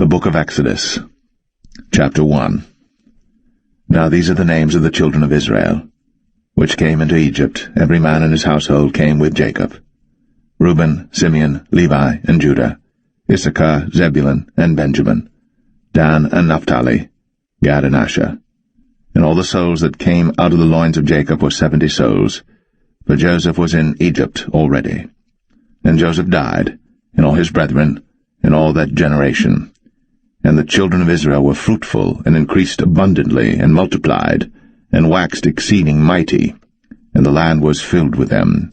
The Book of Exodus, Chapter 1. Now these are the names of the children of Israel, which came into Egypt. Every man in his household came with Jacob: Reuben, Simeon, Levi, and Judah, Issachar, Zebulun, and Benjamin, Dan and Naphtali, Gad and Asher. And all the souls that came out of the loins of Jacob were 70 souls, for Joseph was in Egypt already. And Joseph died, and all his brethren, and all that generation. And the children of Israel were fruitful, and increased abundantly, and multiplied, and waxed exceeding mighty, and the land was filled with them.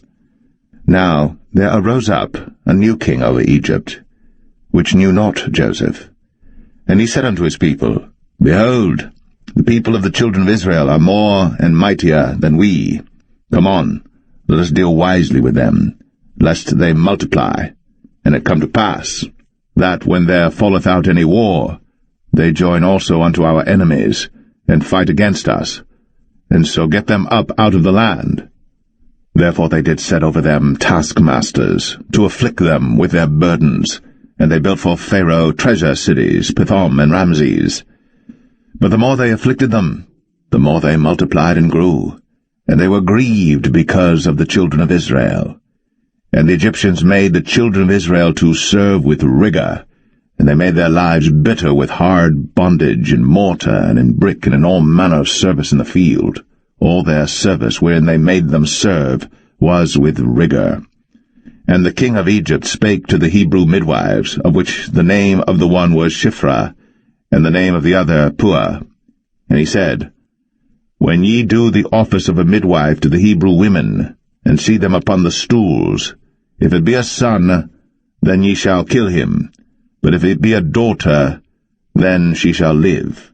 Now there arose up a new king over Egypt, which knew not Joseph. And he said unto his people, Behold, the people of the children of Israel are more and mightier than we. Come on, let us deal wisely with them, lest they multiply. And it come to pass, that when there falleth out any war, they join also unto our enemies, and fight against us, and so get them up out of the land. Therefore they did set over them taskmasters, to afflict them with their burdens, and they built for Pharaoh treasure cities, Pithom and Ramses. But the more they afflicted them, the more they multiplied and grew, and they were grieved because of the children of Israel. And the Egyptians made the children of Israel to serve with rigor, and they made their lives bitter with hard bondage in mortar and in brick and in all manner of service in the field. All their service wherein they made them serve was with rigor. And the king of Egypt spake to the Hebrew midwives, of which the name of the one was Shiphrah, and the name of the other Puah. And he said, When ye do the office of a midwife to the Hebrew women, and see them upon the stools, if it be a son, then ye shall kill him, but if it be a daughter, then she shall live.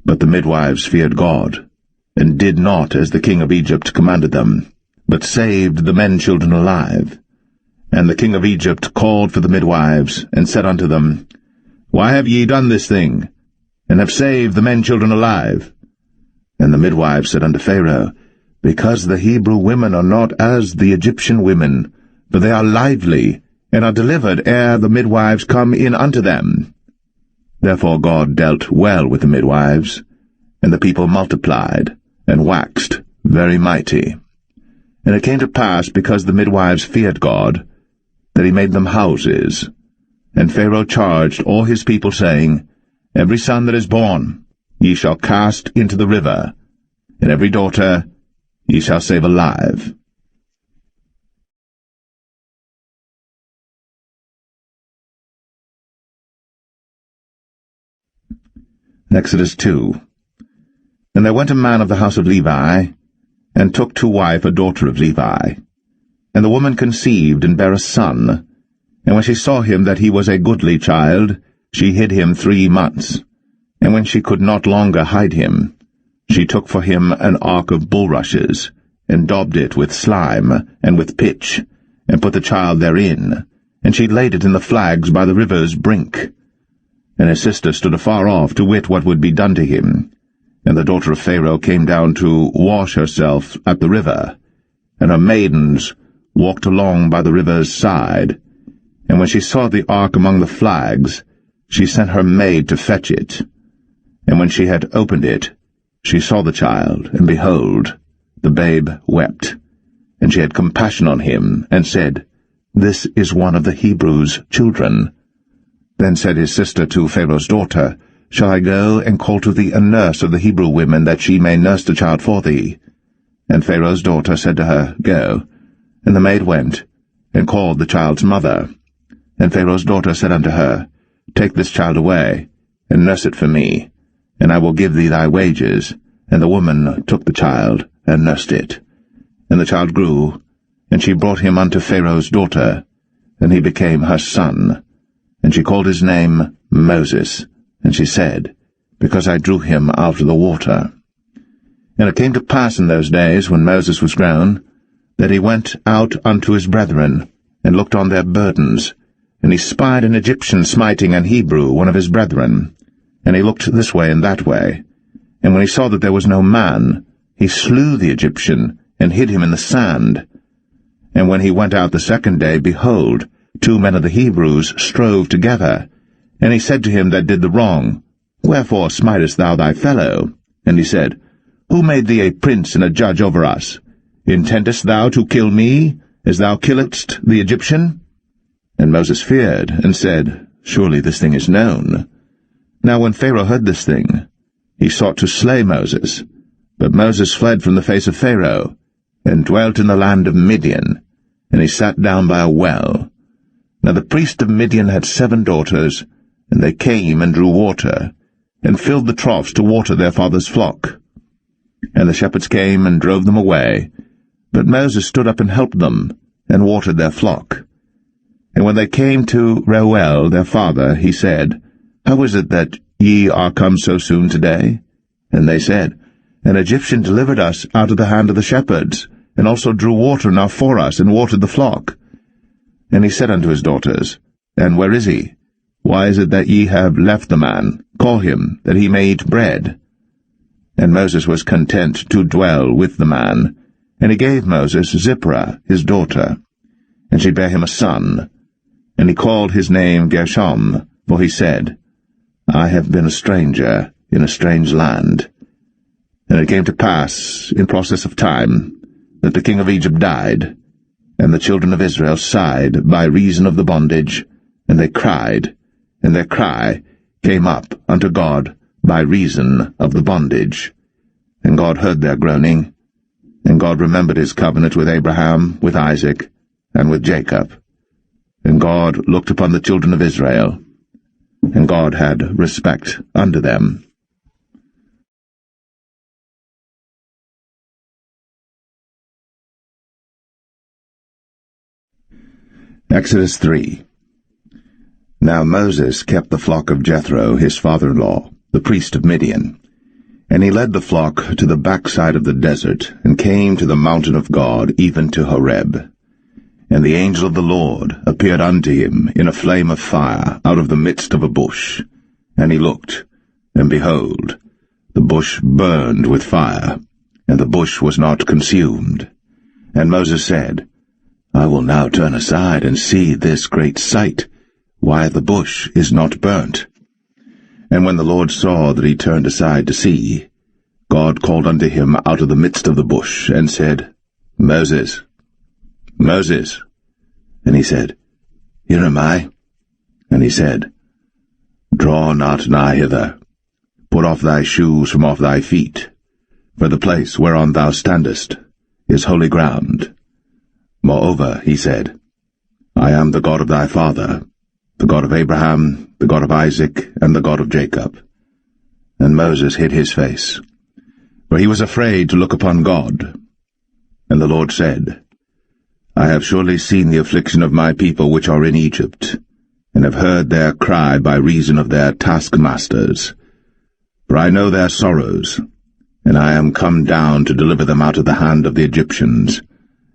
But the midwives feared God, and did not as the king of Egypt commanded them, but saved the men-children alive. And the king of Egypt called for the midwives, and said unto them, Why have ye done this thing, and have saved the men-children alive? And the midwives said unto Pharaoh, Because the Hebrew women are not as the Egyptian women, for they are lively, and are delivered ere the midwives come in unto them. Therefore God dealt well with the midwives, and the people multiplied, and waxed very mighty. And it came to pass, because the midwives feared God, that he made them houses. And Pharaoh charged all his people, saying, Every son that is born ye shall cast into the river, and every daughter ye shall save alive. Exodus 2. And there went a man of the house of Levi, and took to wife a daughter of Levi. And the woman conceived, and bare a son. And when she saw him that he was a goodly child, she hid him 3 months. And when she could not longer hide him, she took for him an ark of bulrushes, and daubed it with slime, and with pitch, and put the child therein, and she laid it in the flags by the river's brink. And his sister stood afar off to wit what would be done to him. And the daughter of Pharaoh came down to wash herself at the river, and her maidens walked along by the river's side. And when she saw the ark among the flags, she sent her maid to fetch it. And when she had opened it, she saw the child, and behold, the babe wept. And she had compassion on him, and said, This is one of the Hebrews' children. Then said his sister to Pharaoh's daughter, Shall I go and call to thee a nurse of the Hebrew women, that she may nurse the child for thee? And Pharaoh's daughter said to her, Go. And the maid went, and called the child's mother. And Pharaoh's daughter said unto her, Take this child away, and nurse it for me, and I will give thee thy wages. And the woman took the child, and nursed it. And the child grew, and she brought him unto Pharaoh's daughter, and he became her son. And she called his name Moses, and she said, Because I drew him out of the water. And it came to pass in those days, when Moses was grown, that he went out unto his brethren, and looked on their burdens, and he spied an Egyptian smiting an Hebrew, one of his brethren. And he looked this way and that way. And when he saw that there was no man, he slew the Egyptian, and hid him in the sand. And when he went out the second day, behold, 2 men of the Hebrews strove together, And he said to him that did the wrong, Wherefore smitest thou thy fellow? And he said, Who made thee a prince and a judge over us? Intendest thou to kill me, as thou killedst the Egyptian? And Moses feared, and said, Surely this thing is known. Now when Pharaoh heard this thing, he sought to slay Moses. But Moses fled from the face of Pharaoh, and dwelt in the land of Midian, and he sat down by a well. Now the priest of Midian had 7 daughters, and they came and drew water, and filled the troughs to water their father's flock. And the shepherds came and drove them away, but Moses stood up and helped them, and watered their flock. And when they came to Reuel their father, he said, How is it that ye are come so soon today? And they said, An Egyptian delivered us out of the hand of the shepherds, and also drew water enough for us, and watered the flock. And he said unto his daughters, And where is he? Why is it that ye have left the man? Call him, that he may eat bread. And Moses was content to dwell with the man, and he gave Moses Zipporah his daughter, and she bare him a son. And he called his name Gershom, for he said, I have been a stranger in a strange land. And it came to pass, in process of time, that the king of Egypt died, and the children of Israel sighed by reason of the bondage, and they cried, and their cry came up unto God by reason of the bondage. And God heard their groaning, and God remembered his covenant with Abraham, with Isaac, and with Jacob. And God looked upon the children of Israel, and God had respect unto them. Exodus 3. Now Moses kept the flock of Jethro, his father-in-law, the priest of Midian. And he led the flock to the backside of the desert, and came to the mountain of God, even to Horeb. And the angel of the Lord appeared unto him in a flame of fire out of the midst of a bush. And he looked, and behold, the bush burned with fire, and the bush was not consumed. And Moses said, I will now turn aside and see this great sight, why the bush is not burnt. And when the Lord saw that he turned aside to see, God called unto him out of the midst of the bush, and said, Moses, Moses. And he said, Here am I. And he said, Draw not nigh hither. Put off thy shoes from off thy feet, for the place whereon thou standest is holy ground. Moreover, he said, I am the God of thy father, the God of Abraham, the God of Isaac, and the God of Jacob. And Moses hid his face, for he was afraid to look upon God. And the Lord said, I have surely seen the affliction of my people which are in Egypt, and have heard their cry by reason of their taskmasters. For I know their sorrows, and I am come down to deliver them out of the hand of the Egyptians,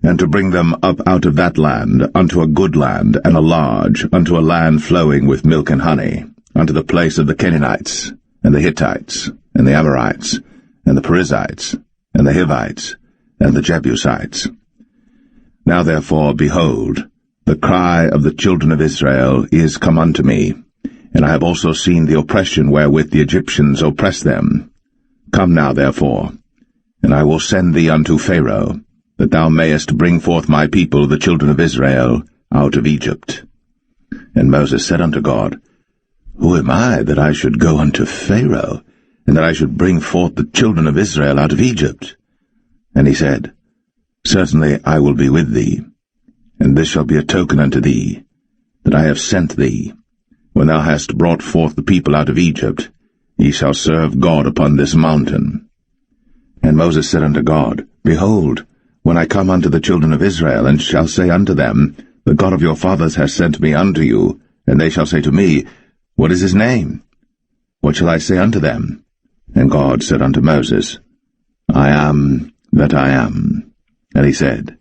and to bring them up out of that land unto a good land, and a large, unto a land flowing with milk and honey, unto the place of the Canaanites, and the Hittites, and the Amorites, and the Perizzites, and the Hivites, and the Jebusites. Now therefore, behold, the cry of the children of Israel is come unto me, and I have also seen the oppression wherewith the Egyptians oppress them. Come now therefore, and I will send thee unto Pharaoh, that thou mayest bring forth my people, the children of Israel, out of Egypt. And Moses said unto God, Who am I, that I should go unto Pharaoh, and that I should bring forth the children of Israel out of Egypt? And he said, Certainly I will be with thee, and this shall be a token unto thee, that I have sent thee. When thou hast brought forth the people out of Egypt, ye shall serve God upon this mountain. And Moses said unto God, Behold, when I come unto the children of Israel, and shall say unto them, The God of your fathers has sent me unto you, and they shall say to me, What is his name? What shall I say unto them? And God said unto Moses, I am that I am. And he said,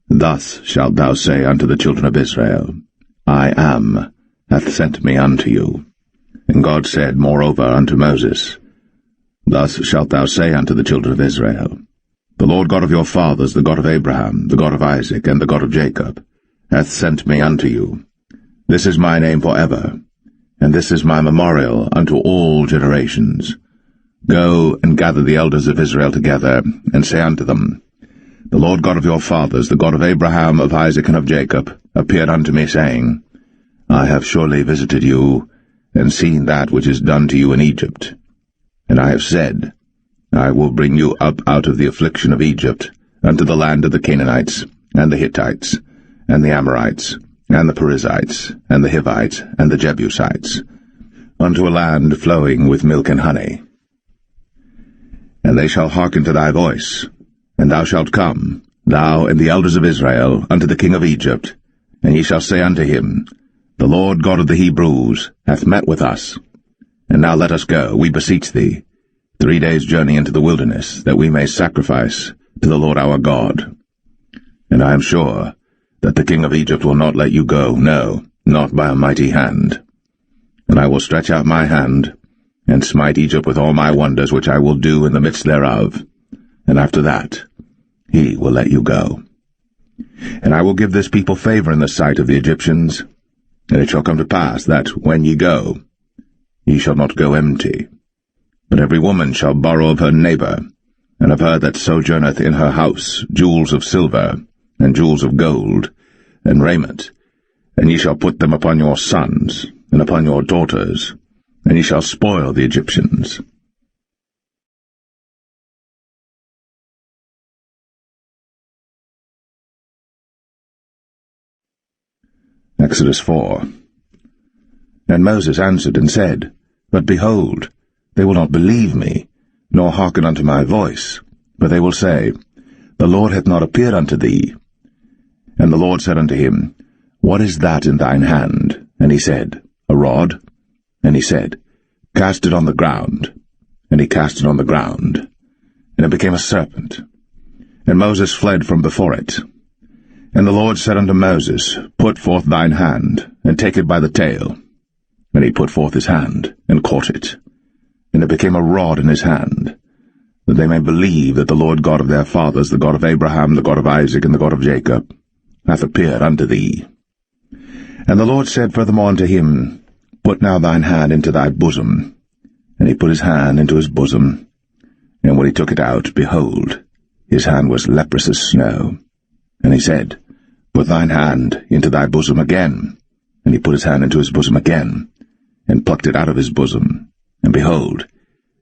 Thus shalt thou say unto the children of Israel, I am hath sent me unto you. And God said moreover unto Moses, Thus shalt thou say unto the children of Israel, The Lord God of your fathers, the God of Abraham, the God of Isaac, and the God of Jacob, hath sent me unto you. This is my name for ever, and this is my memorial unto all generations. Go and gather the elders of Israel together, and say unto them, The Lord God of your fathers, the God of Abraham, of Isaac, and of Jacob, appeared unto me, saying, I have surely visited you, and seen that which is done to you in Egypt. And I have said, I will bring you up out of the affliction of Egypt, unto the land of the Canaanites, and the Hittites, and the Amorites, and the Perizzites, and the Hivites, and the Jebusites, unto a land flowing with milk and honey. And they shall hearken to thy voice, and thou shalt come, thou and the elders of Israel, unto the king of Egypt, and ye shall say unto him, The Lord God of the Hebrews hath met with us. And now let us go, we beseech thee, 3 days' journey into the wilderness, that we may sacrifice to the Lord our God. And I am sure that the king of Egypt will not let you go, no, not by a mighty hand. And I will stretch out my hand, and smite Egypt with all my wonders which I will do in the midst thereof, and after that he will let you go. And I will give this people favor in the sight of the Egyptians, and it shall come to pass that, when ye go, ye shall not go empty. But every woman shall borrow of her neighbor, and of her that sojourneth in her house, jewels of silver, and jewels of gold, and raiment, and ye shall put them upon your sons, and upon your daughters, and ye shall spoil the Egyptians. Exodus 4. And Moses answered and said, But behold, they will not believe me, nor hearken unto my voice, but they will say, The Lord hath not appeared unto thee. And the Lord said unto him, What is that in thine hand? And he said, A rod. And he said, Cast it on the ground. And he cast it on the ground, and it became a serpent. And Moses fled from before it. And the Lord said unto Moses, Put forth thine hand, and take it by the tail. And he put forth his hand, and caught it. And it became a rod in his hand, that they may believe that the Lord God of their fathers, the God of Abraham, the God of Isaac, and the God of Jacob, hath appeared unto thee. And the Lord said furthermore unto him, Put now thine hand into thy bosom. And he put his hand into his bosom, and when he took it out, behold, his hand was leprous as snow. And he said, Put thine hand into thy bosom again. And he put his hand into his bosom again, and plucked it out of his bosom, and behold,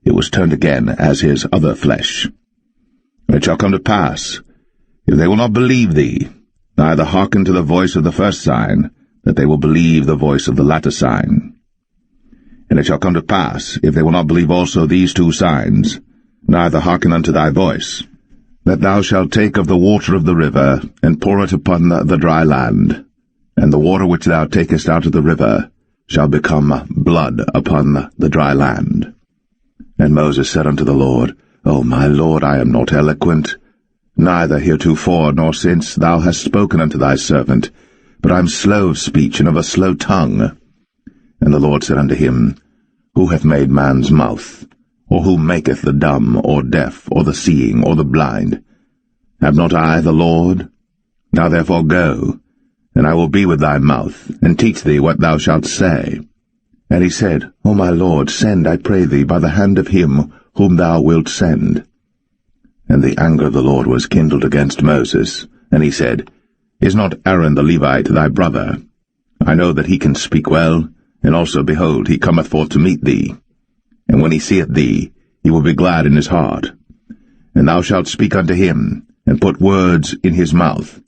it was turned again as his other flesh. And it shall come to pass, if they will not believe thee, neither hearken to the voice of the first sign, that they will believe the voice of the latter sign. And it shall come to pass, if they will not believe also these 2 signs, neither hearken unto thy voice, that thou shalt take of the water of the river, and pour it upon the dry land, and the water which thou takest out of the river shall become blood upon the dry land. And Moses said unto the Lord, O my Lord, I am not eloquent, neither heretofore nor since thou hast spoken unto thy servant, but I am slow of speech and of a slow tongue. And the Lord said unto him, Who hath made man's mouth? Or who maketh the dumb, or deaf, or the seeing, or the blind? Have not I the Lord? Now therefore go, and I will be with thy mouth, and teach thee what thou shalt say. And he said, O my Lord, send, I pray thee, by the hand of him whom thou wilt send. And the anger of the Lord was kindled against Moses, and he said, Is not Aaron the Levite thy brother? I know that he can speak well, and also, behold, he cometh forth to meet thee. And when he seeth thee, he will be glad in his heart. And thou shalt speak unto him, and put words in his mouth.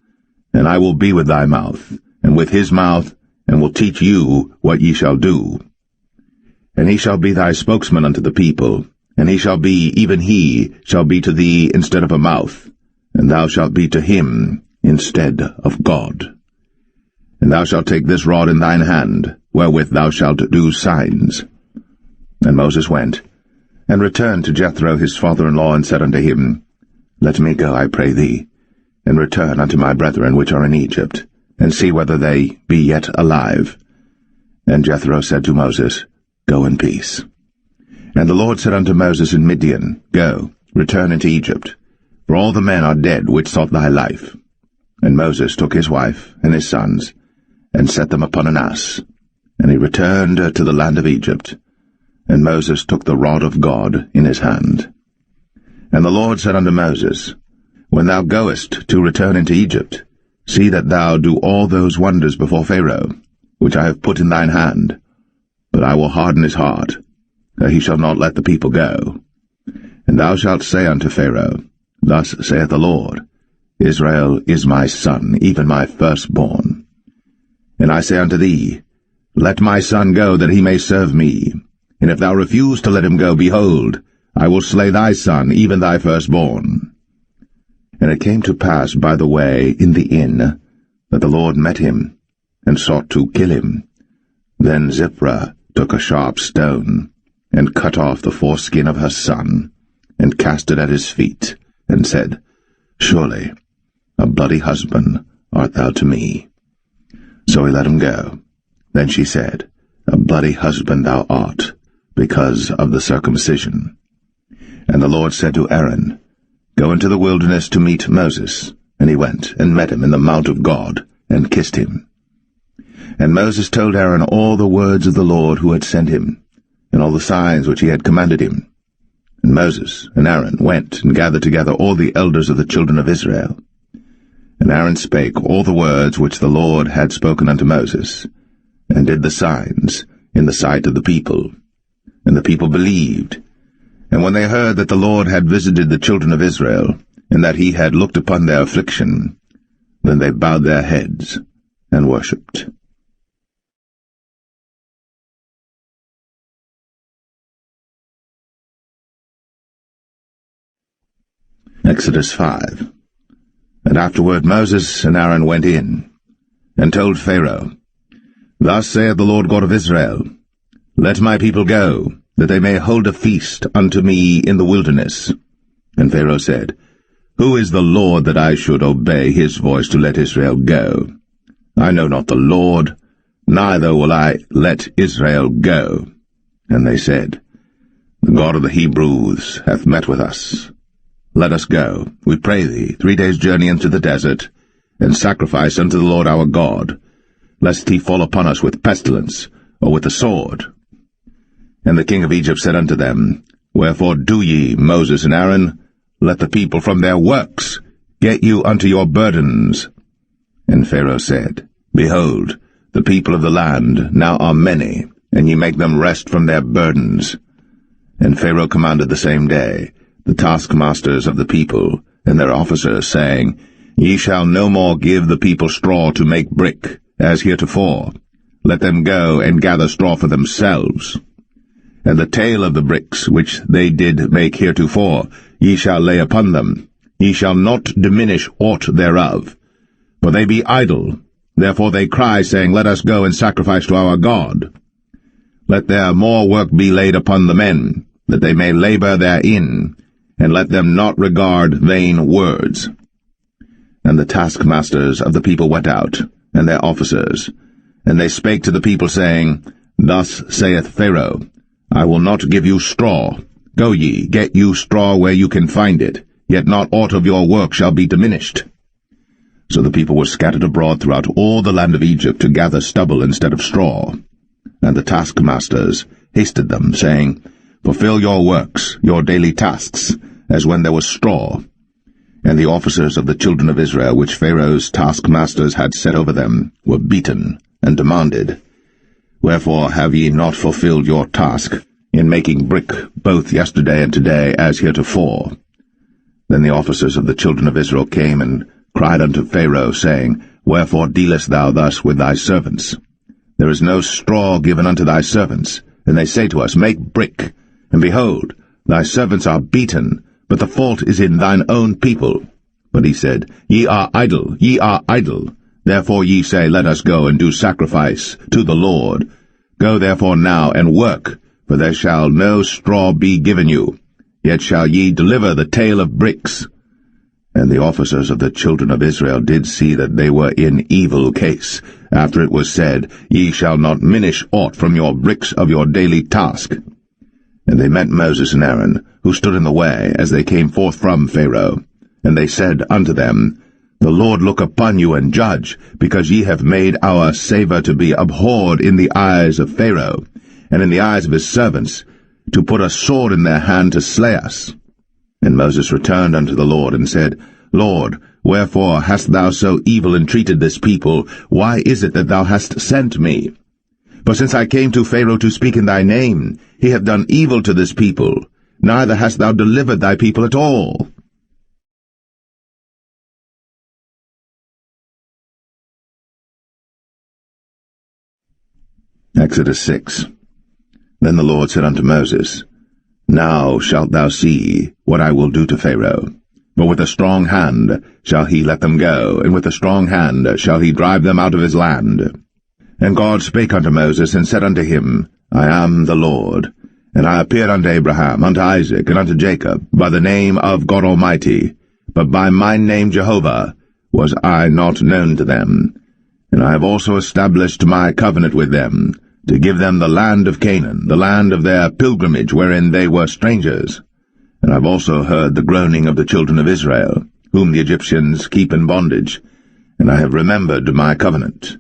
And I will be with thy mouth, and with his mouth, and will teach you what ye shall do. And he shall be thy spokesman unto the people, and he shall be, even he, shall be to thee instead of a mouth, and thou shalt be to him instead of God. And thou shalt take this rod in thine hand, wherewith thou shalt do signs. And Moses went, and returned to Jethro his father-in-law, and said unto him, Let me go, I pray thee, and return unto my brethren which are in Egypt, and see whether they be yet alive. And Jethro said to Moses, Go in peace. And the Lord said unto Moses in Midian, Go, return into Egypt, for all the men are dead which sought thy life. And Moses took his wife and his sons, and set them upon an ass, And he returned to the land of Egypt, and Moses took the rod of God in his hand. And the Lord said unto Moses, When thou goest to return into Egypt, see that thou do all those wonders before Pharaoh, which I have put in thine hand. But I will harden his heart, that he shall not let the people go. And thou shalt say unto Pharaoh, Thus saith the Lord, Israel is my son, even my firstborn. And I say unto thee, Let my son go, that he may serve me. And if thou refuse to let him go, behold, I will slay thy son, even thy firstborn. And it came to pass by the way in the inn, that the Lord met him, and sought to kill him. Then Zipporah took a sharp stone, and cut off the foreskin of her son, and cast it at his feet, and said, Surely a bloody husband art thou to me. So he let him go. Then she said, A bloody husband thou art, because of the circumcision. And the Lord said to Aaron, Go into the wilderness to meet Moses. And he went, and met him in the mount of God, and kissed him. And Moses told Aaron all the words of the Lord who had sent him, and all the signs which he had commanded him. And Moses and Aaron went and gathered together all the elders of the children of Israel. And Aaron spake all the words which the Lord had spoken unto Moses, and did the signs in the sight of the people. And the people believed. And when they heard that the Lord had visited the children of Israel, and that he had looked upon their affliction, then they bowed their heads and worshipped. Exodus 5. And afterward Moses and Aaron went in, and told Pharaoh, Thus saith the Lord God of Israel, Let my people go, that they may hold a feast unto me in the wilderness. And Pharaoh said, Who is the Lord that I should obey his voice to let Israel go? I know not the Lord, neither will I let Israel go. And they said, The God of the Hebrews hath met with us. Let us go, we pray thee, 3 days' journey into the desert, and sacrifice unto the Lord our God, lest he fall upon us with pestilence, or with the sword. And the king of Egypt said unto them, Wherefore do ye, Moses and Aaron, let the people from their works get you unto your burdens? And Pharaoh said, Behold, the people of the land now are many, and ye make them rest from their burdens. And Pharaoh commanded the same day the taskmasters of the people, and their officers, saying, Ye shall no more give the people straw to make brick, as heretofore. Let them go and gather straw for themselves. And the tale of the bricks which they did make heretofore, ye shall lay upon them. Ye shall not diminish aught thereof. For they be idle. Therefore they cry, saying, Let us go and sacrifice to our God. Let their more work be laid upon the men, that they may labor therein, and let them not regard vain words. And the taskmasters of the people went out, and their officers, and they spake to the people, saying, Thus saith Pharaoh, I will not give you straw. Go ye, get you straw where you can find it, yet not aught of your work shall be diminished. So the people were scattered abroad throughout all the land of Egypt to gather stubble instead of straw. And the taskmasters hasted them, saying, Fulfill your works, your daily tasks, as when there was straw. And the officers of the children of Israel, which Pharaoh's taskmasters had set over them, were beaten, and demanded, Wherefore have ye not fulfilled your task, in making brick both yesterday and today, as heretofore? Then the officers of the children of Israel came and cried unto Pharaoh, saying, Wherefore dealest thou thus with thy servants? There is no straw given unto thy servants. And they say to us, Make brick. And behold, thy servants are beaten, but the fault is in thine own people. But he said, Ye are idle, ye are idle. Therefore ye say, Let us go and do sacrifice to the Lord. Go therefore now and work, for there shall no straw be given you. Yet shall ye deliver the tale of bricks. And the officers of the children of Israel did see that they were in evil case, after it was said, Ye shall not minish aught from your bricks of your daily task. And they met Moses and Aaron, who stood in the way, as they came forth from Pharaoh. And they said unto them, The Lord look upon you and judge, because ye have made our savour to be abhorred in the eyes of Pharaoh, and in the eyes of his servants, to put a sword in their hand to slay us. And Moses returned unto the Lord, and said, Lord, wherefore hast thou so evil entreated this people? Why is it that thou hast sent me? For since I came to Pharaoh to speak in thy name, he hath done evil to this people, neither hast thou delivered thy people at all. Exodus 6. Then the Lord said unto Moses, Now shalt thou see what I will do to Pharaoh. For with a strong hand shall he let them go, and with a strong hand shall he drive them out of his land. And God spake unto Moses, and said unto him, I am the Lord. And I appeared unto Abraham, unto Isaac, and unto Jacob, by the name of God Almighty, but by my name Jehovah was I not known to them. And I have also established my covenant with them, to give them the land of Canaan, the land of their pilgrimage, wherein they were strangers. And I have also heard the groaning of the children of Israel, whom the Egyptians keep in bondage, and I have remembered my covenant.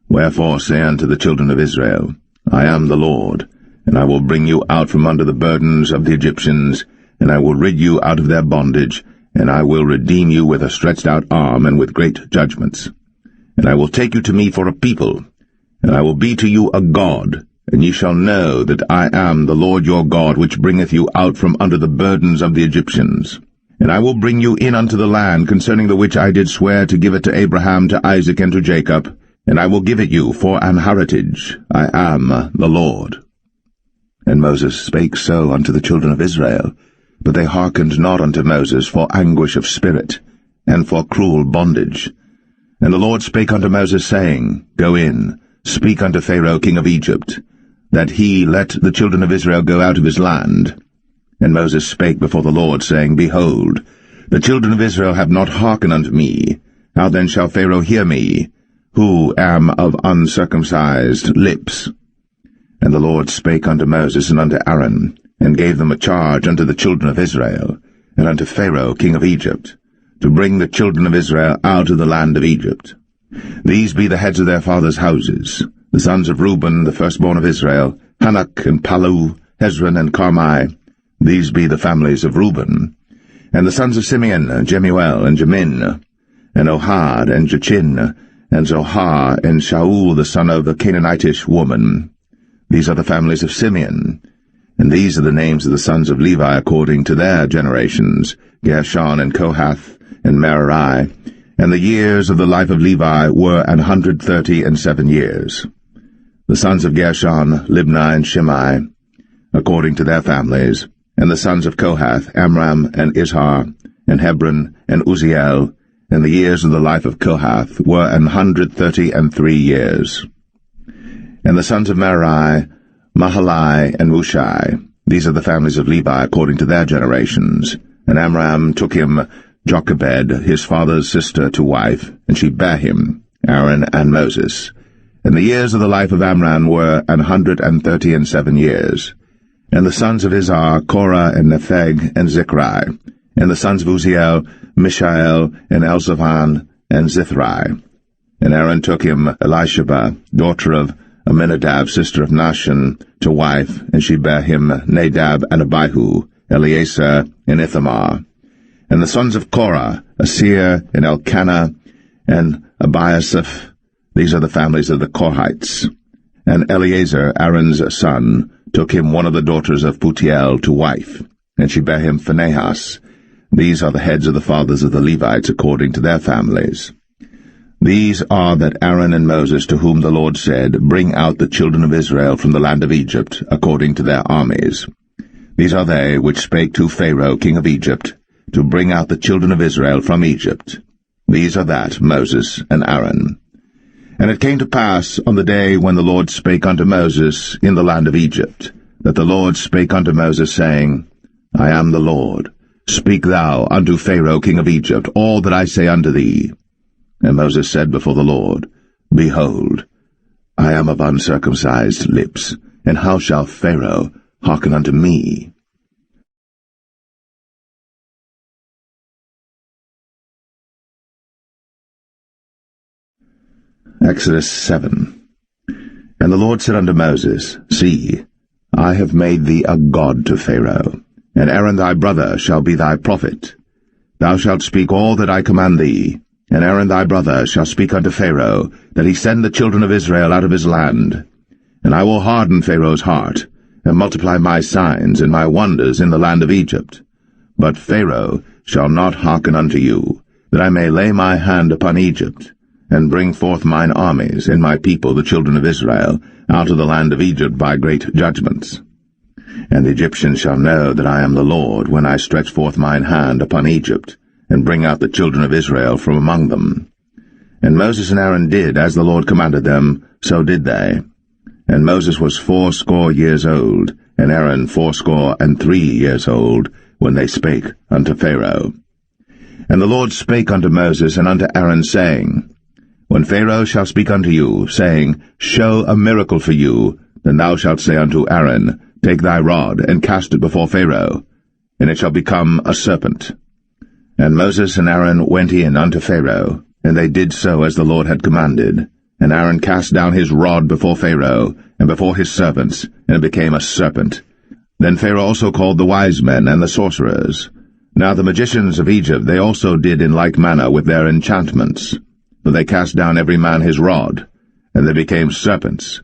Wherefore say unto the children of Israel, I am the Lord, and I will bring you out from under the burdens of the Egyptians, and I will rid you out of their bondage, and I will redeem you with a stretched out arm and with great judgments. And I will take you to me for a people, and I will be to you a God, and ye shall know that I am the Lord your God, which bringeth you out from under the burdens of the Egyptians. And I will bring you in unto the land, concerning the which I did swear to give it to Abraham, to Isaac, and to Jacob, and I will give it you for an heritage. I am the Lord. And Moses spake so unto the children of Israel, but they hearkened not unto Moses for anguish of spirit, and for cruel bondage. And the Lord spake unto Moses, saying, Go in, speak unto Pharaoh king of Egypt, that he let the children of Israel go out of his land. And Moses spake before the Lord, saying, Behold, the children of Israel have not hearkened unto me. How then shall Pharaoh hear me, who am of uncircumcised lips? And the Lord spake unto Moses and unto Aaron, and gave them a charge unto the children of Israel, and unto Pharaoh king of Egypt, to bring the children of Israel out of the land of Egypt. These be the heads of their fathers' houses, the sons of Reuben, the firstborn of Israel, Hanok and Palu, Hezron and Carmi. These be the families of Reuben. And the sons of Simeon, Jemuel and Jamin, and Ohad and Jachin, and Zohar and Shaul the son of a Canaanitish woman. These are the families of Simeon. And these are the names of the sons of Levi according to their generations, Gershon and Kohath and Merari. And the years of the life of Levi were 137 years. The sons of Gershon, Libni and Shimei, according to their families. And the sons of Kohath, Amram and Izhar, and Hebron and Uzziel. And the years of the life of Kohath were 133 years. And the sons of Merari, Mahalai and Mushai. These are the families of Levi according to their generations. And Amram took him Jochebed, his father's sister, to wife, and she bare him, Aaron and Moses. And the years of the life of Amram were 137 years. And the sons of Izhar, Korah and Nepheg and Zichri. And the sons of Uzziel, Mishael and Elzaphan and Zithri. And Aaron took him Elisheba, daughter of Aminadab, sister of Nahshon, to wife, and she bare him Nadab and Abihu, Eleazar and Ithamar. And the sons of Korah, Asir and Elkanah and Abiasaph. These are the families of the Korhites. And Eleazar, Aaron's son, took him one of the daughters of Putiel to wife, and she bare him Phinehas. These are the heads of the fathers of the Levites according to their families. These are that Aaron and Moses, to whom the Lord said, Bring out the children of Israel from the land of Egypt, according to their armies. These are they which spake to Pharaoh king of Egypt, to bring out the children of Israel from Egypt. These are that Moses and Aaron. And it came to pass on the day when the Lord spake unto Moses in the land of Egypt, that the Lord spake unto Moses, saying, I am the Lord. Speak thou unto Pharaoh king of Egypt all that I say unto thee. And Moses said before the Lord, Behold, I am of uncircumcised lips, and how shall Pharaoh hearken unto me? Exodus 7. And the Lord said unto Moses, See, I have made thee a god to Pharaoh, and Aaron thy brother shall be thy prophet. Thou shalt speak all that I command thee, and Aaron thy brother shall speak unto Pharaoh, that he send the children of Israel out of his land. And I will harden Pharaoh's heart, and multiply my signs and my wonders in the land of Egypt. But Pharaoh shall not hearken unto you, that I may lay my hand upon Egypt, and bring forth mine armies and my people the children of Israel out of the land of Egypt by great judgments. And the Egyptians shall know that I am the Lord, when I stretch forth mine hand upon Egypt, and bring out the children of Israel from among them. And Moses and Aaron did as the Lord commanded them, so did they. And Moses was 80 years old, and Aaron 83 years old, when they spake unto Pharaoh. And the Lord spake unto Moses and unto Aaron, saying, When Pharaoh shall speak unto you, saying, Show a miracle for you, then thou shalt say unto Aaron, Take thy rod, and cast it before Pharaoh, and it shall become a serpent. And Moses and Aaron went in unto Pharaoh, and they did so as the Lord had commanded. And Aaron cast down his rod before Pharaoh, and before his servants, and it became a serpent. Then Pharaoh also called the wise men and the sorcerers. Now the magicians of Egypt they also did in like manner with their enchantments. For they cast down every man his rod, and they became serpents.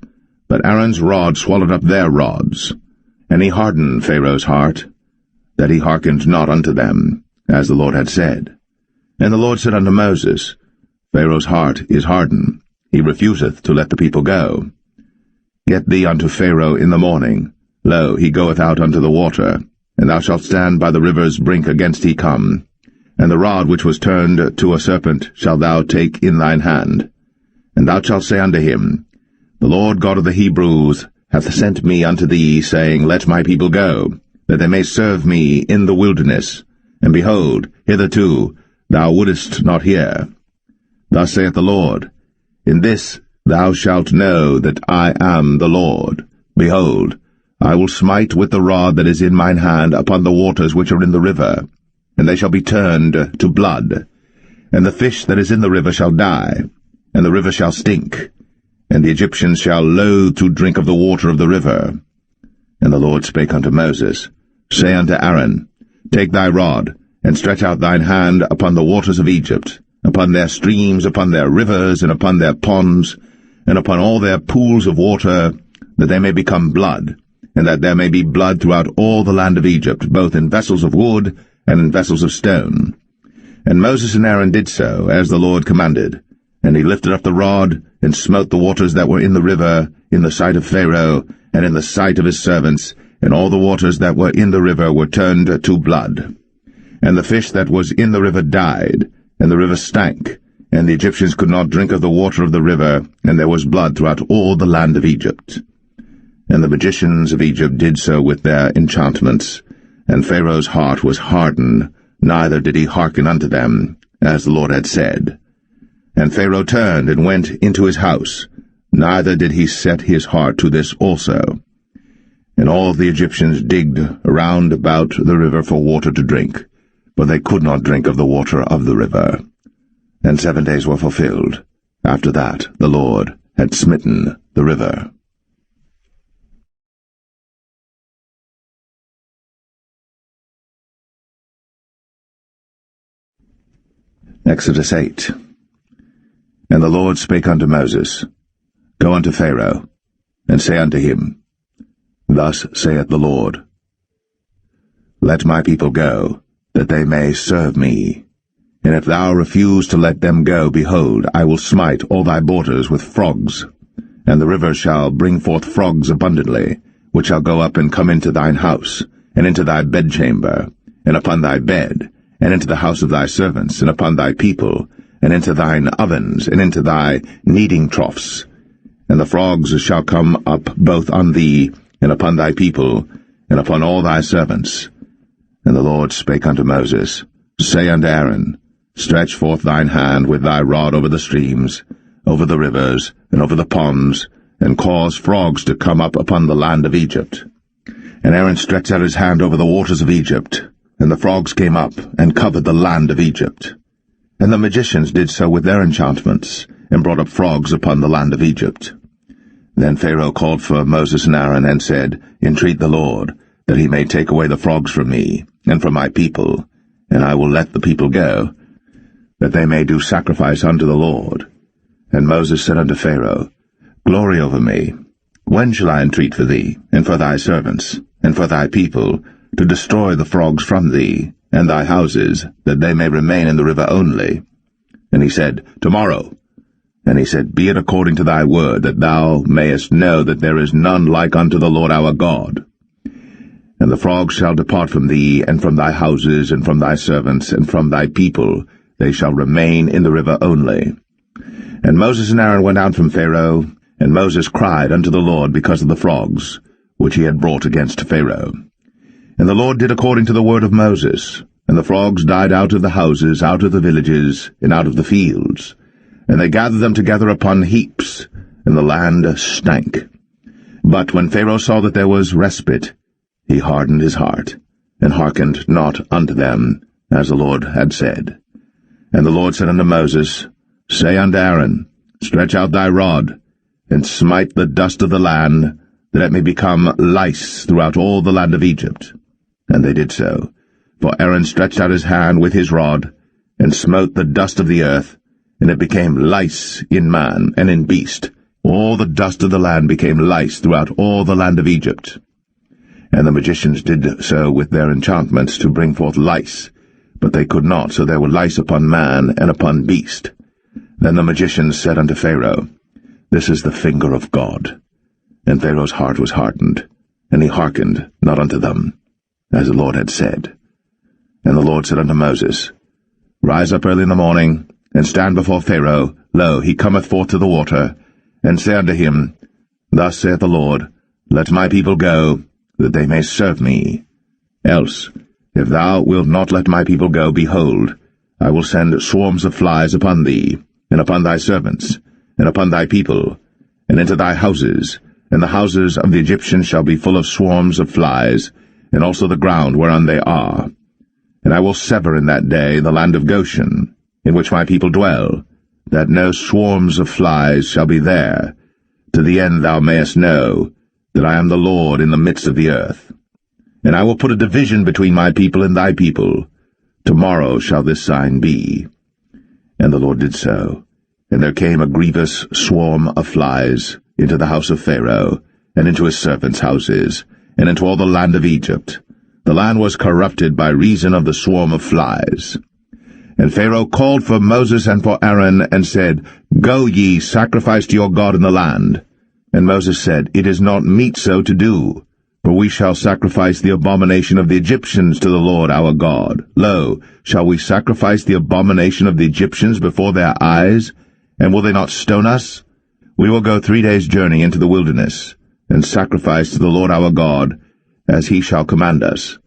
But Aaron's rod swallowed up their rods. And he hardened Pharaoh's heart, that he hearkened not unto them, as the Lord had said. And the Lord said unto Moses, Pharaoh's heart is hardened, he refuseth to let the people go. Get thee unto Pharaoh in the morning. Lo, he goeth out unto the water, and thou shalt stand by the river's brink against he come. And the rod which was turned to a serpent shalt thou take in thine hand. And thou shalt say unto him, The Lord God of the Hebrews hath sent me unto thee, saying, Let my people go, that they may serve me in the wilderness. And behold, hitherto thou wouldest not hear. Thus saith the Lord, In this thou shalt know that I am the Lord. Behold, I will smite with the rod that is in mine hand upon the waters which are in the river, and they shall be turned to blood. And the fish that is in the river shall die, and the river shall stink, and the Egyptians shall loathe to drink of the water of the river. And the Lord spake unto Moses, Say unto Aaron, Take thy rod, and stretch out thine hand upon the waters of Egypt, upon their streams, upon their rivers, and upon their ponds, and upon all their pools of water, that they may become blood, and that there may be blood throughout all the land of Egypt, both in vessels of wood and in vessels of stone. And Moses and Aaron did so, as the Lord commanded. And he lifted up the rod, and smote the waters that were in the river, in the sight of Pharaoh, and in the sight of his servants, and all the waters that were in the river were turned to blood. And the fish that was in the river died, and the river stank, and the Egyptians could not drink of the water of the river, and there was blood throughout all the land of Egypt. And the magicians of Egypt did so with their enchantments, and Pharaoh's heart was hardened, neither did he hearken unto them, as the Lord had said. And Pharaoh turned and went into his house, neither did he set his heart to this also. And all the Egyptians digged around about the river for water to drink, but they could not drink of the water of the river. And 7 days were fulfilled. After that the Lord had smitten the river. Exodus 8. And the Lord spake unto Moses, Go unto Pharaoh, and say unto him, Thus saith the Lord, Let my people go, that they may serve me. And if thou refuse to let them go, behold, I will smite all thy borders with frogs, and the river shall bring forth frogs abundantly, which shall go up and come into thine house, and into thy bedchamber, and upon thy bed, and into the house of thy servants, and upon thy people, and into thine ovens, and into thy kneading troughs. And the frogs shall come up both on thee, and upon thy people, and upon all thy servants. And the Lord spake unto Moses, Say unto Aaron, Stretch forth thine hand with thy rod over the streams, over the rivers, and over the ponds, and cause frogs to come up upon the land of Egypt. And Aaron stretched out his hand over the waters of Egypt, and the frogs came up, and covered the land of Egypt. And the magicians did so with their enchantments, and brought up frogs upon the land of Egypt. Then Pharaoh called for Moses and Aaron, and said, Entreat the Lord, that he may take away the frogs from me, and from my people, and I will let the people go, that they may do sacrifice unto the Lord. And Moses said unto Pharaoh, Glory over me. When shall I entreat for thee, and for thy servants, and for thy people, to destroy the frogs from thee, and thy houses, that they may remain in the river only? And he said, Tomorrow. And he said, Be it according to thy word, that thou mayest know that there is none like unto the Lord our God. And the frogs shall depart from thee, and from thy houses, and from thy servants, and from thy people, they shall remain in the river only. And Moses and Aaron went out from Pharaoh, and Moses cried unto the Lord because of the frogs, which he had brought against Pharaoh. And the Lord did according to the word of Moses, and the frogs died out of the houses, out of the villages, and out of the fields. And they gathered them together upon heaps, and the land stank. But when Pharaoh saw that there was respite, he hardened his heart, and hearkened not unto them, as the Lord had said. And the Lord said unto Moses, Say unto Aaron, Stretch out thy rod, and smite the dust of the land, that it may become lice throughout all the land of Egypt. And they did so. For Aaron stretched out his hand with his rod, and smote the dust of the earth, and it became lice in man and in beast. All the dust of the land became lice throughout all the land of Egypt. And the magicians did so with their enchantments to bring forth lice, but they could not, so there were lice upon man and upon beast. Then the magicians said unto Pharaoh, This is the finger of God. And Pharaoh's heart was hardened, and he hearkened not unto them, as the Lord had said. And the Lord said unto Moses, Rise up early in the morning, and stand before Pharaoh. Lo, he cometh forth to the water. And say unto him, Thus saith the Lord, Let my people go, that they may serve me. Else, if thou wilt not let my people go, behold, I will send swarms of flies upon thee, and upon thy servants, and upon thy people, and into thy houses, and the houses of the Egyptians shall be full of swarms of flies, and also the ground whereon they are. And I will sever in that day the land of Goshen, in which my people dwell, that no swarms of flies shall be there, to the end thou mayest know that I am the Lord in the midst of the earth. And I will put a division between my people and thy people. Tomorrow shall this sign be. And the Lord did so. And there came a grievous swarm of flies into the house of Pharaoh, and into his servants' houses, and into all the land of Egypt. The land was corrupted by reason of the swarm of flies. And Pharaoh called for Moses and for Aaron, and said, Go ye, sacrifice to your God in the land. And Moses said, It is not meet so to do, for we shall sacrifice the abomination of the Egyptians to the Lord our God. Lo, shall we sacrifice the abomination of the Egyptians before their eyes? And will they not stone us? We will go 3 days' journey into the wilderness, and sacrifice to the Lord our God, as he shall command us.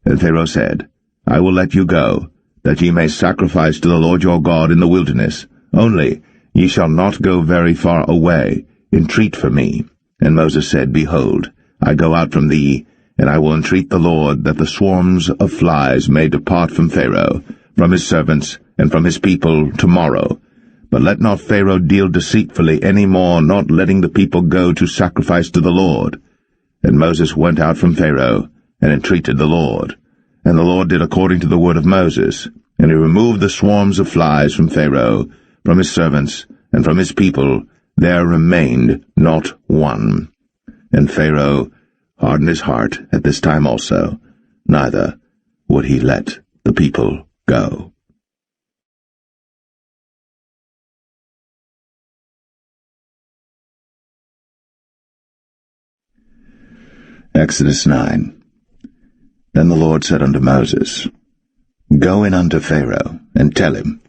And Pharaoh said, I will let you go, that ye may sacrifice to the Lord your God in the wilderness. Only ye shall not go very far away. Entreat for me. And Moses said, Behold, I go out from thee, and I will entreat the Lord that the swarms of flies may depart from Pharaoh, from his servants, and from his people tomorrow. But let not Pharaoh deal deceitfully any more, not letting the people go to sacrifice to the Lord. And Moses went out from Pharaoh, and entreated the Lord. And the Lord did according to the word of Moses, and he removed the swarms of flies from Pharaoh, from his servants, and from his people. There remained not one. And Pharaoh hardened his heart at this time also, neither would he let the people go. Exodus 9. Then the Lord said unto Moses, Go in unto Pharaoh, and tell him,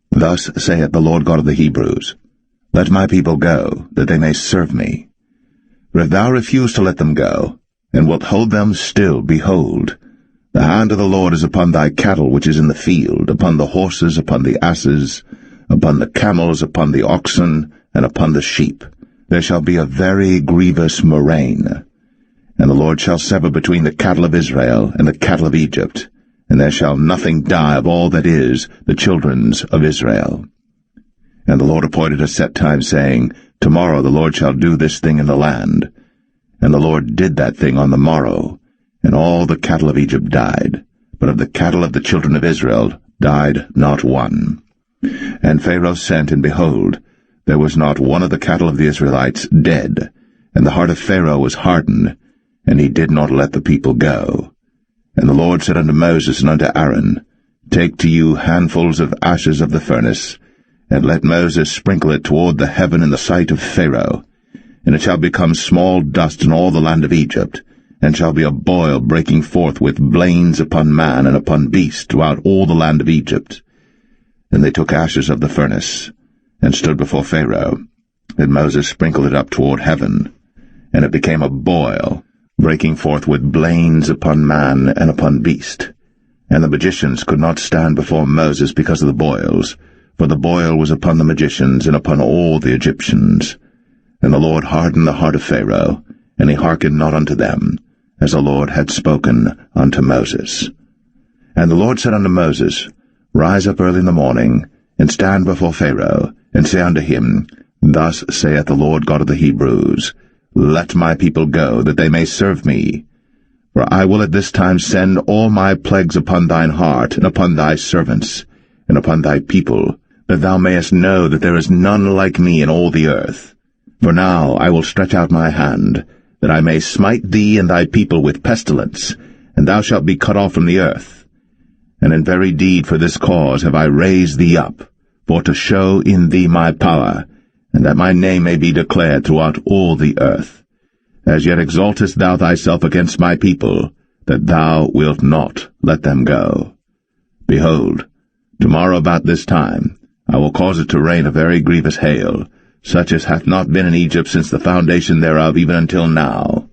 Thus saith the Lord God of the Hebrews, Let my people go, that they may serve me. For if thou refuse to let them go, and wilt hold them still, behold, the hand of the Lord is upon thy cattle which is in the field, upon the horses, upon the asses, upon the camels, upon the oxen, and upon the sheep. There shall be a very grievous murrain. And the Lord shall sever between the cattle of Israel and the cattle of Egypt, and there shall nothing die of all that is the children's of Israel. And the Lord appointed a set time, saying, Tomorrow the Lord shall do this thing in the land. And the Lord did that thing on the morrow, and all the cattle of Egypt died, but of the cattle of the children of Israel died not one. And Pharaoh sent, and behold, there was not one of the cattle of the Israelites dead, and the heart of Pharaoh was hardened, and he did not let the people go. And the Lord said unto Moses and unto Aaron, Take to you handfuls of ashes of the furnace, and let Moses sprinkle it toward the heaven in the sight of Pharaoh, and it shall become small dust in all the land of Egypt, and shall be a boil breaking forth with blains upon man and upon beast throughout all the land of Egypt. And they took ashes of the furnace, and stood before Pharaoh, and Moses sprinkled it up toward heaven, and it became a boil, breaking forth with blains upon man and upon beast. And the magicians could not stand before Moses because of the boils, for the boil was upon the magicians and upon all the Egyptians. And the Lord hardened the heart of Pharaoh, and he hearkened not unto them, as the Lord had spoken unto Moses. And the Lord said unto Moses, Rise up early in the morning, and stand before Pharaoh, and say unto him, Thus saith the Lord God of the Hebrews, Let my people go, that they may serve me. For I will at this time send all my plagues upon thine heart, and upon thy servants, and upon thy people, that thou mayest know that there is none like me in all the earth. For now I will stretch out my hand, that I may smite thee and thy people with pestilence, and thou shalt be cut off from the earth. And in very deed for this cause have I raised thee up, for to show in thee my power, and that my name may be declared throughout all the earth. As yet exaltest thou thyself against my people, that thou wilt not let them go. Behold, tomorrow about this time I will cause it to rain a very grievous hail, such as hath not been in Egypt since the foundation thereof even until now.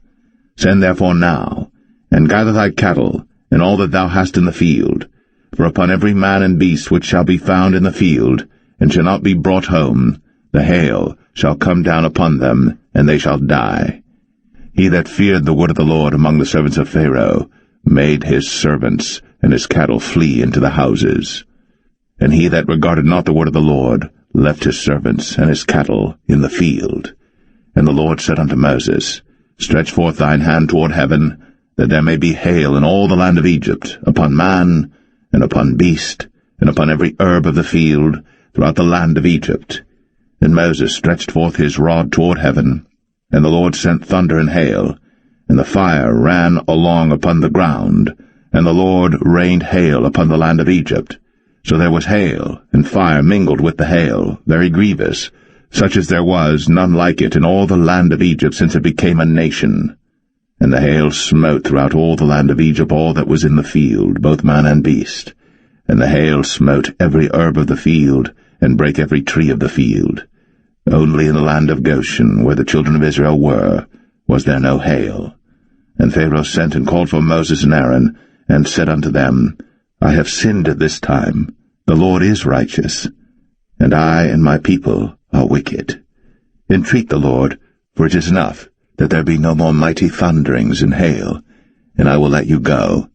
Send therefore now, and gather thy cattle, and all that thou hast in the field, for upon every man and beast which shall be found in the field, and shall not be brought home, the hail shall come down upon them, and they shall die. He that feared the word of the Lord among the servants of Pharaoh made his servants and his cattle flee into the houses. And he that regarded not the word of the Lord left his servants and his cattle in the field. And the Lord said unto Moses, Stretch forth thine hand toward heaven, that there may be hail in all the land of Egypt, upon man, and upon beast, and upon every herb of the field, throughout the land of Egypt. And Moses stretched forth his rod toward heaven, and the Lord sent thunder and hail, and the fire ran along upon the ground, and the Lord rained hail upon the land of Egypt. So there was hail, and fire mingled with the hail, very grievous, such as there was none like it in all the land of Egypt since it became a nation. And the hail smote throughout all the land of Egypt all that was in the field, both man and beast. And the hail smote every herb of the field, and brake every tree of the field. Only in the land of Goshen, where the children of Israel were, was there no hail. And Pharaoh sent and called for Moses and Aaron, and said unto them, I have sinned at this time. The Lord is righteous, and I and my people are wicked. Entreat the Lord, for it is enough that there be no more mighty thunderings and hail, and I will let you go,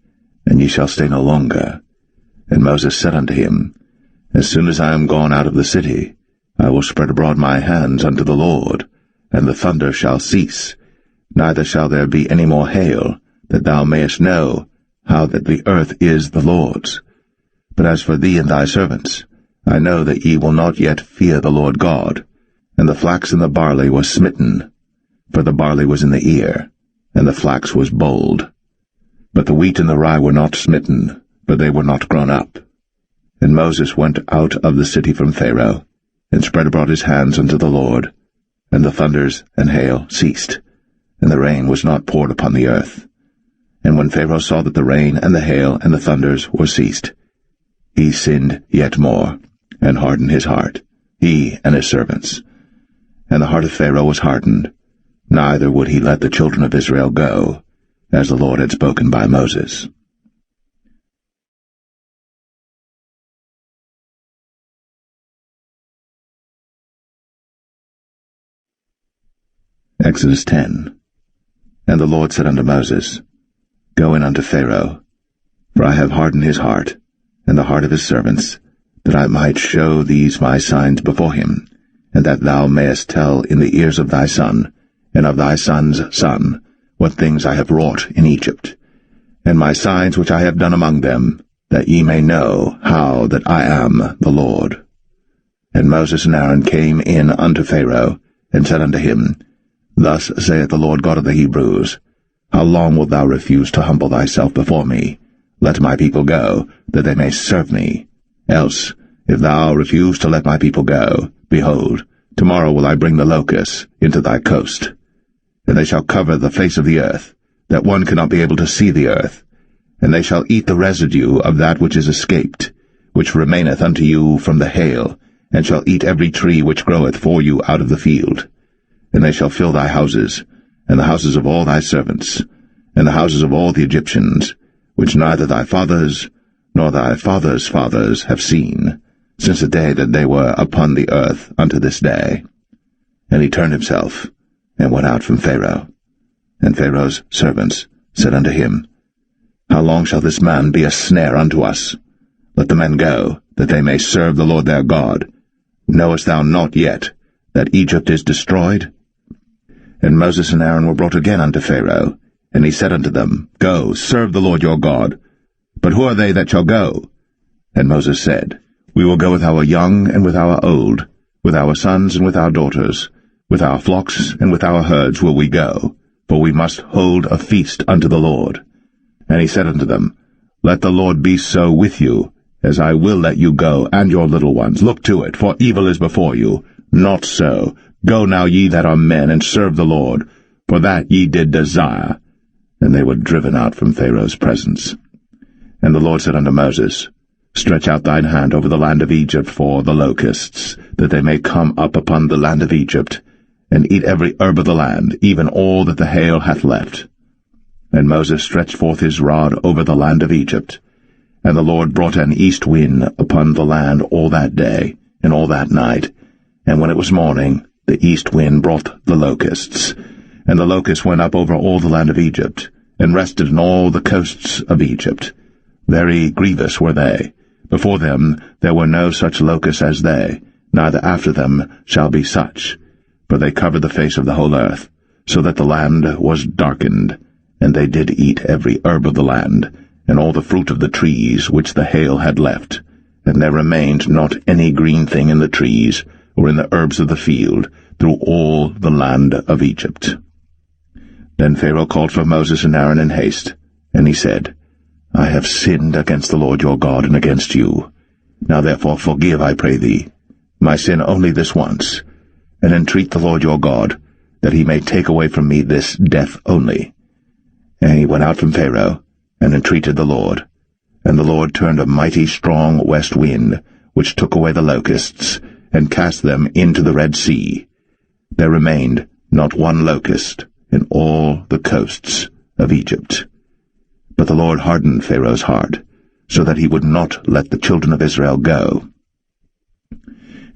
and ye shall stay no longer. And Moses said unto him, As soon as I am gone out of the city, I will spread abroad my hands unto the Lord, and the thunder shall cease, neither shall there be any more hail, that thou mayest know how that the earth is the Lord's. But as for thee and thy servants, I know that ye will not yet fear the Lord God. And the flax and the barley were smitten, for the barley was in the ear, and the flax was bold. But the wheat and the rye were not smitten, for they were not grown up. And Moses went out of the city from Pharaoh, and spread abroad his hands unto the Lord, and the thunders and hail ceased, and the rain was not poured upon the earth. And when Pharaoh saw that the rain and the hail and the thunders were ceased, he sinned yet more, and hardened his heart, he and his servants. And the heart of Pharaoh was hardened, neither would he let the children of Israel go, as the Lord had spoken by Moses. Exodus 10. And the Lord said unto Moses, Go in unto Pharaoh, for I have hardened his heart, and the heart of his servants, that I might show these my signs before him, and that thou mayest tell in the ears of thy son, and of thy son's son, what things I have wrought in Egypt, and my signs which I have done among them, that ye may know how that I am the Lord. And Moses and Aaron came in unto Pharaoh, and said unto him, Thus saith the Lord God of the Hebrews, How long wilt thou refuse to humble thyself before me? Let my people go, that they may serve me. Else, if thou refuse to let my people go, behold, tomorrow will I bring the locusts into thy coast. And they shall cover the face of the earth, that one cannot be able to see the earth. And they shall eat the residue of that which is escaped, which remaineth unto you from the hail, and shall eat every tree which groweth for you out of the field. And they shall fill thy houses, and the houses of all thy servants, and the houses of all the Egyptians, which neither thy fathers nor thy fathers' fathers have seen, since the day that they were upon the earth unto this day. And he turned himself, and went out from Pharaoh. And Pharaoh's servants said unto him, How long shall this man be a snare unto us? Let the men go, that they may serve the Lord their God. Knowest thou not yet that Egypt is destroyed? And Moses and Aaron were brought again unto Pharaoh, and he said unto them, Go, serve the Lord your God. But who are they that shall go? And Moses said, We will go with our young and with our old, with our sons and with our daughters, with our flocks and with our herds will we go, for we must hold a feast unto the Lord. And he said unto them, Let the Lord be so with you, as I will let you go, and your little ones. Look to it, for evil is before you. Not so. Go now, ye that are men, and serve the Lord, for that ye did desire. And they were driven out from Pharaoh's presence. And the Lord said unto Moses, Stretch out thine hand over the land of Egypt for the locusts, that they may come up upon the land of Egypt, and eat every herb of the land, even all that the hail hath left. And Moses stretched forth his rod over the land of Egypt. And the Lord brought an east wind upon the land all that day, and all that night. And when it was morning, the east wind brought the locusts. And the locusts went up over all the land of Egypt, and rested in all the coasts of Egypt. Very grievous were they. Before them there were no such locusts as they, neither after them shall be such. For they covered the face of the whole earth, so that the land was darkened. And they did eat every herb of the land, and all the fruit of the trees which the hail had left. And there remained not any green thing in the trees, or in the herbs of the field, through all the land of Egypt. Then Pharaoh called for Moses and Aaron in haste, and he said, I have sinned against the Lord your God and against you. Now therefore forgive, I pray thee, my sin only this once, and entreat the Lord your God, that he may take away from me this death only. And he went out from Pharaoh, and entreated the Lord. And the Lord turned a mighty strong west wind, which took away the locusts, and cast them into the Red Sea. There remained not one locust in all the coasts of Egypt. But the Lord hardened Pharaoh's heart, so that he would not let the children of Israel go.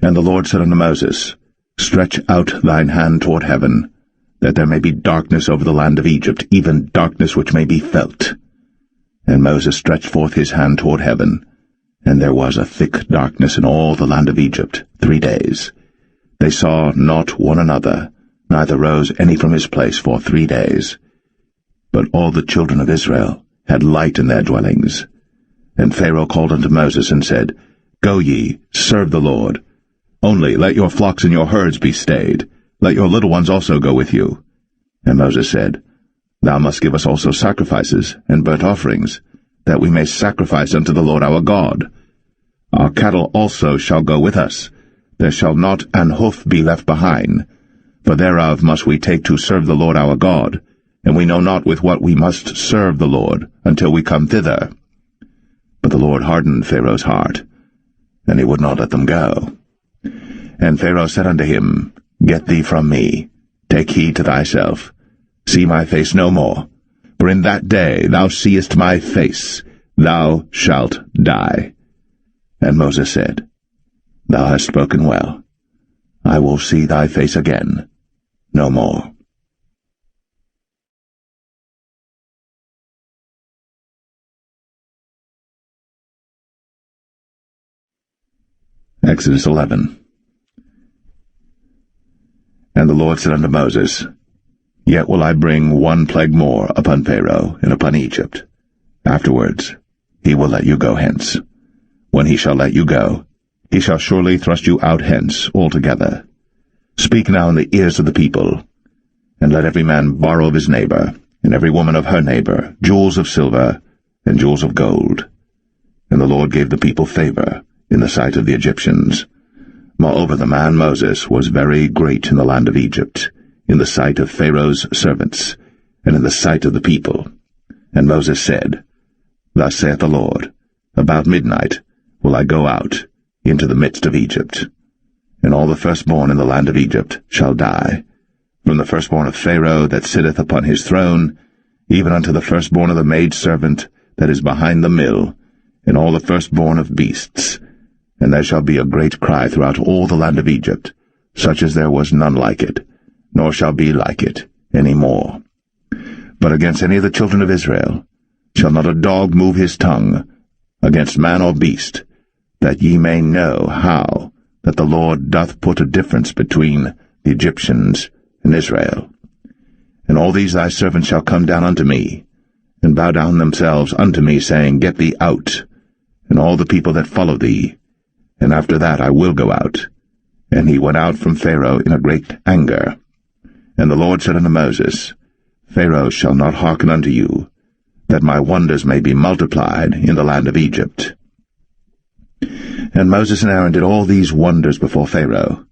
And the Lord said unto Moses, Stretch out thine hand toward heaven, that there may be darkness over the land of Egypt, even darkness which may be felt. And Moses stretched forth his hand toward heaven, and there was a thick darkness in all the land of Egypt 3 days. They saw not one another, neither rose any from his place for 3 days. But all the children of Israel had light in their dwellings. And Pharaoh called unto Moses, and said, Go ye, serve the Lord. Only let your flocks and your herds be stayed. Let your little ones also go with you. And Moses said, Thou must give us also sacrifices and burnt offerings, that we may sacrifice unto the Lord our God. Our cattle also shall go with us. There shall not an hoof be left behind, for thereof must we take to serve the Lord our God, and we know not with what we must serve the Lord until we come thither. But the Lord hardened Pharaoh's heart, and he would not let them go. And Pharaoh said unto him, Get thee from me, take heed to thyself, see my face no more, for in that day thou seest my face, thou shalt die. And Moses said, Thou hast spoken well. I will see thy face again no more. Exodus 11. And the Lord said unto Moses, Yet will I bring one plague more upon Pharaoh and upon Egypt. Afterwards he will let you go hence. When he shall let you go, he shall surely thrust you out hence altogether. Speak now in the ears of the people, and let every man borrow of his neighbor, and every woman of her neighbor, jewels of silver and jewels of gold. And the Lord gave the people favor in the sight of the Egyptians. Moreover, the man Moses was very great in the land of Egypt, in the sight of Pharaoh's servants, and in the sight of the people. And Moses said, Thus saith the Lord, About midnight will I go out into the midst of Egypt, and all the firstborn in the land of Egypt shall die, from the firstborn of Pharaoh that sitteth upon his throne, even unto the firstborn of the maidservant that is behind the mill, and all the firstborn of beasts. And there shall be a great cry throughout all the land of Egypt, such as there was none like it, nor shall be like it any more. But against any of the children of Israel shall not a dog move his tongue, against man or beast, that ye may know how that the Lord doth put a difference between the Egyptians and Israel. And all these thy servants shall come down unto me, and bow down themselves unto me, saying, Get thee out, and all the people that follow thee. And after that I will go out. And he went out from Pharaoh in a great anger. And the Lord said unto Moses, Pharaoh shall not hearken unto you, that my wonders may be multiplied in the land of Egypt. And Moses and Aaron did all these wonders before Pharaoh.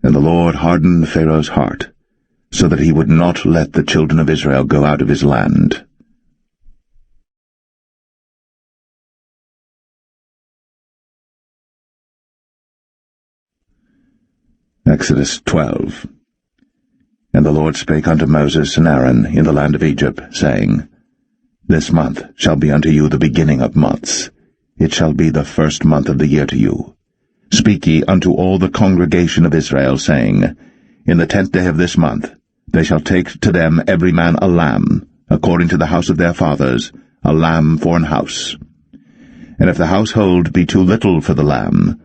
And the Lord hardened Pharaoh's heart, so that he would not let the children of Israel go out of his land. Exodus 12. And the Lord spake unto Moses and Aaron in the land of Egypt, saying, This month shall be unto you the beginning of months. It shall be the first month of the year to you. Speak ye unto all the congregation of Israel, saying, In the 10th day of this month they shall take to them every man a lamb, according to the house of their fathers, a lamb for an house. And if the household be too little for the lamb,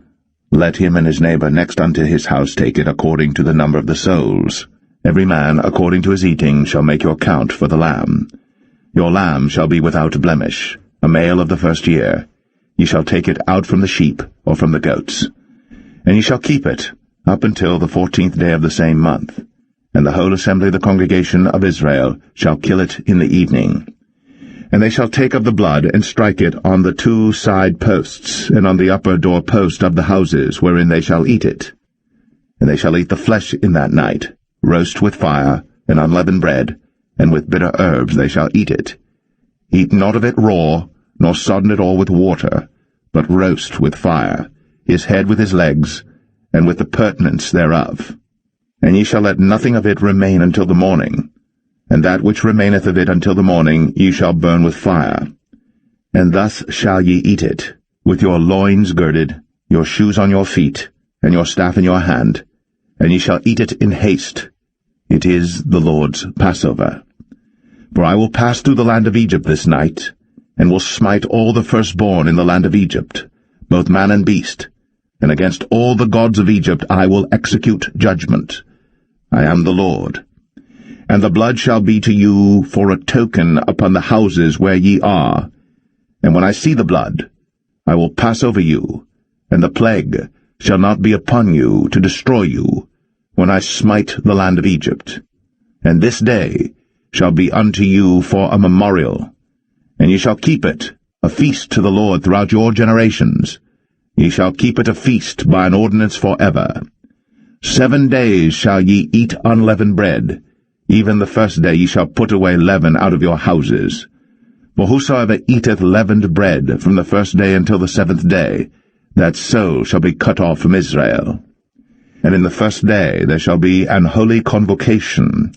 let him and his neighbor next unto his house take it according to the number of the souls. Every man according to his eating shall make your count for the lamb. Your lamb shall be without blemish, a male of the first year. Ye shall take it out from the sheep or from the goats. And ye shall keep it up until the 14th day of the same month. And the whole assembly of the congregation of Israel shall kill it in the evening. And they shall take of the blood, and strike it on the 2 side posts, and on the upper door post of the houses wherein they shall eat it. And they shall eat the flesh in that night, roast with fire, and unleavened bread, and with bitter herbs they shall eat it. Eat not of it raw, nor sodden it all with water, but roast with fire, his head with his legs, and with the purtenance thereof. And ye shall let nothing of it remain until the morning, and that which remaineth of it until the morning ye shall burn with fire. And thus shall ye eat it, with your loins girded, your shoes on your feet, and your staff in your hand, and ye shall eat it in haste. It is the Lord's Passover. For I will pass through the land of Egypt this night, and will smite all the firstborn in the land of Egypt, both man and beast, and against all the gods of Egypt I will execute judgment. I am the Lord. And the blood shall be to you for a token upon the houses where ye are. And when I see the blood, I will pass over you, and the plague shall not be upon you to destroy you, when I smite the land of Egypt. And this day shall be unto you for a memorial, and ye shall keep it a feast to the Lord throughout your generations. Ye shall keep it a feast by an ordinance forever. 7 days shall ye eat unleavened bread. Even the first day ye shall put away leaven out of your houses. For whosoever eateth leavened bread from the first day until the 7th day, that soul shall be cut off from Israel. And in the first day there shall be an holy convocation,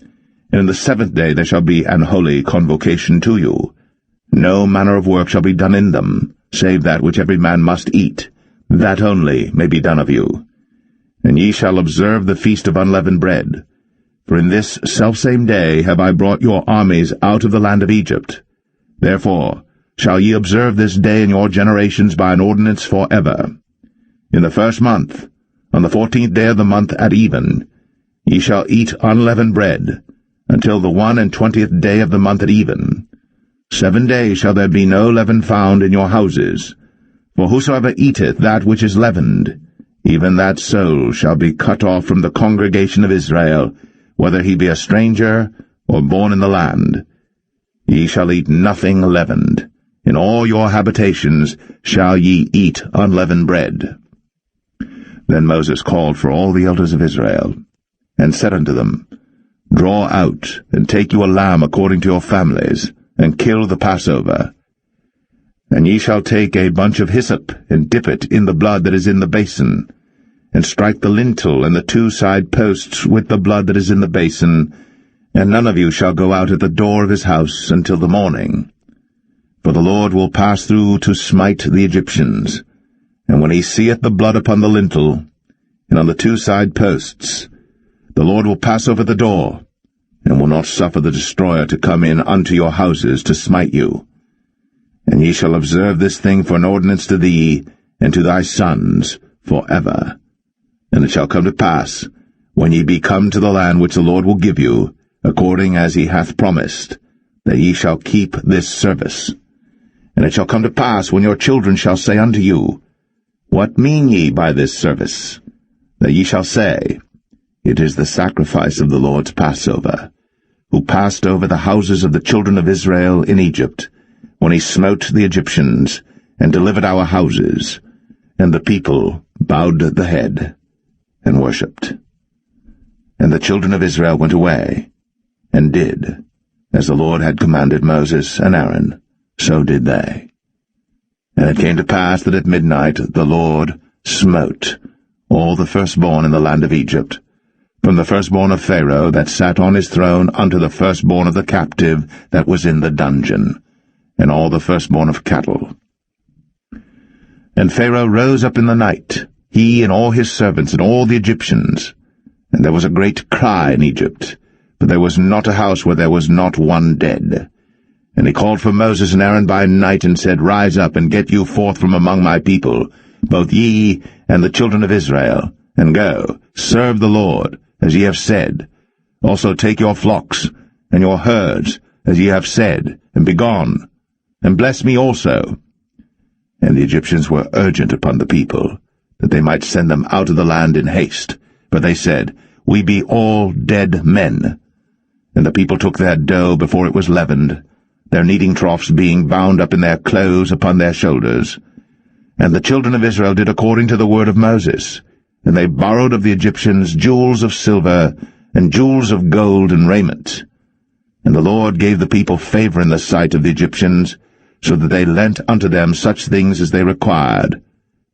and in the 7th day there shall be an holy convocation to you. No manner of work shall be done in them, save that which every man must eat, that only may be done of you. And ye shall observe the feast of unleavened bread. For in this selfsame day have I brought your armies out of the land of Egypt. Therefore shall ye observe this day in your generations by an ordinance forever. In the 1st month, on the 14th day of the month at even, ye shall eat unleavened bread, until the 21st day of the month at even. 7 days shall there be no leaven found in your houses. For whosoever eateth that which is leavened, even that soul shall be cut off from the congregation of Israel, whether he be a stranger or born in the land. Ye shall eat nothing leavened. In all your habitations shall ye eat unleavened bread. Then Moses called for all the elders of Israel, and said unto them, Draw out, and take you a lamb according to your families, and kill the Passover. And ye shall take a bunch of hyssop, and dip it in the blood that is in the basin, and strike the lintel and the 2 side posts with the blood that is in the basin, and none of you shall go out at the door of his house until the morning. For the Lord will pass through to smite the Egyptians, and when he seeth the blood upon the lintel, and on the 2 side posts, the Lord will pass over the door, and will not suffer the destroyer to come in unto your houses to smite you. And ye shall observe this thing for an ordinance to thee, and to thy sons, for ever. And it shall come to pass, when ye be come to the land which the Lord will give you, according as he hath promised, that ye shall keep this service. And it shall come to pass, when your children shall say unto you, What mean ye by this service? That ye shall say, It is the sacrifice of the Lord's Passover, who passed over the houses of the children of Israel in Egypt, when he smote the Egyptians, and delivered our houses. And the people bowed the head, and worshipped. And the children of Israel went away, and did, as the Lord had commanded Moses and Aaron, so did they. And it came to pass that at midnight the Lord smote all the firstborn in the land of Egypt, from the firstborn of Pharaoh that sat on his throne unto the firstborn of the captive that was in the dungeon, and all the firstborn of cattle. And Pharaoh rose up in the night, he and all his servants and all the Egyptians, and there was a great cry in Egypt, for there was not a house where there was not one dead. And he called for Moses and Aaron by night, and said, Rise up, and get you forth from among my people, both ye and the children of Israel, and go, serve the Lord, as ye have said. Also take your flocks and your herds, as ye have said, and be gone, and bless me also. And the Egyptians were urgent upon the people, that they might send them out of the land in haste. For they said, We be all dead men. And the people took their dough before it was leavened, their kneading troughs being bound up in their clothes upon their shoulders. And the children of Israel did according to the word of Moses, and they borrowed of the Egyptians jewels of silver, and jewels of gold and raiment. And the Lord gave the people favor in the sight of the Egyptians, so that they lent unto them such things as they required,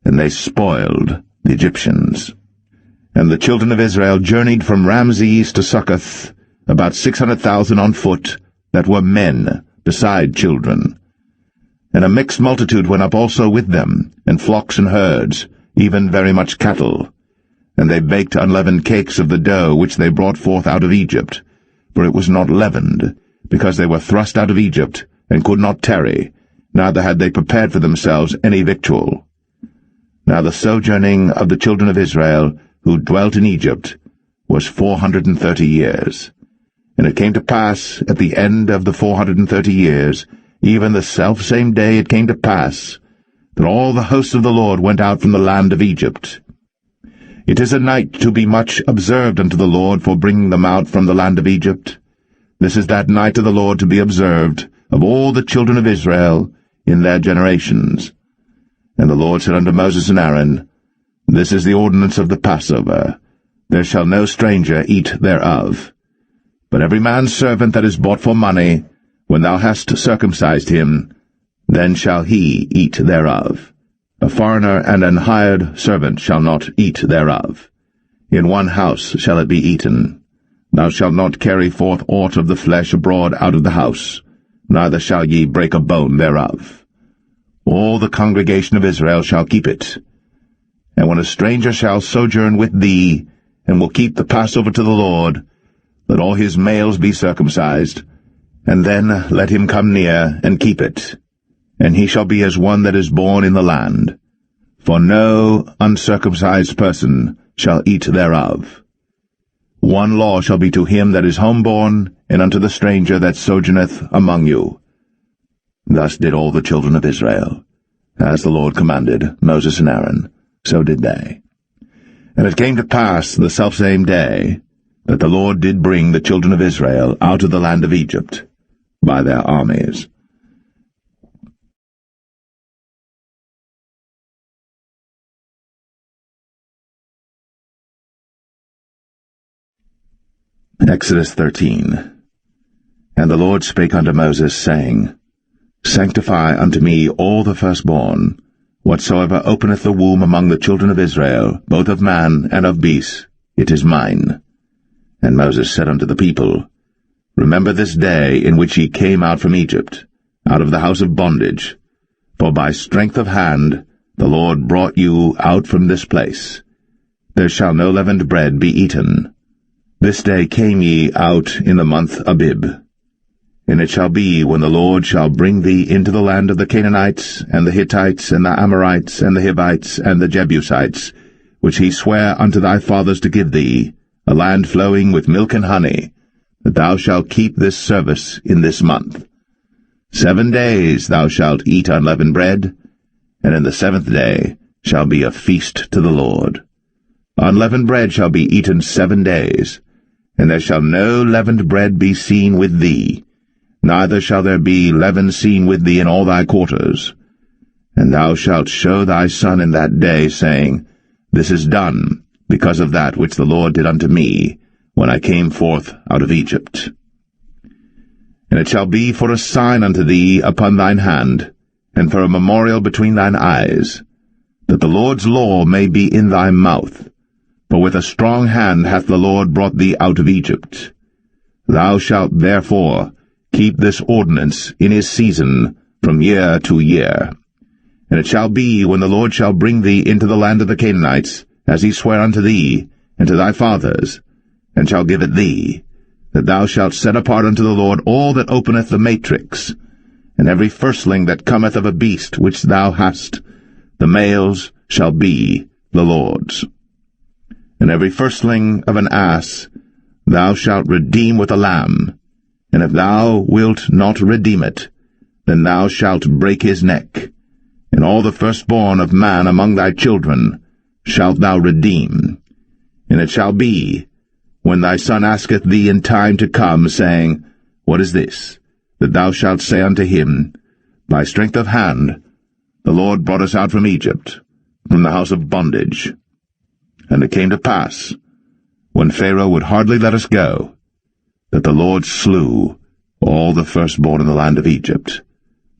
and they spoiled the Egyptians. And the children of Israel journeyed from Ramses to Succoth, about 600,000 on foot, that were men, beside children. And a mixed multitude went up also with them, and flocks and herds, even very much cattle. And they baked unleavened cakes of the dough which they brought forth out of Egypt, for it was not leavened, because they were thrust out of Egypt, and could not tarry, neither had they prepared for themselves any victual. Now the sojourning of the children of Israel, who dwelt in Egypt, was 430 years. And it came to pass, at the end of the 430 years, even the selfsame day it came to pass, that all the hosts of the Lord went out from the land of Egypt. It is a night to be much observed unto the Lord for bringing them out from the land of Egypt. This is that night of the Lord to be observed of all the children of Israel in their generations. And the Lord said unto Moses and Aaron, This is the ordinance of the Passover. There shall no stranger eat thereof. But every man's servant that is bought for money, when thou hast circumcised him, then shall he eat thereof. A foreigner and an hired servant shall not eat thereof. In one house shall it be eaten. Thou shalt not carry forth aught of the flesh abroad out of the house, neither shall ye break a bone thereof. All the congregation of Israel shall keep it. And when a stranger shall sojourn with thee, and will keep the Passover to the Lord, let all his males be circumcised, and then let him come near and keep it, and he shall be as one that is born in the land. for no uncircumcised person shall eat thereof. One law shall be to him that is homeborn, and unto the stranger that sojourneth among you. Thus did all the children of Israel. As the Lord commanded Moses and Aaron, so did they. And it came to pass the selfsame day, that the Lord did bring the children of Israel out of the land of Egypt by their armies. Exodus 13. And the Lord spake unto Moses, saying, Sanctify unto me all the firstborn, whatsoever openeth the womb among the children of Israel, both of man and of beast, it is mine. And Moses said unto the people, Remember this day in which ye came out from Egypt, out of the house of bondage, for by strength of hand the Lord brought you out from this place. There shall no leavened bread be eaten. This day came ye out in the month Abib. And it shall be, when the Lord shall bring thee into the land of the Canaanites, and the Hittites, and the Amorites, and the Hivites, and the Jebusites, which he sware unto thy fathers to give thee, a land flowing with milk and honey, that thou shalt keep this service in this month. 7 days thou shalt eat unleavened bread, and in the 7th day shall be a feast to the Lord. Unleavened bread shall be eaten 7 days, and there shall no leavened bread be seen with thee, neither shall there be leaven seen with thee in all thy quarters. And thou shalt show thy son in that day, saying, This is done, because of that which the Lord did unto me, when I came forth out of Egypt. And it shall be for a sign unto thee upon thine hand, and for a memorial between thine eyes, that the Lord's law may be in thy mouth. For with a strong hand hath the Lord brought thee out of Egypt. Thou shalt therefore keep this ordinance in his season from year to year. And it shall be, when the Lord shall bring thee into the land of the Canaanites, as he sware unto thee, and to thy fathers, and shall give it thee, that thou shalt set apart unto the Lord all that openeth the matrix, and every firstling that cometh of a beast which thou hast, the males shall be the Lord's. And every firstling of an ass thou shalt redeem with a lamb, and if thou wilt not redeem it, then thou shalt break his neck. And all the firstborn of man among thy children shalt thou redeem. And it shall be, when thy son asketh thee in time to come, saying, What is this? That thou shalt say unto him, By strength of hand the Lord brought us out from Egypt, from the house of bondage. And it came to pass, when Pharaoh would hardly let us go, that the Lord slew all the firstborn in the land of Egypt,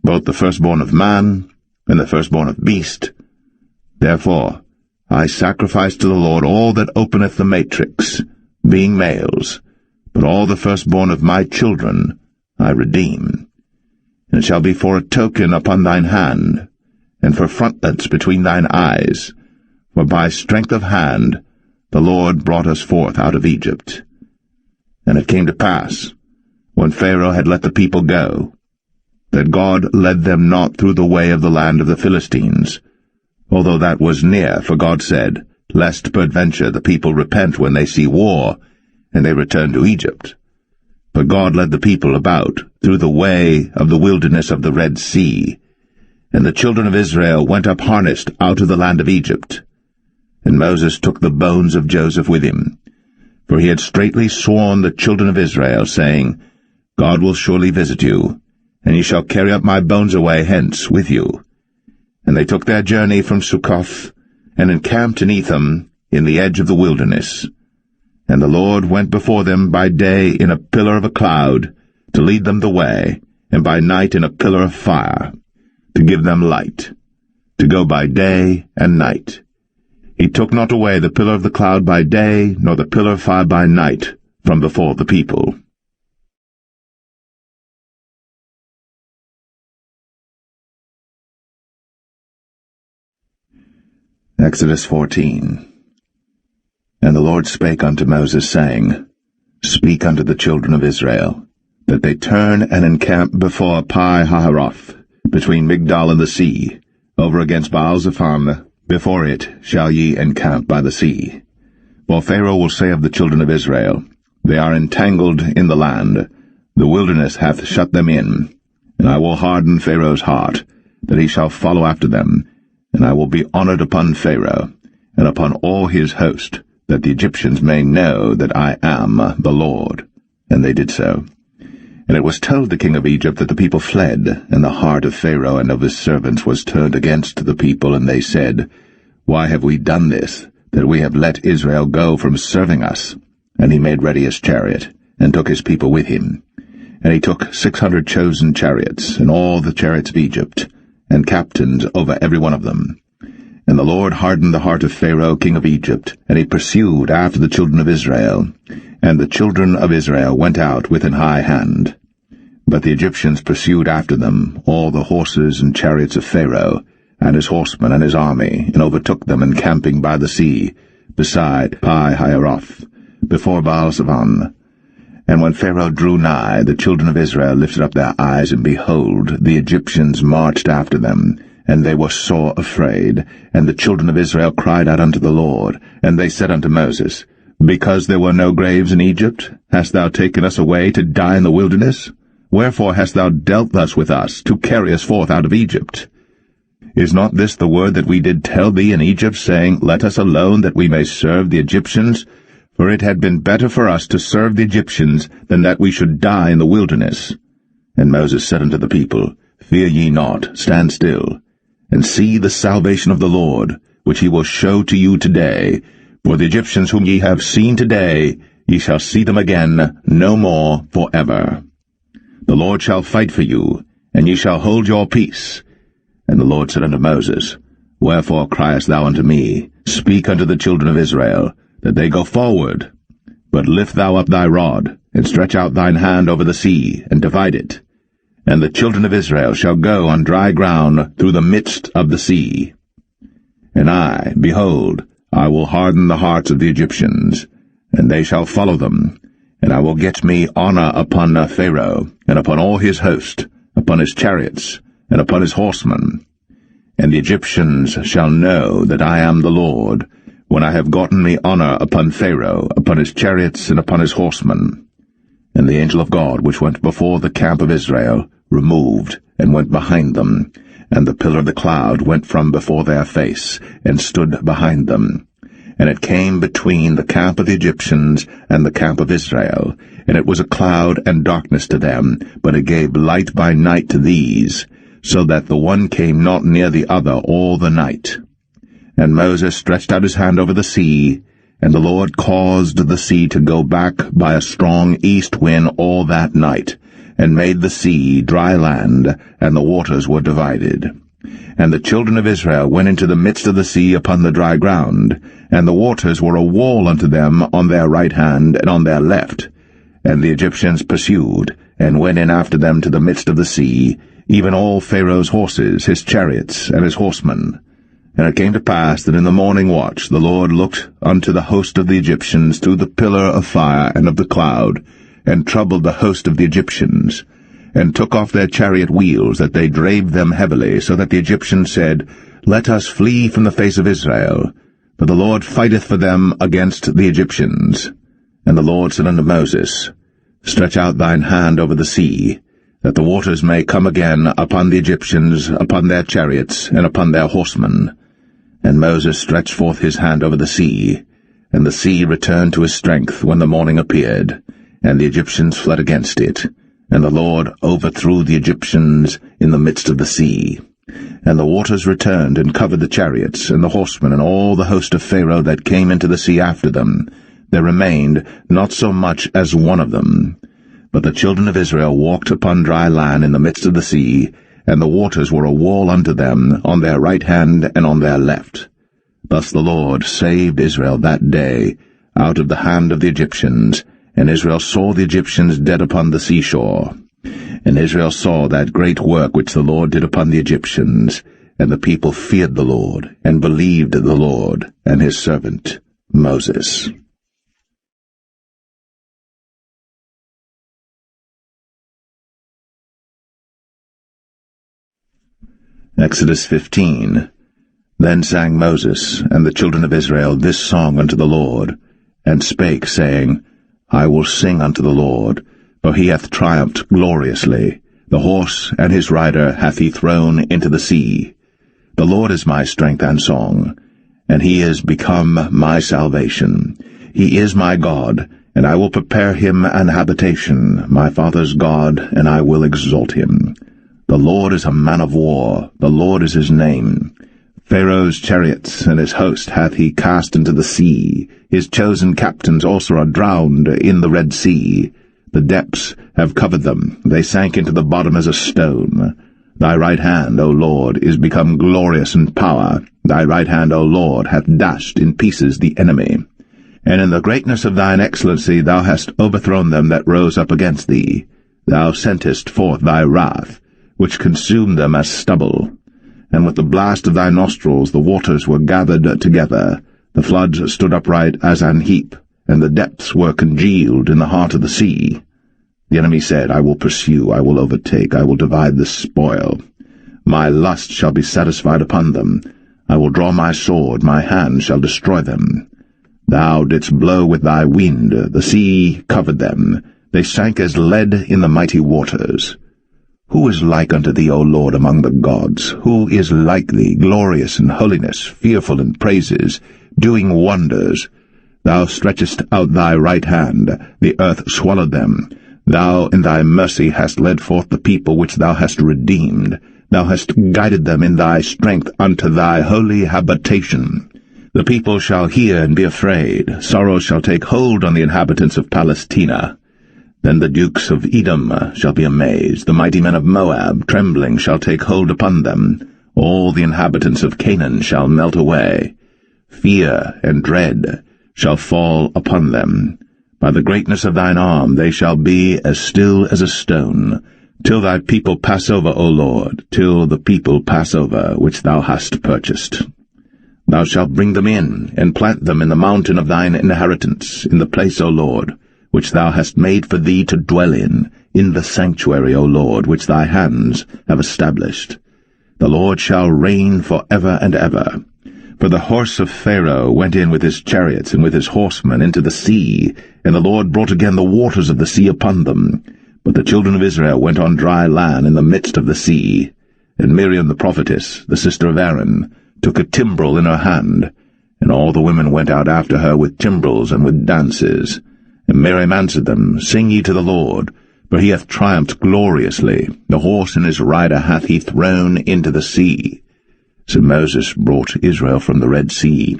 both the firstborn of man and the firstborn of beast. Therefore I sacrifice to the Lord all that openeth the matrix, being males, but all the firstborn of my children I redeem. And it shall be for a token upon thine hand, and for frontlets between thine eyes, for by strength of hand the Lord brought us forth out of Egypt. And it came to pass, when Pharaoh had let the people go, that God led them not through the way of the land of the Philistines, although that was near, for God said, Lest peradventure the people repent when they see war, and they return to Egypt. But God led the people about through the way of the wilderness of the Red Sea, and the children of Israel went up harnessed out of the land of Egypt. And Moses took the bones of Joseph with him, for he had straitly sworn the children of Israel, saying, God will surely visit you, and ye shall carry up my bones away hence with you. And they took their journey from Succoth, and encamped in Etham, in the edge of the wilderness. And the Lord went before them by day in a pillar of a cloud, to lead them the way, and by night in a pillar of fire, to give them light, to go by day and night. He took not away the pillar of the cloud by day, nor the pillar of fire by night, from before the people. Exodus 14. And the Lord spake unto Moses, saying, Speak unto the children of Israel, that they turn and encamp before Pi-hahiroth, between Migdol and the sea, over against Baal-zephon, Before it shall ye encamp by the sea. For Pharaoh will say of the children of Israel, They are entangled in the land, the wilderness hath shut them in. And I will harden Pharaoh's heart, that he shall follow after them, and I will be honored upon Pharaoh, and upon all his host, that the Egyptians may know that I am the Lord. And they did so. And it was told the king of Egypt that the people fled, and the heart of Pharaoh and of his servants was turned against the people, and they said, Why have we done this, that we have let Israel go from serving us? And he made ready his chariot, and took his people with him. And he took 600 chosen chariots, and all the chariots of Egypt, and captains over every one of them. And the Lord hardened the heart of Pharaoh king of Egypt, and he pursued after the children of Israel. And the children of Israel went out with an high hand. But the Egyptians pursued after them, all the horses and chariots of Pharaoh, and his horsemen and his army, and overtook them encamping by the sea, beside Pi-hahiroth, before Baal-zephon. And when Pharaoh drew nigh, the children of Israel lifted up their eyes, and behold, the Egyptians marched after them, and they were sore afraid. And the children of Israel cried out unto the Lord, and they said unto Moses, Because there were no graves in Egypt, hast thou taken us away to die in the wilderness? Wherefore hast thou dealt thus with us, to carry us forth out of Egypt? Is not this the word that we did tell thee in Egypt, saying, Let us alone, that we may serve the Egyptians? For it had been better for us to serve the Egyptians, than that we should die in the wilderness. And Moses said unto the people, Fear ye not, stand still, and see the salvation of the Lord, which he will show to you today. For the Egyptians whom ye have seen today, ye shall see them again no more forever. The Lord shall fight for you, and ye shall hold your peace. And the Lord said unto Moses, Wherefore criest thou unto me? Speak unto the children of Israel, that they go forward. But lift thou up thy rod, and stretch out thine hand over the sea, and divide it. And the children of Israel shall go on dry ground through the midst of the sea. And I, behold, I will harden the hearts of the Egyptians, and they shall follow them. And I will get me honor upon Pharaoh, and upon all his host, upon his chariots, and upon his horsemen. And the Egyptians shall know that I am the Lord, when I have gotten me honor upon Pharaoh, upon his chariots, and upon his horsemen. And the angel of God, which went before the camp of Israel, removed, and went behind them, and the pillar of the cloud went from before their face, and stood behind them. And it came between the camp of the Egyptians and the camp of Israel, and it was a cloud and darkness to them, but it gave light by night to these, so that the one came not near the other all the night. And Moses stretched out his hand over the sea, and the Lord caused the sea to go back by a strong east wind all that night, and made the sea dry land, and the waters were divided. And the children of Israel went into the midst of the sea upon the dry ground, and the waters were a wall unto them on their right hand and on their left. And the Egyptians pursued, and went in after them to the midst of the sea, even all Pharaoh's horses, his chariots, and his horsemen. And it came to pass that in the morning watch the Lord looked unto the host of the Egyptians through the pillar of fire and of the cloud, and troubled the host of the Egyptians, and took off their chariot wheels, that they drave them heavily, so that the Egyptians said, Let us flee from the face of Israel, for the Lord fighteth for them against the Egyptians. And the Lord said unto Moses, Stretch out thine hand over the sea, that the waters may come again upon the Egyptians, upon their chariots, and upon their horsemen. And Moses stretched forth his hand over the sea, and the sea returned to his strength when the morning appeared, and the Egyptians fled against it. And the Lord overthrew the Egyptians in the midst of the sea. And the waters returned and covered the chariots, and the horsemen, and all the host of Pharaoh that came into the sea after them. There remained not so much as one of them. But the children of Israel walked upon dry land in the midst of the sea, and the waters were a wall unto them on their right hand and on their left. Thus the Lord saved Israel that day out of the hand of the Egyptians, and Israel saw the Egyptians dead upon the seashore. And Israel saw that great work which the Lord did upon the Egyptians, and the people feared the Lord, and believed the Lord, and his servant Moses. Exodus 15. Then sang Moses and the children of Israel this song unto the Lord, and spake, saying, I will sing unto the Lord, for he hath triumphed gloriously. The horse and his rider hath he thrown into the sea. The Lord is my strength and song, and he is become my salvation. He is my God, and I will prepare him an habitation, my father's God, and I will exalt him. The Lord is a man of war, the Lord is his name. Pharaoh's chariots and his host hath he cast into the sea. His chosen captains also are drowned in the Red Sea. The depths have covered them, they sank into the bottom as a stone. Thy right hand, O Lord, is become glorious in power. Thy right hand, O Lord, hath dashed in pieces the enemy. And in the greatness of thine excellency thou hast overthrown them that rose up against thee. Thou sentest forth thy wrath, which consumed them as stubble. And with the blast of thy nostrils the waters were gathered together. The floods stood upright as an heap, and the depths were congealed in the heart of the sea. The enemy said, I will pursue, I will overtake, I will divide the spoil. My lust shall be satisfied upon them. I will draw my sword, my hand shall destroy them. Thou didst blow with thy wind, the sea covered them. They sank as lead in the mighty waters. Who is like unto thee, O Lord, among the gods? Who is like thee, glorious in holiness, fearful in praises, doing wonders? Thou stretchest out thy right hand, the earth swallowed them. Thou in thy mercy hast led forth the people which thou hast redeemed. Thou hast guided them in thy strength unto thy holy habitation. The people shall hear and be afraid. Sorrow shall take hold on the inhabitants of Palestina. Then the dukes of Edom shall be amazed. The mighty men of Moab, trembling, shall take hold upon them. All the inhabitants of Canaan shall melt away. Fear and dread shall fall upon them. By the greatness of thine arm they shall be as still as a stone, till thy people pass over, O Lord, till the people pass over, which thou hast purchased. Thou shalt bring them in, and plant them in the mountain of thine inheritance, in the place, O Lord, which thou hast made for thee to dwell in the sanctuary, O Lord, which thy hands have established. The Lord shall reign for ever and ever. For the horse of Pharaoh went in with his chariots and with his horsemen into the sea, and the Lord brought again the waters of the sea upon them. But the children of Israel went on dry land in the midst of the sea. And Miriam the prophetess, the sister of Aaron, took a timbrel in her hand, and all the women went out after her with timbrels and with dances. And Miriam answered them, Sing ye to the Lord, for he hath triumphed gloriously. The horse and his rider hath he thrown into the sea. So Moses brought Israel from the Red Sea,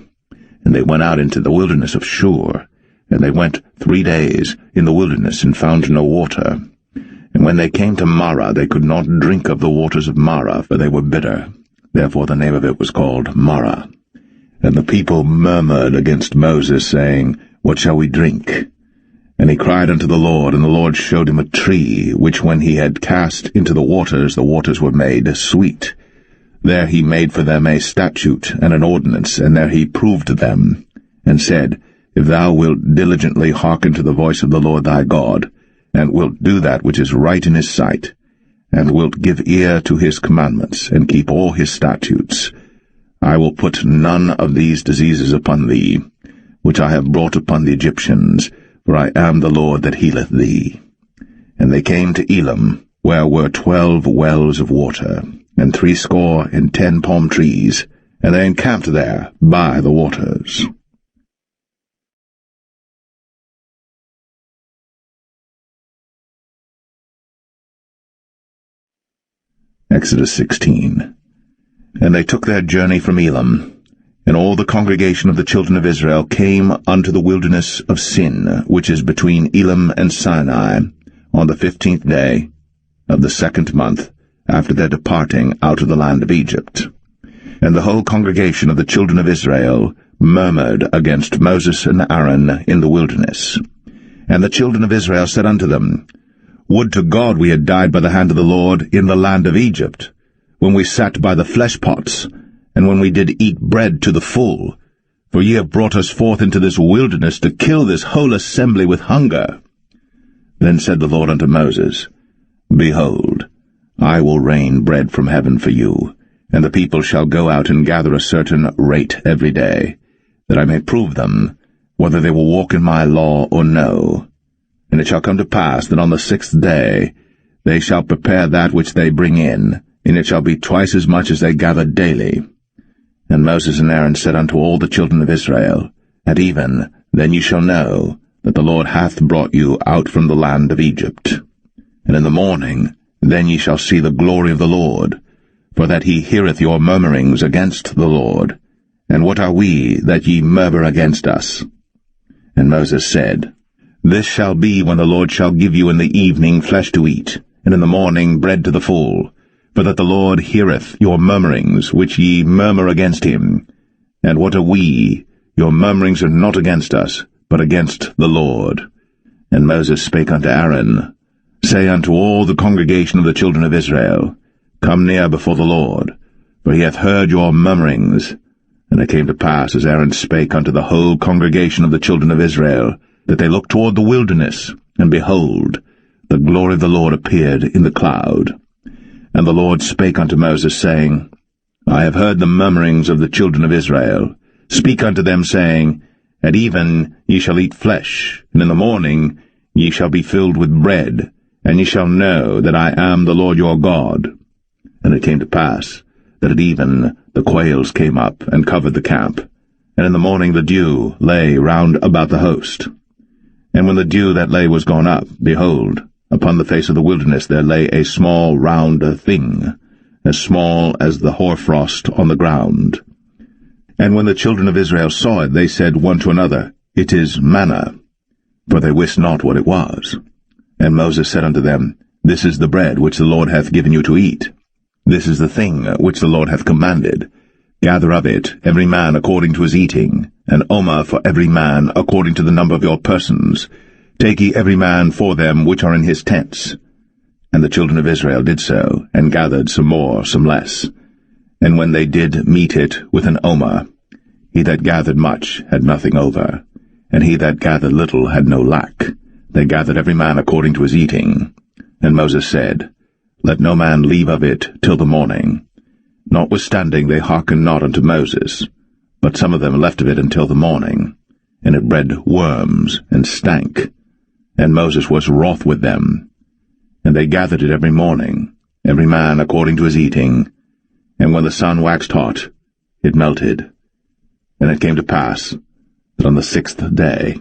and they went out into the wilderness of Shur. And they went 3 days in the wilderness, and found no water. And when they came to Marah, they could not drink of the waters of Marah, for they were bitter. Therefore the name of it was called Marah. And the people murmured against Moses, saying, What shall we drink? And he cried unto the Lord, and the Lord showed him a tree, which when he had cast into the waters were made sweet. There he made for them a statute and an ordinance, and there he proved them, and said, If thou wilt diligently hearken to the voice of the Lord thy God, and wilt do that which is right in his sight, and wilt give ear to his commandments, and keep all his statutes, I will put none of these diseases upon thee, which I have brought upon the Egyptians, for I am the Lord that healeth thee. And they came to Elim, where were 12 wells of water, and 70 palm trees, and they encamped there by the waters. Exodus 16. And they took their journey from Elim, and all the congregation of the children of Israel came unto the wilderness of Sin, which is between Elim and Sinai, on the 15th day of the 2nd month, after their departing out of the land of Egypt. And the whole congregation of the children of Israel murmured against Moses and Aaron in the wilderness. And the children of Israel said unto them, Would to God we had died by the hand of the Lord in the land of Egypt, when we sat by the flesh pots, and when we did eat bread to the full. For ye have brought us forth into this wilderness to kill this whole assembly with hunger. Then said the Lord unto Moses, Behold, I will rain bread from heaven for you, And the people shall go out and gather a certain rate every day, that I may prove them, whether they will walk in my law or no. And it shall come to pass that on the 6th day they shall prepare that which they bring in, and it shall be twice as much as they gather daily. And Moses and Aaron said unto all the children of Israel, At even, then ye shall know that the Lord hath brought you out from the land of Egypt. And in the morning, then ye shall see the glory of the Lord, for that he heareth your murmurings against the Lord. And what are we, that ye murmur against us? And Moses said, This shall be when the Lord shall give you in the evening flesh to eat, and in the morning bread to the full, for that the Lord heareth your murmurings, which ye murmur against him. And what are we? Your murmurings are not against us, but against the Lord. And Moses spake unto Aaron, Say unto all the congregation of the children of Israel, Come near before the Lord, for he hath heard your murmurings. And it came to pass, as Aaron spake unto the whole congregation of the children of Israel, that they looked toward the wilderness, and behold, the glory of the Lord appeared in the cloud. And the Lord spake unto Moses, saying, I have heard the murmurings of the children of Israel. Speak unto them, saying, At even ye shall eat flesh, and in the morning ye shall be filled with bread, and ye shall know that I am the Lord your God. And it came to pass, that at even the quails came up and covered the camp, and in the morning the dew lay round about the host. And when the dew that lay was gone up, behold, upon the face of the wilderness there lay a small round thing, as small as the hoarfrost on the ground. And when the children of Israel saw it, they said one to another, It is manna, for they wist not what it was. And Moses said unto them, This is the bread which the Lord hath given you to eat. This is the thing which the Lord hath commanded. Gather of it every man according to his eating, an omer for every man according to the number of your persons. Take ye every man for them which are in his tents. And the children of Israel did so, and gathered some more, some less. And when they did meet it with an omer, he that gathered much had nothing over, and he that gathered little had no lack. They gathered every man according to his eating. And Moses said, Let no man leave of it till the morning. Notwithstanding they hearkened not unto Moses, but some of them left of it until the morning, and it bred worms, and stank. And Moses was wroth with them. And they gathered it every morning, every man according to his eating. And when the sun waxed hot, it melted. And it came to pass, that on the 6th day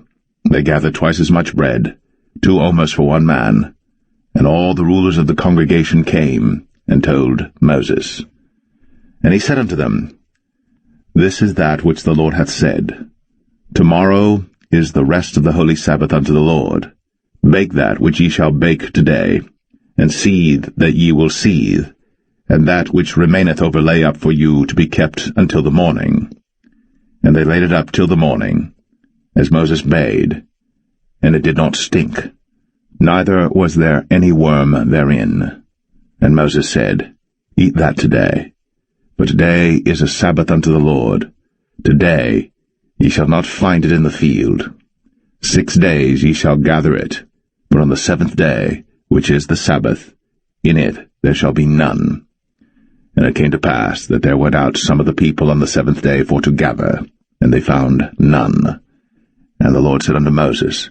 they gathered twice as much bread, 2 omers for one man. And all the rulers of the congregation came, and told Moses. And he said unto them, This is that which the Lord hath said. Tomorrow is the rest of the holy Sabbath unto the Lord. Bake that which ye shall bake today, and seethe that ye will seethe, and that which remaineth over lay up for you to be kept until the morning. And they laid it up till the morning, as Moses bade, and it did not stink, neither was there any worm therein. And Moses said, Eat that today, for today is a Sabbath unto the Lord. Today ye shall not find it in the field. 6 days ye shall gather it, but on the 7th day, which is the Sabbath, in it there shall be none. And it came to pass that there went out some of the people on the 7th day for to gather, and they found none. And the Lord said unto Moses,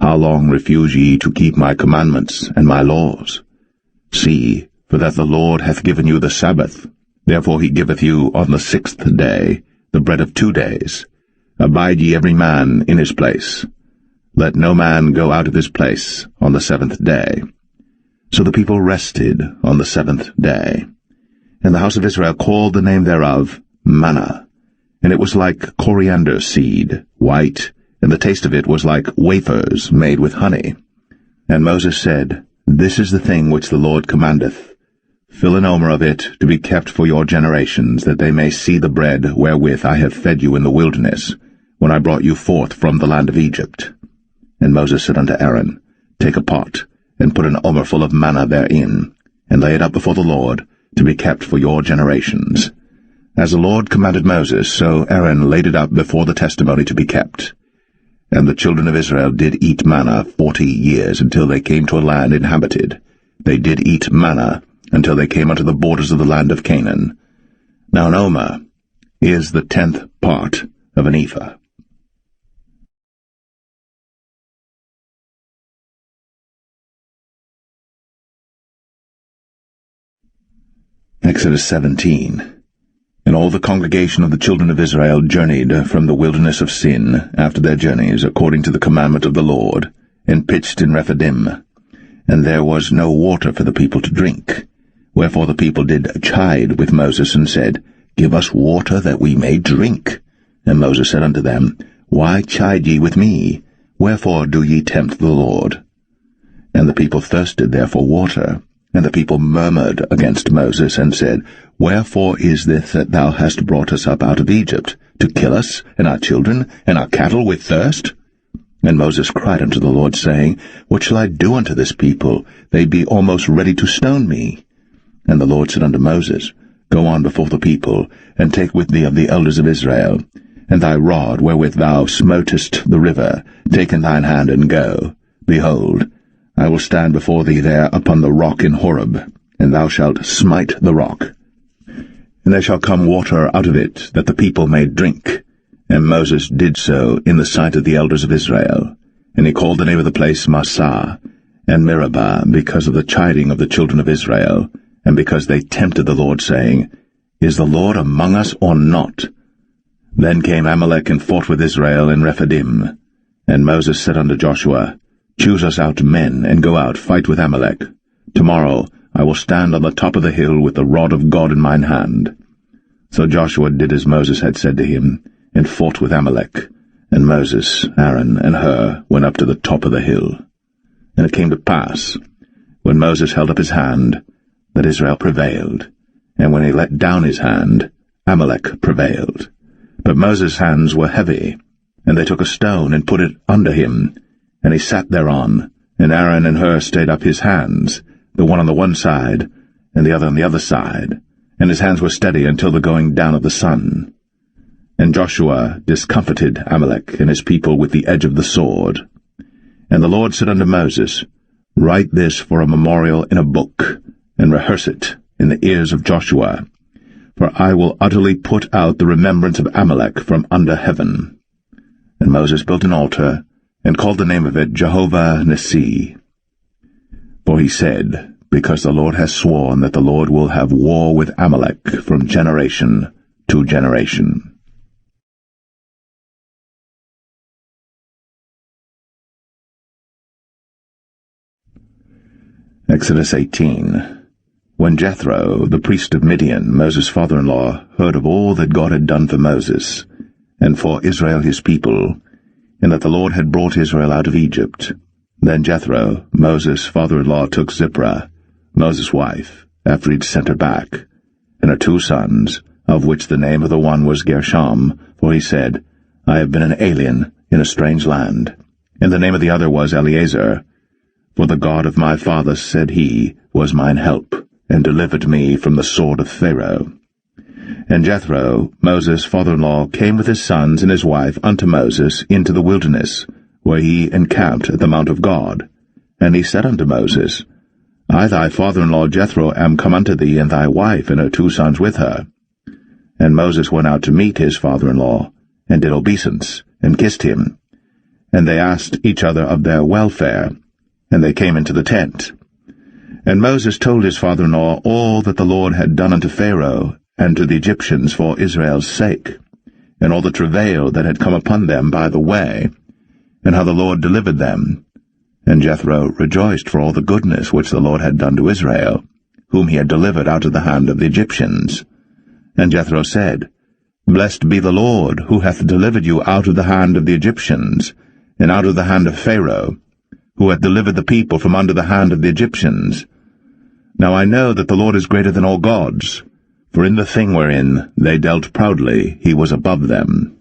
How long refuse ye to keep my commandments and my laws? See, for that the Lord hath given you the Sabbath. Therefore he giveth you on the 6th day the bread of 2 days. Abide ye every man in his place. Let no man go out of his place on the 7th day. So the people rested on the 7th day. And the house of Israel called the name thereof manna. And it was like coriander seed, white, and the taste of it was like wafers made with honey. And Moses said, This is the thing which the Lord commandeth. Fill an omer of it to be kept for your generations, that they may see the bread wherewith I have fed you in the wilderness, when I brought you forth from the land of Egypt. And Moses said unto Aaron, Take a pot, and put an omer full of manna therein, and lay it up before the Lord, to be kept for your generations. As the Lord commanded Moses, so Aaron laid it up before the testimony to be kept. And the children of Israel did eat manna 40 years, until they came to a land inhabited. They did eat manna, until they came unto the borders of the land of Canaan. Now an omer is the 10th part of an ephah. Exodus 17. And all the congregation of the children of Israel journeyed from the wilderness of Sin after their journeys, according to the commandment of the Lord, and pitched in Rephidim. And there was no water for the people to drink. Wherefore the people did chide with Moses, and said, Give us water that we may drink. And Moses said unto them, Why chide ye with me? Wherefore do ye tempt the Lord? And the people thirsted there for water. And the people murmured against Moses, and said, Wherefore is this that thou hast brought us up out of Egypt, to kill us, and our children, and our cattle with thirst? And Moses cried unto the Lord, saying, What shall I do unto this people? They be almost ready to stone me. And the Lord said unto Moses, Go on before the people, and take with thee of the elders of Israel, and thy rod wherewith thou smotest the river, take in thine hand, and go. Behold, I will stand before thee there upon the rock in Horeb, and thou shalt smite the rock. And there shall come water out of it, that the people may drink. And Moses did so in the sight of the elders of Israel. And he called the name of the place Massah, and Meribah, because of the chiding of the children of Israel, and because they tempted the Lord, saying, Is the Lord among us or not? Then came Amalek and fought with Israel in Rephidim. And Moses said unto Joshua, Choose us out men, and go out, fight with Amalek. Tomorrow I will stand on the top of the hill with the rod of God in mine hand. So Joshua did as Moses had said to him, and fought with Amalek. And Moses, Aaron, and Hur went up to the top of the hill. And it came to pass, when Moses held up his hand, that Israel prevailed. And when he let down his hand, Amalek prevailed. But Moses' hands were heavy, and they took a stone and put it under him, and he sat thereon, and Aaron and Hur stayed up his hands, the one on the one side, and the other on the other side, and his hands were steady until the going down of the sun. And Joshua discomfited Amalek and his people with the edge of the sword. And the Lord said unto Moses, Write this for a memorial in a book, and rehearse it in the ears of Joshua, for I will utterly put out the remembrance of Amalek from under heaven. And Moses built an altar, and called the name of it Jehovah Nissi. For he said, Because the Lord has sworn that the Lord will have war with Amalek from generation to generation. Exodus 18. When Jethro, the priest of Midian, Moses' father-in-law, heard of all that God had done for Moses, and for Israel his people, and that the Lord had brought Israel out of Egypt, then Jethro, Moses' father-in-law, took Zipporah, Moses' wife, after he'd sent her back, and her 2 sons, of which the name of the one was Gershom, for he said, I have been an alien in a strange land. And the name of the other was Eleazar, for the God of my father, said he, was mine help, and delivered me from the sword of Pharaoh. And Jethro, Moses' father-in-law, came with his sons and his wife unto Moses into the wilderness, where he encamped at the mount of God. And he said unto Moses, I thy father-in-law Jethro am come unto thee, and thy wife and her 2 sons with her. And Moses went out to meet his father-in-law, and did obeisance, and kissed him. And they asked each other of their welfare, and they came into the tent. And Moses told his father-in-law all that the Lord had done unto Pharaoh, and to the Egyptians for Israel's sake, and all the travail that had come upon them by the way, and how the Lord delivered them. And Jethro rejoiced for all the goodness which the Lord had done to Israel, whom he had delivered out of the hand of the Egyptians. And Jethro said, Blessed be the Lord, who hath delivered you out of the hand of the Egyptians, and out of the hand of Pharaoh, who hath delivered the people from under the hand of the Egyptians. Now I know that the Lord is greater than all gods, for in the thing wherein they dealt proudly he was above them.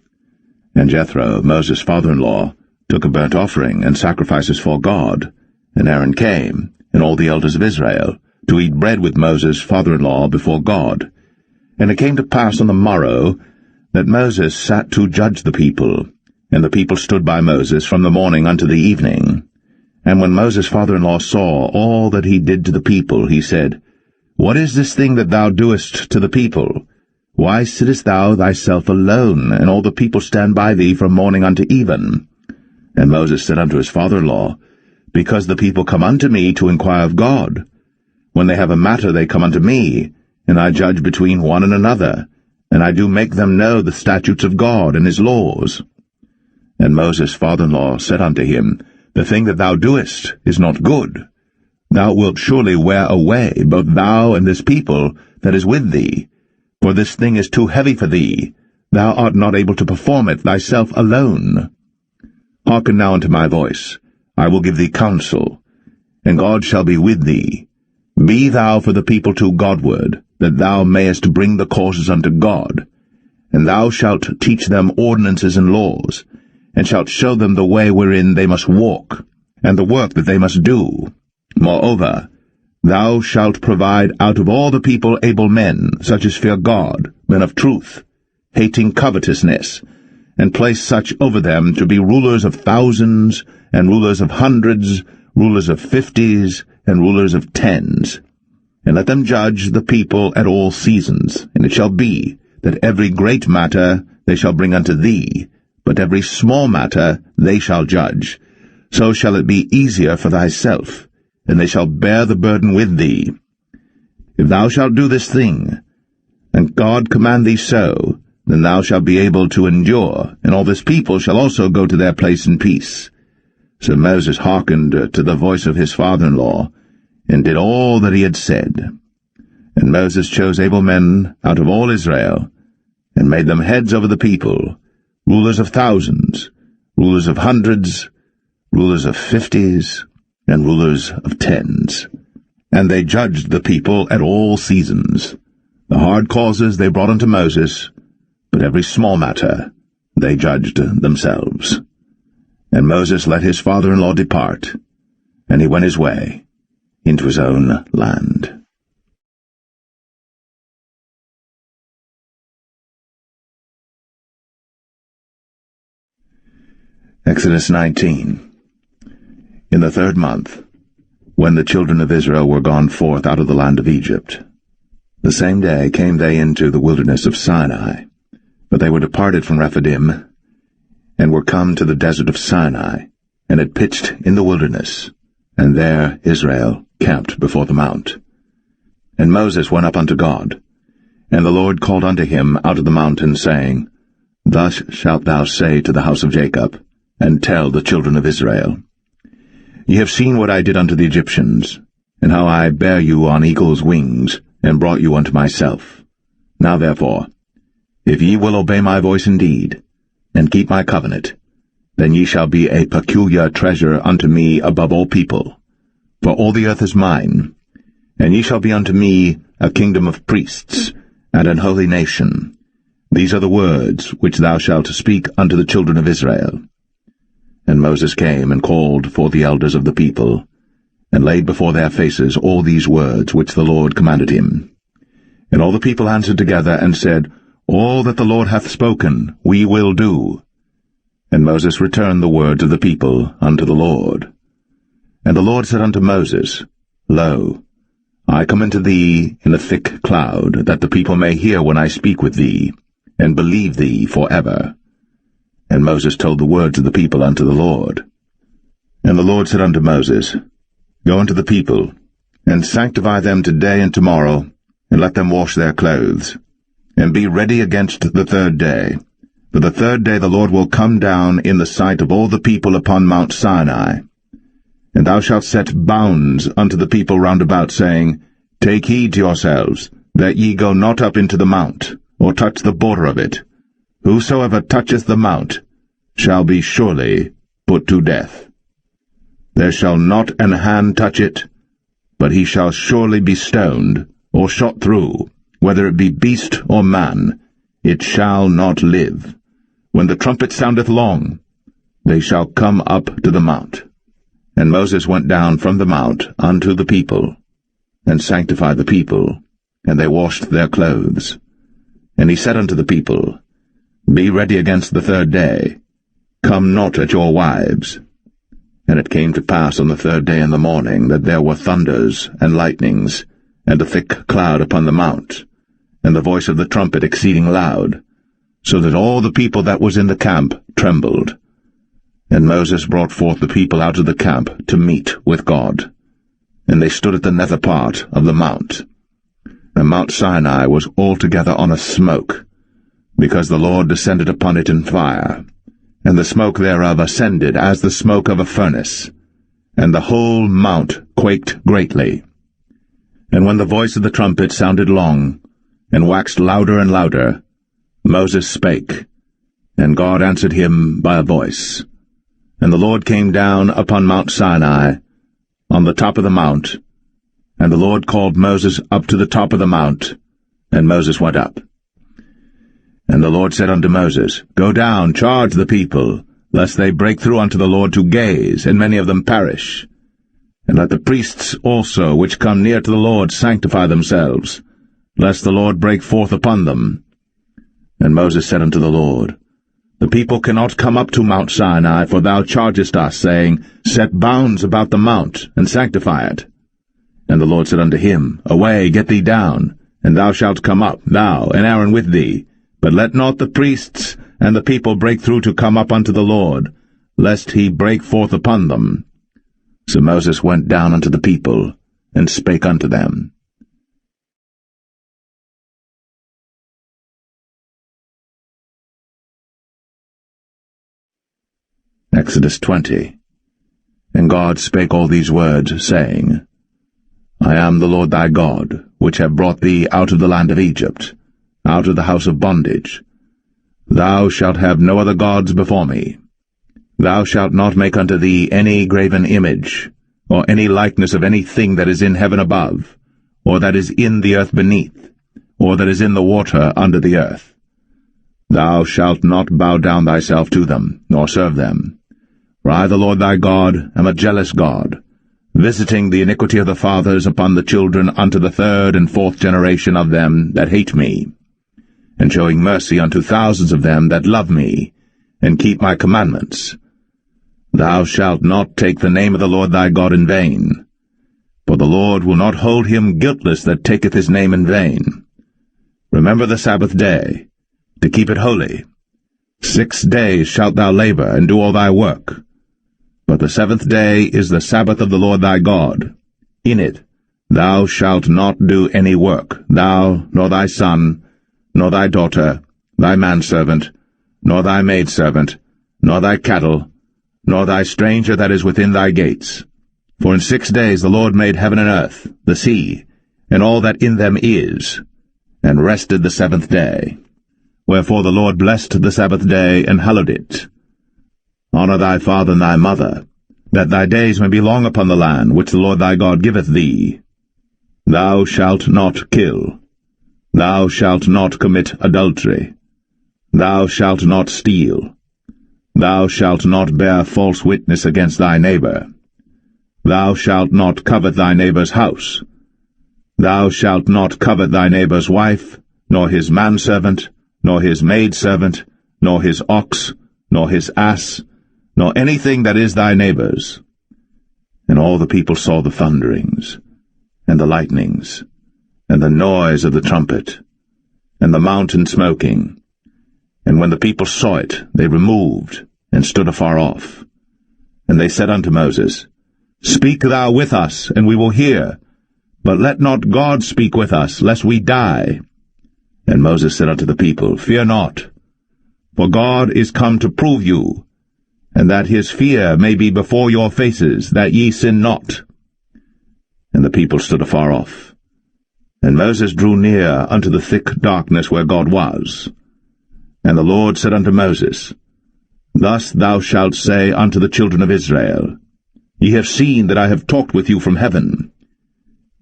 And Jethro, Moses' father-in-law, took a burnt offering and sacrifices for God, and Aaron came, and all the elders of Israel, to eat bread with Moses' father-in-law before God. And it came to pass on the morrow that Moses sat to judge the people, and the people stood by Moses from the morning unto the evening. And when Moses' father-in-law saw all that he did to the people, he said, What is this thing that thou doest to the people? Why sittest thou thyself alone, and all the people stand by thee from morning unto even? And Moses said unto his father-in-law, Because the people come unto me to inquire of God. When they have a matter they come unto me, and I judge between one and another, and I do make them know the statutes of God and his laws. And Moses' father-in-law said unto him, The thing that thou doest is not good. Thou wilt surely wear away both thou and this people that is with thee, for this thing is too heavy for thee. Thou art not able to perform it thyself alone. Hearken now unto my voice. I will give thee counsel, and God shall be with thee. Be thou for the people to Godward, that thou mayest bring the causes unto God. And thou shalt teach them ordinances and laws, and shalt show them the way wherein they must walk, and the work that they must do. Moreover, thou shalt provide out of all the people able men, such as fear God, men of truth, hating covetousness, and place such over them to be rulers of thousands, and rulers of hundreds, rulers of 50s, and rulers of 10s. And let them judge the people at all seasons. And it shall be, that every great matter they shall bring unto thee, but every small matter they shall judge. So shall it be easier for thyself, and they shall bear the burden with thee. If thou shalt do this thing, and God command thee so, then thou shalt be able to endure, and all this people shall also go to their place in peace. So Moses hearkened to the voice of his father-in-law, and did all that he had said. And Moses chose able men out of all Israel, and made them heads over the people, rulers of thousands, rulers of hundreds, rulers of 50s, and rulers of 10s. And they judged the people at all seasons. The hard causes they brought unto Moses, but every small matter they judged themselves. And Moses let his father-in-law depart, and he went his way into his own land. Exodus 19. In the 3rd month, when the children of Israel were gone forth out of the land of Egypt, the same day came they into the wilderness of Sinai. But they were departed from Rephidim, and were come to the desert of Sinai, and had pitched in the wilderness, and there Israel camped before the mount. And Moses went up unto God, and the Lord called unto him out of the mountain, saying, Thus shalt thou say to the house of Jacob, and tell the children of Israel, Ye have seen what I did unto the Egyptians, and how I bare you on eagle's wings, and brought you unto myself. Now therefore, if ye will obey my voice indeed, and keep my covenant, then ye shall be a peculiar treasure unto me above all people. For all the earth is mine, and ye shall be unto me a kingdom of priests, and an holy nation. These are the words which thou shalt speak unto the children of Israel. And Moses came and called for the elders of the people, and laid before their faces all these words which the Lord commanded him. And all the people answered together, and said, All that the Lord hath spoken, we will do. And Moses returned the words of the people unto the Lord. And the Lord said unto Moses, Lo, I come unto thee in a thick cloud, that the people may hear when I speak with thee, and believe thee for ever. And Moses told the words of the people unto the Lord. And the Lord said unto Moses, Go unto the people, and sanctify them today and tomorrow, and let them wash their clothes, and be ready against the 3rd day. For the 3rd day the Lord will come down in the sight of all the people upon Mount Sinai. And thou shalt set bounds unto the people round about, saying, Take heed to yourselves, that ye go not up into the mount, or touch the border of it. Whosoever toucheth the mount shall be surely put to death. There shall not an hand touch it, but he shall surely be stoned, or shot through, whether it be beast or man, it shall not live. When the trumpet soundeth long, they shall come up to the mount. And Moses went down from the mount unto the people, and sanctified the people, and they washed their clothes. And he said unto the people, Be ready against the 3rd day, come not at your wives. And it came to pass on the 3rd day in the morning, that there were thunders and lightnings, and a thick cloud upon the mount, and the voice of the trumpet exceeding loud, so that all the people that was in the camp trembled. And Moses brought forth the people out of the camp to meet with God. And they stood at the nether part of the mount. And Mount Sinai was altogether on a smoke, because the Lord descended upon it in fire, and the smoke thereof ascended as the smoke of a furnace, and the whole mount quaked greatly. And when the voice of the trumpet sounded long, and waxed louder and louder, Moses spake, and God answered him by a voice. And the Lord came down upon Mount Sinai, on the top of the mount, and the Lord called Moses up to the top of the mount, and Moses went up. And the Lord said unto Moses, Go down, charge the people, lest they break through unto the Lord to gaze, and many of them perish. And let the priests also which come near to the Lord sanctify themselves, lest the Lord break forth upon them. And Moses said unto the Lord, The people cannot come up to Mount Sinai, for thou chargest us, saying, Set bounds about the mount, and sanctify it. And the Lord said unto him, Away, get thee down, and thou shalt come up, thou and Aaron with thee, but let not the priests and the people break through to come up unto the Lord, lest he break forth upon them. So Moses went down unto the people, and spake unto them. Exodus 20. And God spake all these words, saying, I am the Lord thy God, which have brought thee out of the land of Egypt, out of the house of bondage. Thou shalt have no other gods before me. Thou shalt not make unto thee any graven image, or any likeness of any thing that is in heaven above, or that is in the earth beneath, or that is in the water under the earth. Thou shalt not bow down thyself to them, nor serve them. For I, the Lord thy God, am a jealous God, visiting the iniquity of the fathers upon the children unto the third and fourth generation of them that hate me, and showing mercy unto thousands of them that love me, and keep my commandments. Thou shalt not take the name of the Lord thy God in vain, for the Lord will not hold him guiltless that taketh his name in vain. Remember the Sabbath day, to keep it holy. 6 days shalt thou labor, and do all thy work. But the 7th day is the Sabbath of the Lord thy God. In it thou shalt not do any work, thou, nor thy son, nor thy daughter, thy manservant, nor thy maidservant, nor thy cattle, nor thy stranger that is within thy gates. For in 6 days the Lord made heaven and earth, the sea, and all that in them is, and rested the 7th day. Wherefore the Lord blessed the Sabbath day, and hallowed it. Honor thy father and thy mother, that thy days may be long upon the land which the Lord thy God giveth thee. Thou shalt not kill. Thou shalt not commit adultery. Thou shalt not steal. Thou shalt not bear false witness against thy neighbor. Thou shalt not covet thy neighbor's house. Thou shalt not covet thy neighbor's wife, nor his manservant, nor his maidservant, nor his ox, nor his ass, nor anything that is thy neighbor's. And all the people saw the thunderings, and the lightnings, and the noise of the trumpet, and the mountain smoking. And when the people saw it, they removed, and stood afar off. And they said unto Moses, Speak thou with us, and we will hear, but let not God speak with us, lest we die. And Moses said unto the people, Fear not, for God is come to prove you, and that his fear may be before your faces, that ye sin not. And the people stood afar off. And Moses drew near unto the thick darkness where God was. And the Lord said unto Moses, Thus thou shalt say unto the children of Israel, Ye have seen that I have talked with you from heaven.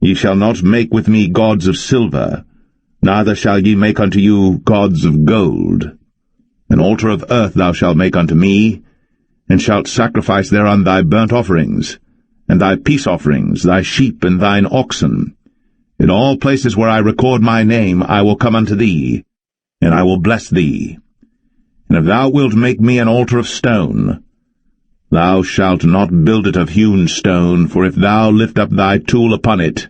Ye shall not make with me gods of silver, neither shall ye make unto you gods of gold. An altar of earth thou shalt make unto me, and shalt sacrifice thereon thy burnt offerings, and thy peace offerings, thy sheep and thine oxen. In all places where I record my name I will come unto thee, and I will bless thee. And if thou wilt make me an altar of stone, thou shalt not build it of hewn stone, for if thou lift up thy tool upon it,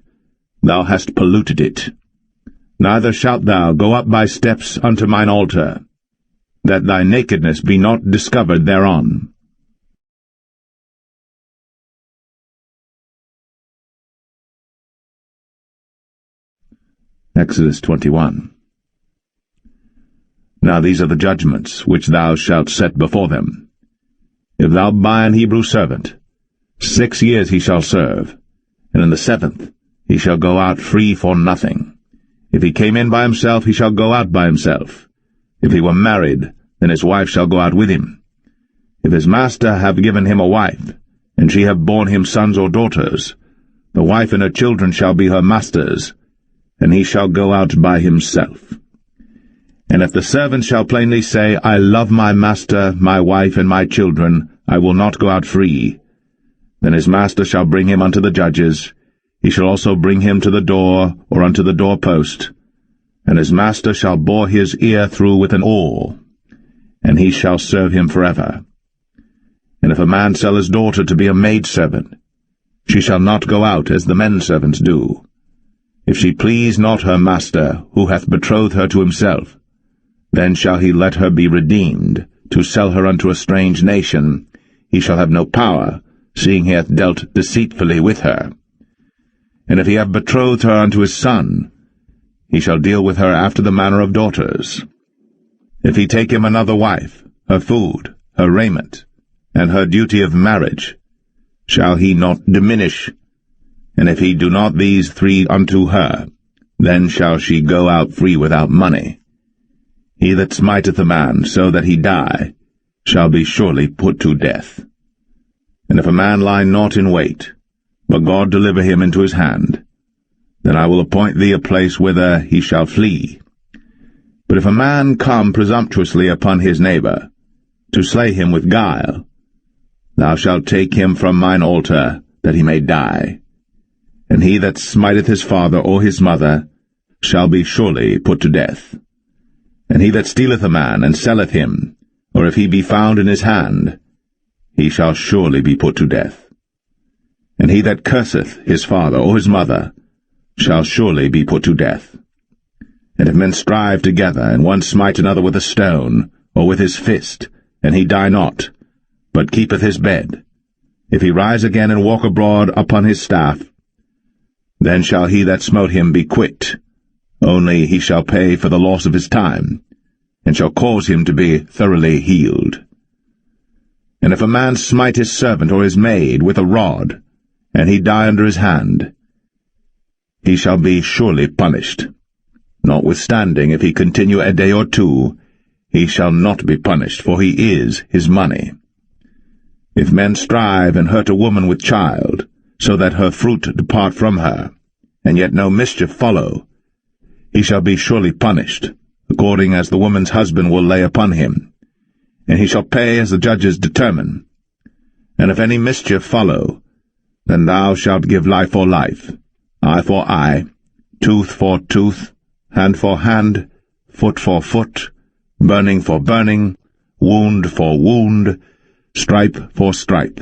thou hast polluted it. Neither shalt thou go up by steps unto mine altar, that thy nakedness be not discovered thereon. Exodus 21. Now these are the judgments which thou shalt set before them. If thou buy an Hebrew servant, 6 years he shall serve, and in the 7th he shall go out free for nothing. If he came in by himself, he shall go out by himself. If he were married, then his wife shall go out with him. If his master have given him a wife, and she have borne him sons or daughters, the wife and her children shall be her master's, and he shall go out by himself. And if the servant shall plainly say, I love my master, my wife, and my children, I will not go out free, then his master shall bring him unto the judges. He shall also bring him to the door, or unto the doorpost, and his master shall bore his ear through with an awl, and he shall serve him forever. And if a man sell his daughter to be a maidservant, she shall not go out as the men servants do. If she please not her master, who hath betrothed her to himself, then shall he let her be redeemed, to sell her unto a strange nation. He shall have no power, seeing he hath dealt deceitfully with her. And if he have betrothed her unto his son, he shall deal with her after the manner of daughters. If he take him another wife, her food, her raiment, and her duty of marriage, shall he not diminish? And if he do not these 3 unto her, then shall she go out free without money. He that smiteth a man so that he die shall be surely put to death. And if a man lie not in wait, but God deliver him into his hand, then I will appoint thee a place whither he shall flee. But if a man come presumptuously upon his neighbor, to slay him with guile, thou shalt take him from mine altar, that he may die. And he that smiteth his father or his mother shall be surely put to death. And he that stealeth a man and selleth him, or if he be found in his hand, he shall surely be put to death. And he that curseth his father or his mother shall surely be put to death. And if men strive together, and one smite another with a stone, or with his fist, and he die not, but keepeth his bed, if he rise again and walk abroad upon his staff, then shall he that smote him be quit, only he shall pay for the loss of his time, and shall cause him to be thoroughly healed. And if a man smite his servant or his maid with a rod, and he die under his hand, he shall be surely punished. Notwithstanding, if he continue a day or 2, he shall not be punished, for he is his money. If men strive and hurt a woman with child, so that her fruit depart from her, and yet no mischief follow, he shall be surely punished, according as the woman's husband will lay upon him, and he shall pay as the judges determine. And if any mischief follow, then thou shalt give life for life, eye for eye, tooth for tooth, hand for hand, foot for foot, burning for burning, wound for wound, stripe for stripe.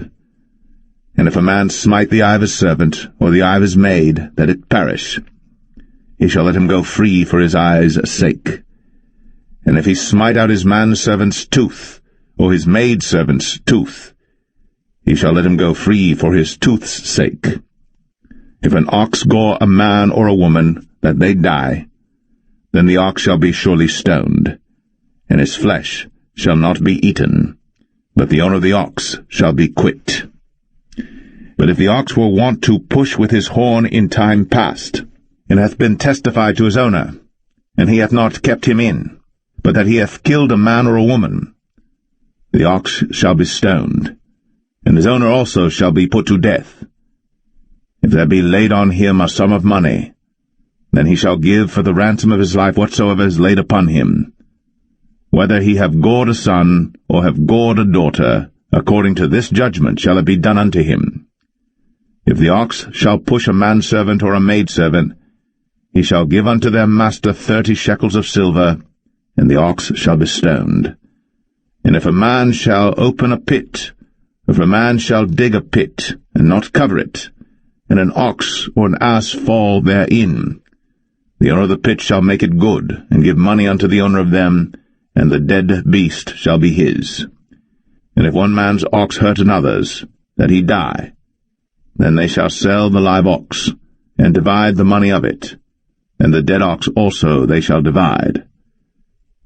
And if a man smite the eye of his servant, or the eye of his maid, that it perish, he shall let him go free for his eye's sake. And if he smite out his manservant's tooth, or his maidservant's tooth, he shall let him go free for his tooth's sake. If an ox gore a man or a woman, that they die, then the ox shall be surely stoned, and his flesh shall not be eaten, but the owner of the ox shall be quit. But if the ox were wont to push with his horn in time past, and hath been testified to his owner, and he hath not kept him in, but that he hath killed a man or a woman, the ox shall be stoned, and his owner also shall be put to death. If there be laid on him a sum of money, then he shall give for the ransom of his life whatsoever is laid upon him, whether he have gored a son, or have gored a daughter, according to this judgment shall it be done unto him. If the ox shall push a manservant or a maidservant, he shall give unto their master 30 shekels of silver, and the ox shall be stoned. And if a man shall open a pit, if a man shall dig a pit, and not cover it, and an ox or an ass fall therein, The owner of the pit shall make it good, and give money unto the owner of them, and the dead beast shall be his. And if one man's ox hurt another's, that he die, then they shall sell the live ox, and divide the money of it, and the dead ox also they shall divide.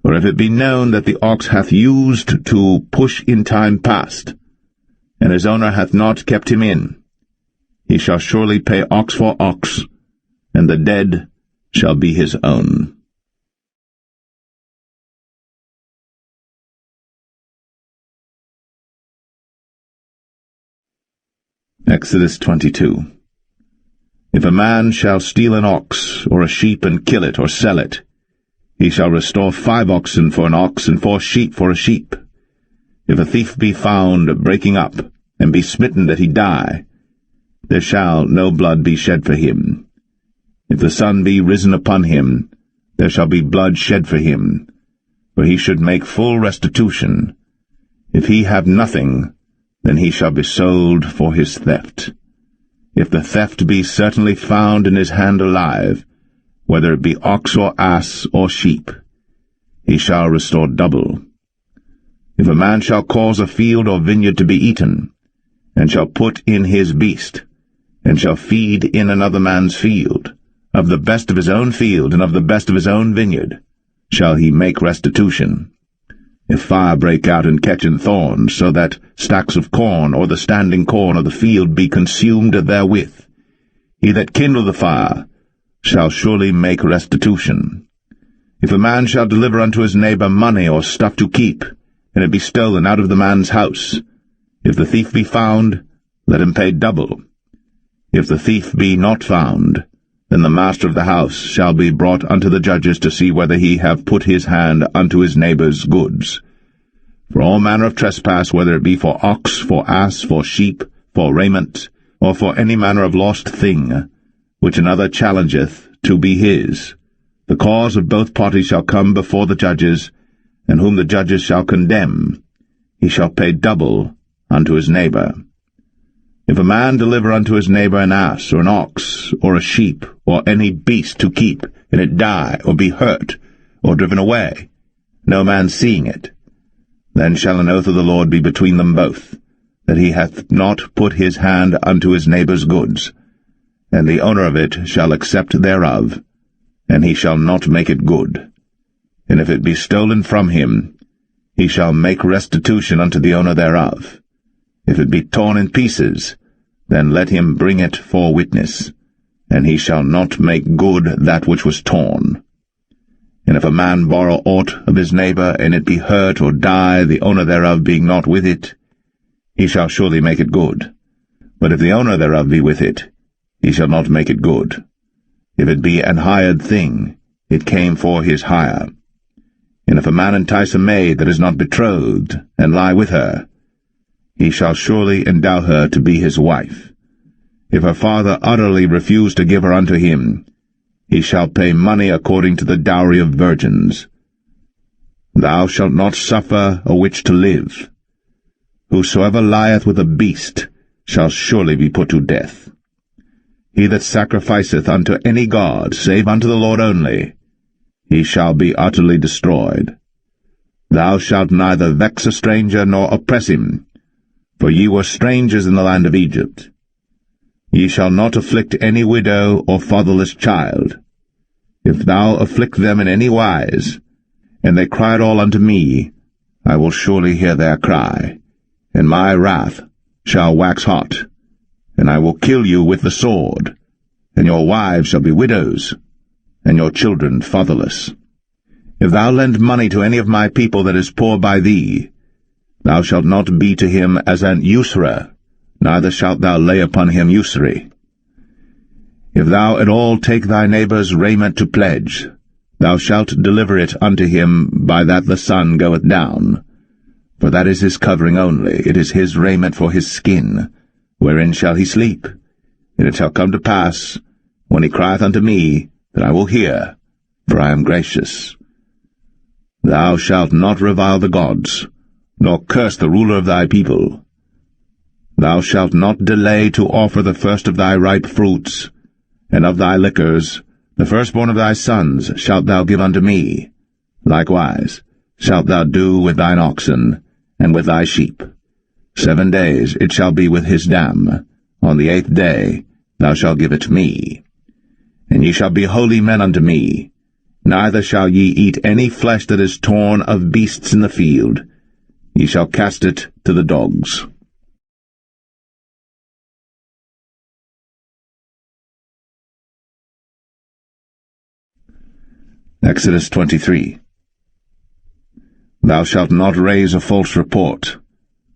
For if it be known that the ox hath used to push in time past, and his owner hath not kept him in, he shall surely pay ox for ox, and the dead shall be his own. Exodus 22. If a man shall steal an ox or a sheep and kill it or sell it, he shall restore 5 oxen for an ox and 4 sheep for a sheep. If a thief be found breaking up, and be smitten that he die, there shall no blood be shed for him. If the sun be risen upon him, there shall be blood shed for him, for he should make full restitution. If he have nothing, then he shall be sold for his theft. If the theft be certainly found in his hand alive, whether it be ox or ass or sheep, he shall restore double. If a man shall cause a field or vineyard to be eaten, and shall put in his beast, and shall feed in another man's field, of the best of his own field and of the best of his own vineyard, shall he make restitution. If fire break out and catch in thorns, so that stacks of corn or the standing corn of the field be consumed therewith, he that kindle the fire shall surely make restitution. If a man shall deliver unto his neighbor money or stuff to keep, and it be stolen out of the man's house, if the thief be found, let him pay double. If the thief be not found, then the master of the house shall be brought unto the judges to see whether he have put his hand unto his neighbor's goods. For all manner of trespass, whether it be for ox, for ass, for sheep, for raiment, or for any manner of lost thing, which another challengeth to be his, the cause of both parties shall come before the judges, and whom the judges shall condemn, he shall pay double unto his neighbor. If a man deliver unto his neighbor an ass, or an ox, or a sheep, or any beast to keep, and it die, or be hurt, or driven away, no man seeing it, then shall an oath of the Lord be between them both, that he hath not put his hand unto his neighbor's goods, and the owner of it shall accept thereof, and he shall not make it good. And if it be stolen from him, he shall make restitution unto the owner thereof. If it be torn in pieces, then let him bring it for witness, and he shall not make good that which was torn. And if a man borrow aught of his neighbor, and it be hurt or die, the owner thereof being not with it, he shall surely make it good. But if the owner thereof be with it, he shall not make it good. If it be an hired thing, it came for his hire. And if a man entice a maid that is not betrothed, and lie with her, he shall surely endow her to be his wife. If her father utterly refuse to give her unto him, he shall pay money according to the dowry of virgins. Thou shalt not suffer a witch to live. Whosoever lieth with a beast shall surely be put to death. He that sacrificeth unto any god, save unto the Lord only, he shall be utterly destroyed. Thou shalt neither vex a stranger nor oppress him, for ye were strangers in the land of Egypt. Ye shall not afflict any widow or fatherless child. If thou afflict them in any wise, and they cry at all unto me, I will surely hear their cry, and my wrath shall wax hot, and I will kill you with the sword, and your wives shall be widows, and your children fatherless. If thou lend money to any of my people that is poor by thee, thou shalt not be to him as an usurer, neither shalt thou lay upon him usury. If thou at all take thy neighbour's raiment to pledge, thou shalt deliver it unto him by that the sun goeth down. For that is his covering only, it is his raiment for his skin, wherein shall he sleep. And it shall come to pass, when he crieth unto me, that I will hear, for I am gracious. Thou shalt not revile the gods, nor curse the ruler of thy people. Thou shalt not delay to offer the first of thy ripe fruits, and of thy liquors, The firstborn of thy sons shalt thou give unto me. Likewise shalt thou do with thine oxen, and with thy sheep. 7 days it shall be with his dam. On the 8th day thou shalt give it me. And ye shall be holy men unto me. Neither shall ye eat any flesh that is torn of beasts in the field. Ye shall cast it to the dogs. Exodus 23. Thou shalt not raise a false report.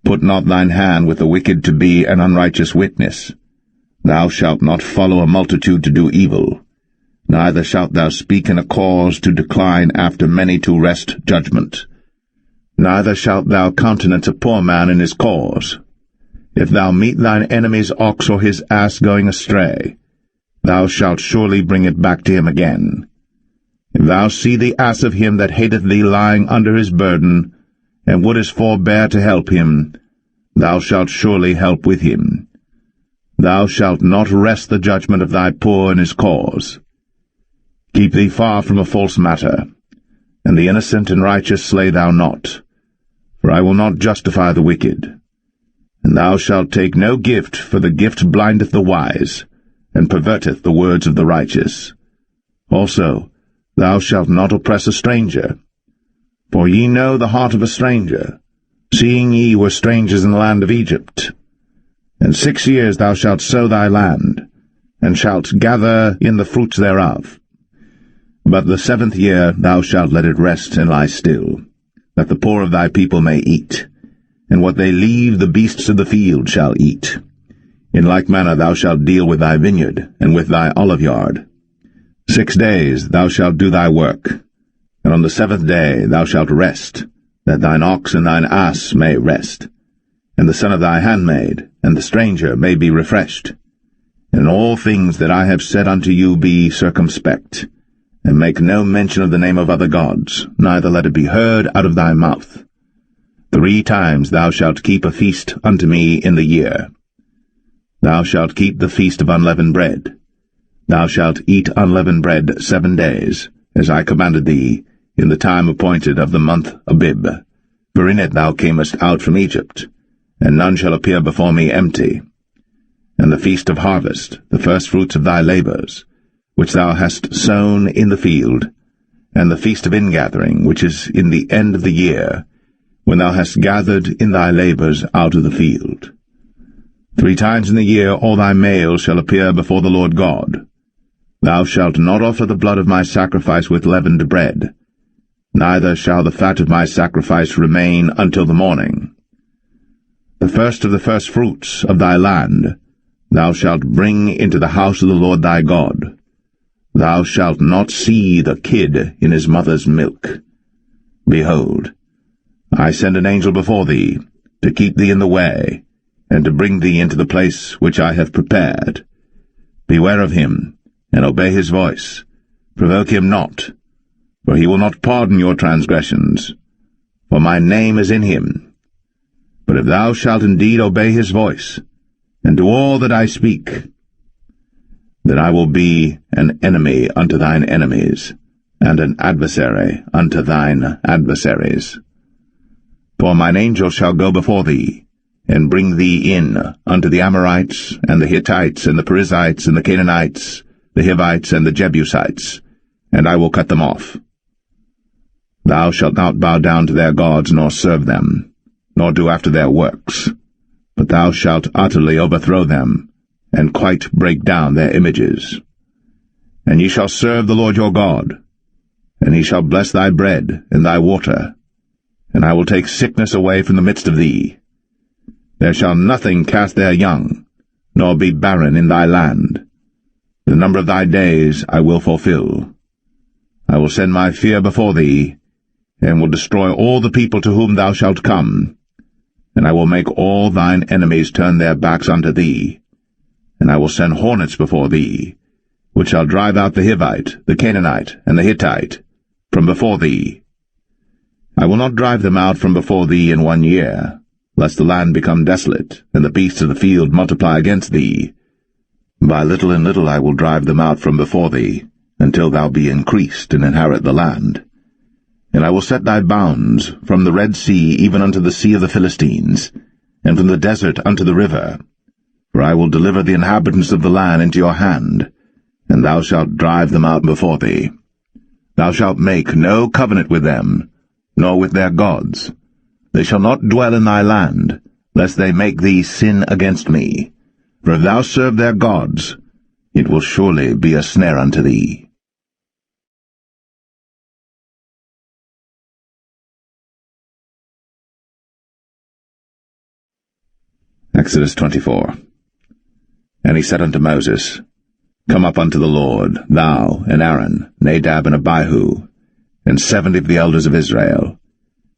Put not thine hand with the wicked to be an unrighteous witness. Thou shalt not follow a multitude to do evil. Neither shalt thou speak in a cause to decline after many to wrest judgment. Neither shalt thou countenance a poor man in his cause. If thou meet thine enemy's ox or his ass going astray, thou shalt surely bring it back to him again. If thou see the ass of him that hateth thee lying under his burden, and wouldest forbear to help him, thou shalt surely help with him. Thou shalt not wrest the judgment of thy poor in his cause. Keep thee far from a false matter, and the innocent and righteous slay thou not, for I will not justify the wicked. And thou shalt take no gift, for the gift blindeth the wise, and perverteth the words of the righteous. Also, thou shalt not oppress a stranger. For ye know the heart of a stranger, seeing ye were strangers in the land of Egypt. And 6 years thou shalt sow thy land, and shalt gather in the fruits thereof. But the 7th year thou shalt let it rest and lie still, that the poor of thy people may eat, and what they leave the beasts of the field shall eat. In like manner thou shalt deal with thy vineyard, and with thy oliveyard. 6 days thou shalt do thy work, and on the 7th day thou shalt rest, that thine ox and thine ass may rest, and the son of thy handmaid, and the stranger may be refreshed. And in all things that I have said unto you be circumspect, and make no mention of the name of other gods, neither let it be heard out of thy mouth. 3 times thou shalt keep a feast unto me in the year. Thou shalt keep the feast of unleavened bread. Thou shalt eat unleavened bread 7 days, as I commanded thee, in the time appointed of the month Abib. For in it thou camest out from Egypt, and none shall appear before me empty. And the feast of harvest, the firstfruits of thy labours, which thou hast sown in the field, and the feast of ingathering, which is in the end of the year, when thou hast gathered in thy labours out of the field. 3 times in the year all thy males shall appear before the Lord God. Thou shalt not offer the blood of my sacrifice with leavened bread, neither shall the fat of my sacrifice remain until the morning. The first of the firstfruits of thy land thou shalt bring into the house of the Lord thy God. Thou shalt not see the kid in his mother's milk. Behold, I send an angel before thee, to keep thee in the way, and to bring thee into the place which I have prepared. Beware of him, and obey his voice. Provoke him not, for he will not pardon your transgressions, for my name is in him. But if thou shalt indeed obey his voice, and do all that I speak, then I will be an enemy unto thine enemies, and an adversary unto thine adversaries. For mine angel shall go before thee, and bring thee in unto the Amorites, and the Hittites, and the Perizzites, and the Canaanites, the Hivites, and the Jebusites, and I will cut them off. Thou shalt not bow down to their gods, nor serve them, nor do after their works, but thou shalt utterly overthrow them, and quite break down their images. And ye shall serve the Lord your God, and he shall bless thy bread and thy water, and I will take sickness away from the midst of thee. There shall nothing cast their young, nor be barren in thy land. The number of thy days I will fulfill. I will send my fear before thee, and will destroy all the people to whom thou shalt come, and I will make all thine enemies turn their backs unto thee, and I will send hornets before thee, which shall drive out the Hivite, the Canaanite, and the Hittite from before thee. I will not drive them out from before thee in 1 year, lest the land become desolate, and the beasts of the field multiply against thee. By little and little I will drive them out from before thee, until thou be increased and inherit the land. And I will set thy bounds from the Red Sea even unto the sea of the Philistines, and from the desert unto the river. For I will deliver the inhabitants of the land into your hand, and thou shalt drive them out before thee. Thou shalt make no covenant with them, nor with their gods. They shall not dwell in thy land, lest they make thee sin against me. For if thou serve their gods, it will surely be a snare unto thee. Exodus 24. And he said unto Moses, Come up unto the Lord, thou, and Aaron, Nadab, and Abihu, and 70 of the elders of Israel,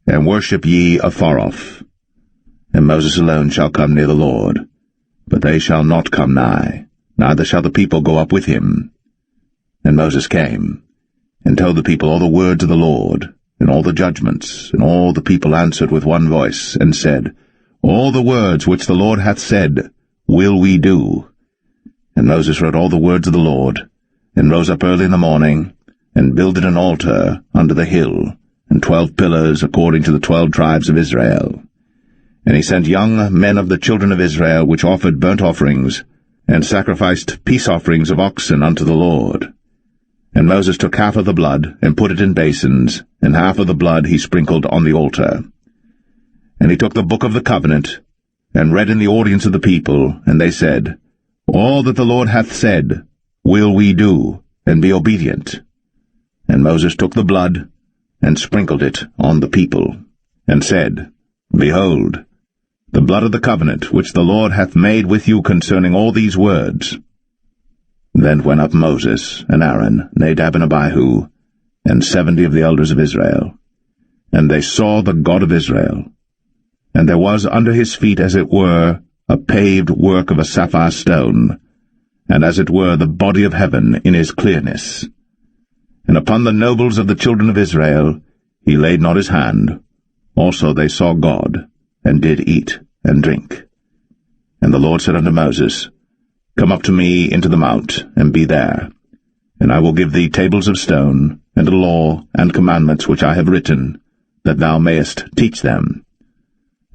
and worship ye afar off. And Moses alone shall come near the Lord, but they shall not come nigh, neither shall the people go up with him. And Moses came, and told the people all the words of the Lord, and all the judgments, and all the people answered with one voice, and said, All the words which the Lord hath said will we do. And Moses wrote all the words of the Lord, and rose up early in the morning, and builded an altar under the hill, and 12 pillars according to the 12 tribes of Israel. And he sent young men of the children of Israel, which offered burnt offerings, and sacrificed peace offerings of oxen unto the Lord. And Moses took half of the blood, and put it in basins, and half of the blood he sprinkled on the altar. And he took the book of the covenant, and read in the audience of the people, and they said, All that the Lord hath said will we do, and be obedient. And Moses took the blood, and sprinkled it on the people, and said, Behold, the blood of the covenant which the Lord hath made with you concerning all these words. Then went up Moses, and Aaron, Nadab, and Abihu, and 70 of the elders of Israel. And they saw the God of Israel. And there was under his feet, as it were, a paved work of a sapphire stone, and as it were the body of heaven in his clearness. And upon the nobles of the children of Israel he laid not his hand. Also they saw God, and did eat and drink. And the Lord said unto Moses, Come up to me into the mount, and be there. And I will give thee tables of stone, and a law and commandments which I have written, that thou mayest teach them.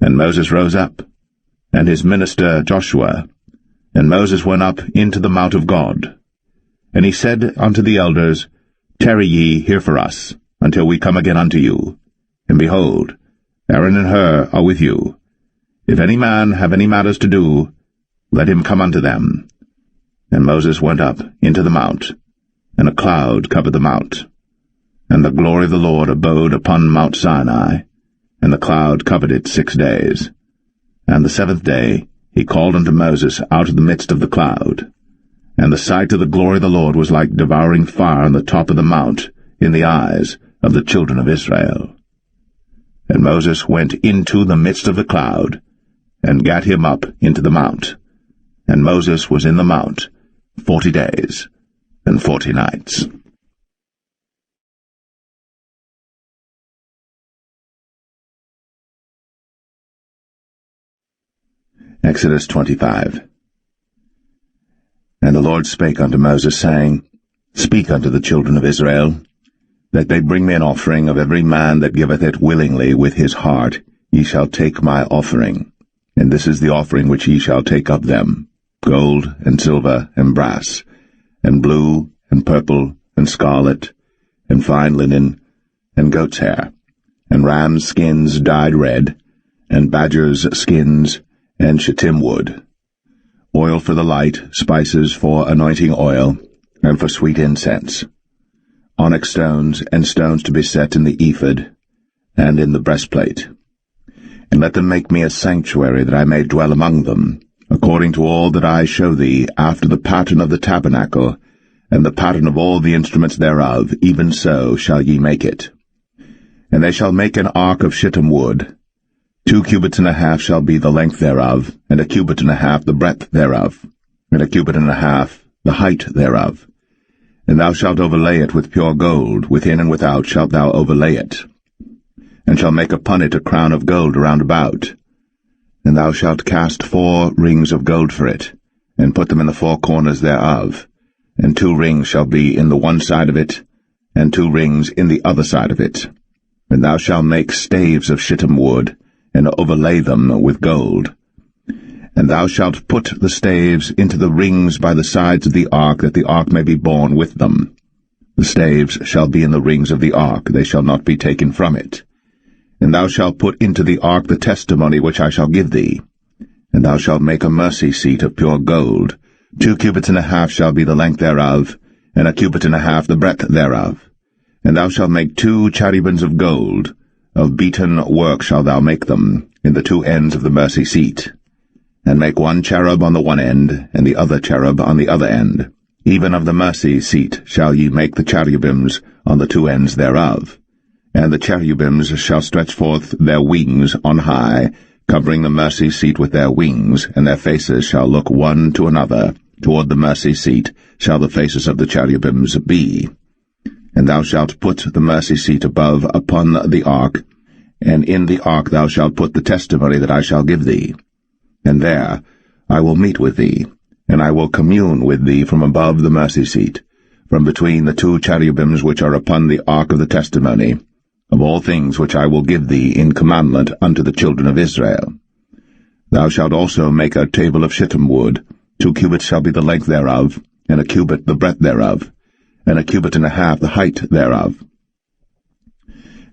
And Moses rose up, and his minister Joshua, and Moses went up into the mount of God. And he said unto the elders, Tarry ye here for us, until we come again unto you. And behold, Aaron and Hur are with you. If any man have any matters to do, let him come unto them. And Moses went up into the mount, and a cloud covered the mount. And the glory of the Lord abode upon Mount Sinai, and the cloud covered it 6 days. And the 7th day he called unto Moses out of the midst of the cloud. And the sight of the glory of the Lord was like devouring fire on the top of the mount in the eyes of the children of Israel. And Moses went into the midst of the cloud, and gat him up into the mount. And Moses was in the mount 40 days and 40 nights. Exodus 25. And the Lord spake unto Moses, saying, Speak unto the children of Israel, that they bring me an offering of every man that giveth it willingly with his heart. Ye shall take my offering, and this is the offering which ye shall take of them, gold, and silver, and brass, and blue, and purple, and scarlet, and fine linen, and goat's hair, and rams' skins dyed red, and badgers' skins, and shittim wood, oil for the light, spices for anointing oil, and for sweet incense, onyx stones, and stones to be set in the ephod, and in the breastplate. And let them make me a sanctuary, that I may dwell among them, according to all that I show thee, after the pattern of the tabernacle, and the pattern of all the instruments thereof, even so shall ye make it. And they shall make an ark of shittim wood. 2 cubits and a half shall be the length thereof, and 1 cubit and a half the breadth thereof, and 1 cubit and a half the height thereof. And thou shalt overlay it with pure gold, within and without shalt thou overlay it, and shalt make upon it a crown of gold round about. And thou shalt cast 4 rings of gold for it, and put them in the 4 corners thereof, and 2 rings shall be in the one side of it, and 2 rings in the other side of it. And thou shalt make staves of shittim wood, and overlay them with gold. And thou shalt put the staves into the rings by the sides of the ark, that the ark may be borne with them. The staves shall be in the rings of the ark, they shall not be taken from it. And thou shalt put into the ark the testimony which I shall give thee. And thou shalt make a mercy seat of pure gold. 2 cubits and a half shall be the length thereof, and 1 cubit and a half the breadth thereof. And thou shalt make 2 cherubims of gold. Of beaten work shalt thou make them, in the 2 ends of the mercy seat. And make 1 cherub on the one end, and the other cherub on the other end. Even of the mercy seat shall ye make the cherubims on the 2 ends thereof. And the cherubims shall stretch forth their wings on high, covering the mercy seat with their wings, and their faces shall look one to another. Toward the mercy seat shall the faces of the cherubims be. And thou shalt put the mercy seat above upon the ark, and in the ark thou shalt put the testimony that I shall give thee. And there I will meet with thee, and I will commune with thee from above the mercy seat, from between the 2 cherubims which are upon the ark of the testimony, of all things which I will give thee in commandment unto the children of Israel. Thou shalt also make a table of shittim wood. 2 cubits shall be the length thereof, and 1 cubit the breadth thereof, and 1 cubit and a half the height thereof.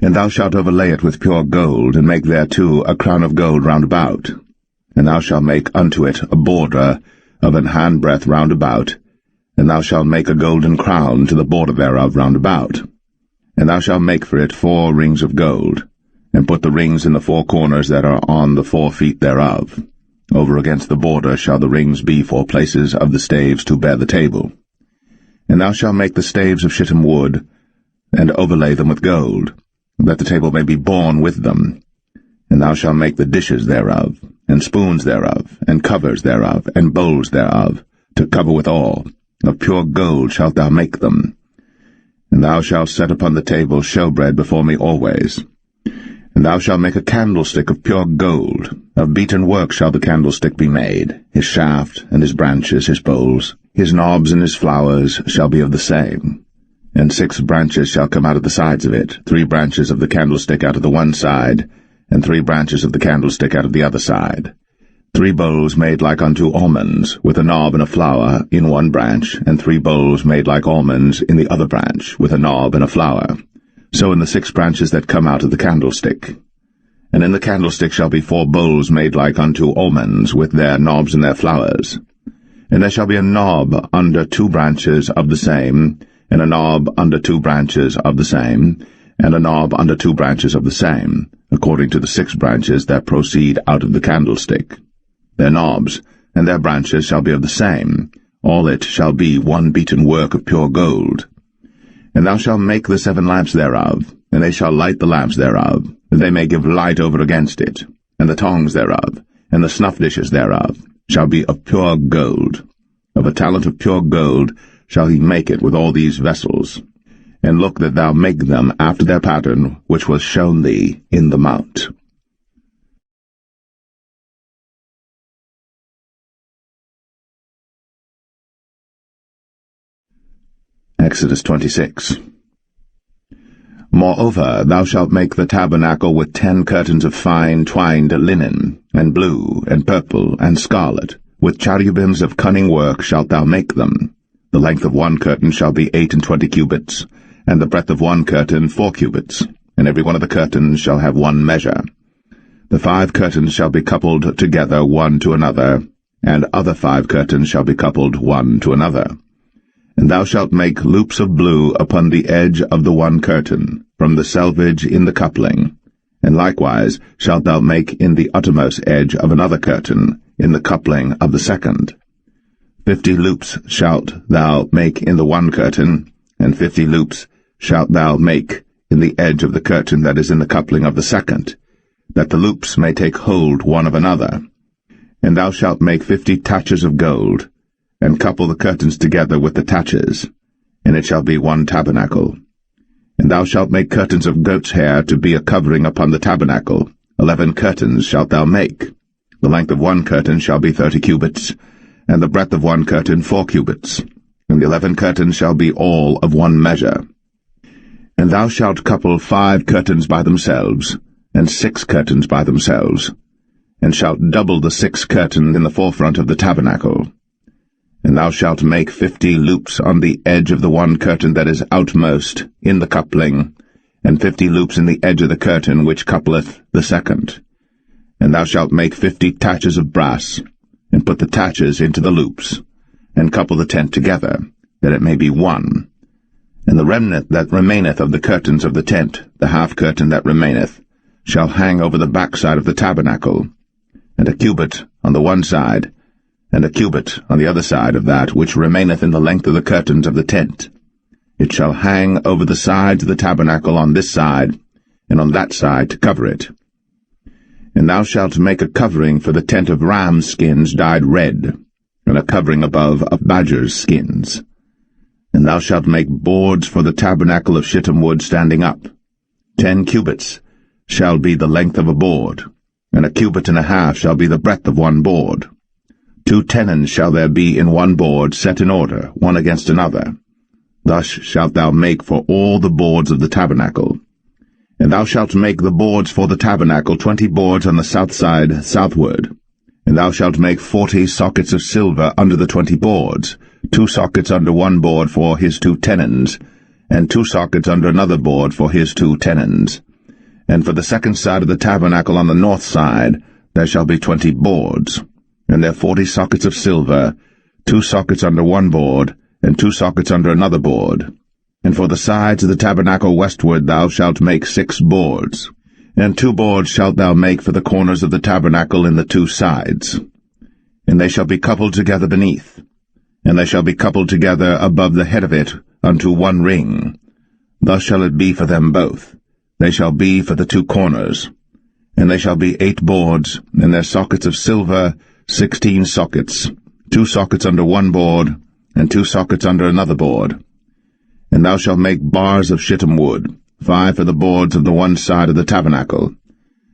And thou shalt overlay it with pure gold, and make thereto a crown of gold round about. And thou shalt make unto it a border of an handbreadth round about, and thou shalt make a golden crown to the border thereof round about. And thou shalt make for it 4 rings of gold, and put the rings in the 4 corners that are on the 4 feet thereof. Over against the border shall the rings be for places of the staves to bear the table. And thou shalt make the staves of shittim wood, and overlay them with gold, that the table may be borne with them. And thou shalt make the dishes thereof, and spoons thereof, and covers thereof, and bowls thereof, to cover withal. Of pure gold shalt thou make them. And thou shalt set upon the table showbread before me always. And thou shalt make a candlestick of pure gold. Of beaten work shall the candlestick be made. His shaft, and his branches, his bowls, his knobs and his flowers shall be of the same. And 6 branches shall come out of the sides of it, 3 branches of the candlestick out of the one side, and 3 branches of the candlestick out of the other side. 3 bowls made like unto almonds, with a knob and a flower in one branch, and 3 bowls made like almonds in the other branch, with a knob and a flower. So in the 6 branches that come out of the candlestick. And in the candlestick shall be 4 bowls made like unto almonds, with their knobs and their flowers. And there shall be a knob under 2 branches of the same, and a knob under 2 branches of the same, and a knob under 2 branches of the same, according to the 6 branches that proceed out of the candlestick. Their knobs and their branches shall be of the same. All it shall be one beaten work of pure gold. And thou shalt make the 7 lamps thereof, and they shall light the lamps thereof, that they may give light over against it. And the tongs thereof, and the snuff dishes thereof, shall be of pure gold. Of a talent of pure gold shall he make it with all these vessels. And look that thou make them after their pattern, which was shown thee in the mount. Exodus 26. Moreover, thou shalt make the tabernacle with 10 curtains of fine twined linen, and blue, and purple, and scarlet. With cherubims of cunning work shalt thou make them. The length of 1 curtain shall be 28 cubits, and the breadth of 1 curtain 4 cubits, and every one of the curtains shall have 1 measure. The 5 curtains shall be coupled together one to another, and other 5 curtains shall be coupled one to another. And thou shalt make loops of blue upon the edge of the 1 curtain, from the selvage in the coupling. And likewise shalt thou make in the uttermost edge of another curtain, in the coupling of the 2nd. 50 loops shalt thou make in the 1 curtain, and 50 loops shalt thou make in the edge of the curtain that is in the coupling of the 2nd, that the loops may take hold one of another. And thou shalt make 50 taches of gold, and couple the curtains together with the taches, and it shall be 1 tabernacle. And thou shalt make curtains of goat's hair to be a covering upon the tabernacle. 11 curtains shalt thou make. The length of 1 curtain shall be 30 cubits, and the breadth of 1 curtain 4 cubits. and the 11 curtains shall be all of one measure. And thou shalt couple 5 curtains by themselves, and 6 curtains by themselves, and shalt double the 6 curtains in the forefront of the tabernacle. And thou shalt make 50 loops on the edge of the one curtain that is outmost in the coupling, and 50 loops in the edge of the curtain which coupleth the second. And thou shalt make 50 taches of brass, and put the taches into the loops, and couple the tent together, that it may be one. And the remnant that remaineth of the curtains of the tent, the half curtain that remaineth, shall hang over the backside of the tabernacle, and a cubit on the one side, and a cubit on the other side of that which remaineth in the length of the curtains of the tent. It shall hang over the sides of the tabernacle on this side, and on that side to cover it. And thou shalt make a covering for the tent of ram skins dyed red, and a covering above of badgers' skins. And thou shalt make boards for the tabernacle of shittim wood standing up. 10 cubits shall be the length of a board, and a cubit and a half shall be the breadth of one board. 2 tenons shall there be in one board, set in order, one against another. Thus shalt thou make for all the boards of the tabernacle. And thou shalt make the boards for the tabernacle 20 boards on the south side southward. And thou shalt make 40 sockets of silver under the 20 boards, 2 sockets under one board for his 2 tenons, and 2 sockets under another board for his 2 tenons. And for the second side of the tabernacle on the north side there shall be 20 boards, and there 40 sockets of silver, 2 sockets under one board, and 2 sockets under another board. And for the sides of the tabernacle westward thou shalt make 6 boards, and 2 boards shalt thou make for the corners of the tabernacle in the 2 sides. And they shall be coupled together beneath, and they shall be coupled together above the head of it unto one ring. Thus shall it be for them both. They shall be for the 2 corners. And they shall be 8 boards, and their sockets of silver 16 sockets, 2 sockets under one board, and 2 sockets under another board. And thou shalt make bars of shittim wood, 5 for the boards of the one side of the tabernacle,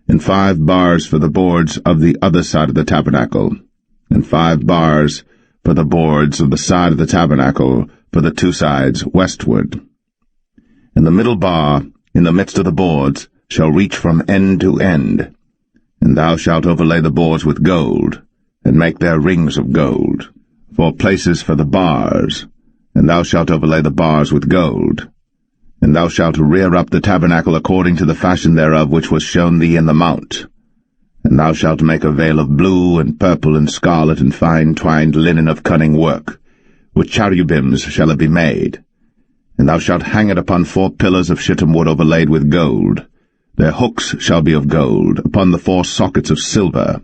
and 5 bars for the boards of the other side of the tabernacle, and 5 bars for the boards of the side of the tabernacle for the 2 sides westward. And the middle bar in the midst of the boards shall reach from end to end, and thou shalt overlay the boards with gold, and make their rings of gold, for places for the bars, and thou shalt overlay the bars with gold. And thou shalt rear up the tabernacle according to the fashion thereof which was shown thee in the mount. And thou shalt make a veil of blue, and purple, and scarlet, and fine twined linen of cunning work. With cherubims shall it be made. And thou shalt hang it upon 4 pillars of shittim wood overlaid with gold. Their hooks shall be of gold, upon the 4 sockets of silver.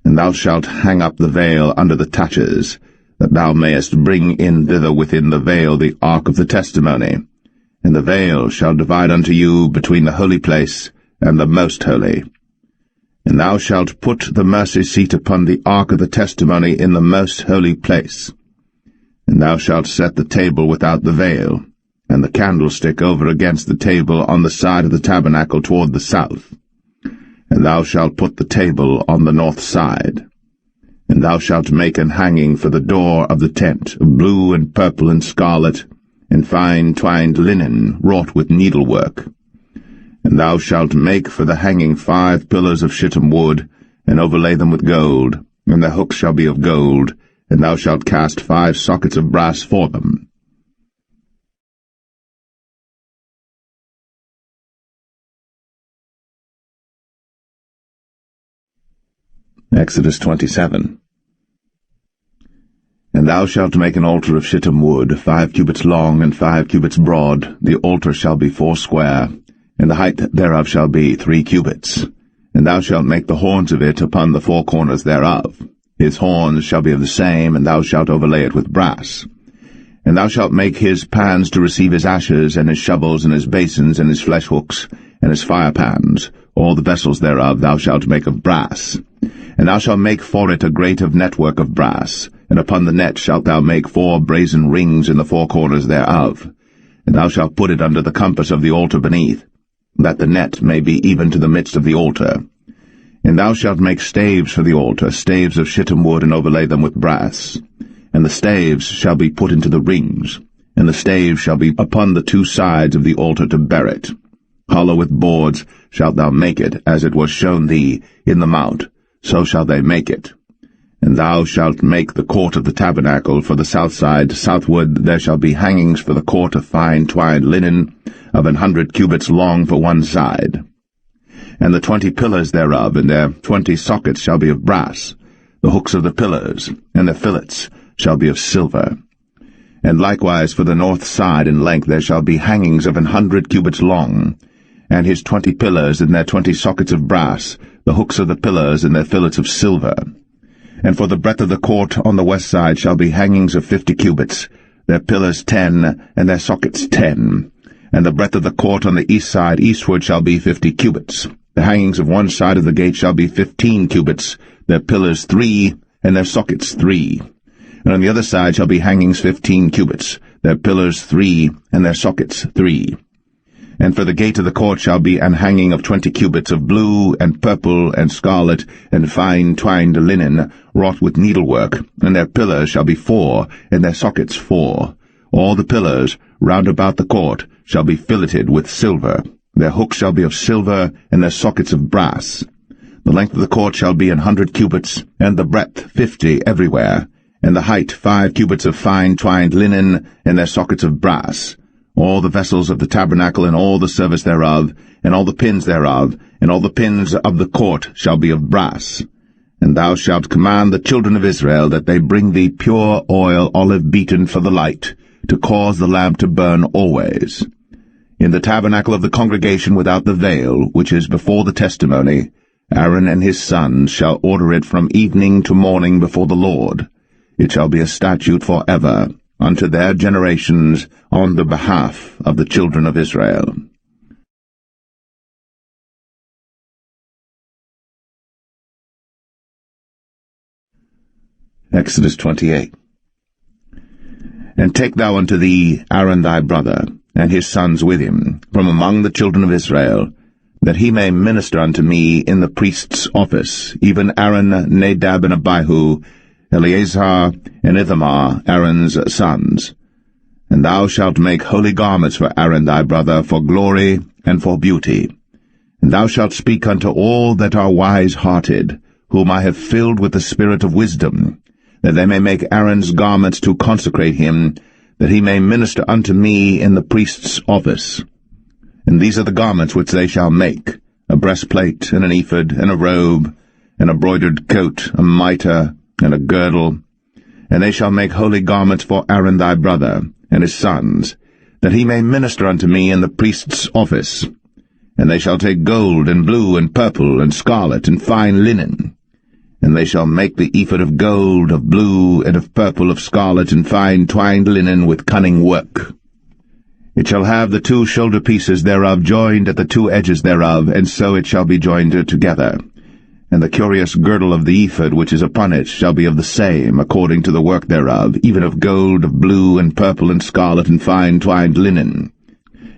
And thou shalt hang up the veil under the taches, that thou mayest bring in thither within the veil the ark of the testimony. And the veil shall divide unto you between the holy place and the most holy. And thou shalt put the mercy seat upon the ark of the testimony in the most holy place. And thou shalt set the table without the veil, and the candlestick over against the table on the side of the tabernacle toward the south. And thou shalt put the table on the north side. And thou shalt make an hanging for the door of the tent, of blue and purple and scarlet, and fine twined linen wrought with needlework. And thou shalt make for the hanging 5 pillars of shittim wood, and overlay them with gold, and their hooks shall be of gold, and thou shalt cast 5 sockets of brass for them. Exodus 27. And thou shalt make an altar of shittim wood, 5 cubits long and 5 cubits broad. The altar shall be 4 square, and the height thereof shall be 3 cubits. And thou shalt make the horns of it upon the 4 corners thereof. His horns shall be of the same, and thou shalt overlay it with brass. And thou shalt make his pans to receive his ashes, and his shovels, and his basins, and his flesh hooks, and his fire pans. All the vessels thereof thou shalt make of brass. And thou shalt make for it a grate of network of brass, and upon the net shalt thou make 4 brazen rings in the 4 corners thereof. And thou shalt put it under the compass of the altar beneath, that the net may be even to the midst of the altar. And thou shalt make staves for the altar, staves of shittim wood, and overlay them with brass. and the staves shall be put into the rings, and the staves shall be upon the two sides of the altar to bear it. Hollow with boards shalt thou make it, as it was shown thee in the mount, so shall they make it. And thou shalt make the court of the tabernacle for the south side. Southward there shall be hangings for the court of fine twined linen, of 100 cubits long for one side. And the 20 pillars thereof, and their 20 sockets shall be of brass. The hooks of the pillars, and the fillets, shall be of silver. And likewise for the north side in length there shall be hangings of 100 cubits long, and his 20 pillars, and their 20 sockets of brass, the hooks of the pillars, and their fillets of silver. And for the breadth of the court on the west side shall be hangings of 50 cubits, their pillars 10, and their sockets 10. And the breadth of the court on the east side eastward shall be 50 cubits. The hangings of one side of the gate shall be 15 cubits, their pillars 3, and their sockets 3. And on the other side shall be hangings 15 cubits, their pillars 3, and their sockets 3. And for the gate of the court shall be an hanging of 20 cubits of blue, and purple, and scarlet, and fine twined linen, wrought with needlework, and their pillars shall be 4, and their sockets 4. All the pillars round about the court shall be filleted with silver. Their hooks shall be of silver, and their sockets of brass. The length of the court shall be 100 cubits, and the breadth 50 everywhere, and the height 5 cubits of fine twined linen, and their sockets of brass. All the vessels of the tabernacle, and all the service thereof, and all the pins thereof, and all the pins of the court shall be of brass. And thou shalt command the children of Israel that they bring thee pure oil olive beaten for the light, to cause the lamp to burn always. In the tabernacle of the congregation without the veil, which is before the testimony, Aaron and his sons shall order it from evening to morning before the Lord. It shall be a statute forever, unto their generations, on the behalf of the children of Israel. Exodus 28. And take thou unto thee Aaron thy brother, and his sons with him, from among the children of Israel, that he may minister unto me in the priest's office, even Aaron, Nadab, and Abihu, Eleazar, and Ithamar, Aaron's sons. And thou shalt make holy garments for Aaron thy brother, for glory and for beauty. And thou shalt speak unto all that are wise-hearted, whom I have filled with the spirit of wisdom, that they may make Aaron's garments to consecrate him, that he may minister unto me in the priest's office. And these are the garments which they shall make, a breastplate, and an ephod, and a robe, and a broidered coat, a mitre, and a girdle. And they shall make holy garments for Aaron thy brother, and his sons, that he may minister unto me in the priest's office. And they shall take gold, and blue, and purple, and scarlet, and fine linen. And they shall make the ephod of gold, of blue, and of purple, of scarlet, and fine twined linen with cunning work. It shall have the 2 shoulder pieces thereof joined at the 2 edges thereof, and so it shall be joined together. And the curious girdle of the ephod which is upon it shall be of the same, according to the work thereof, even of gold, of blue, and purple, and scarlet, and fine twined linen.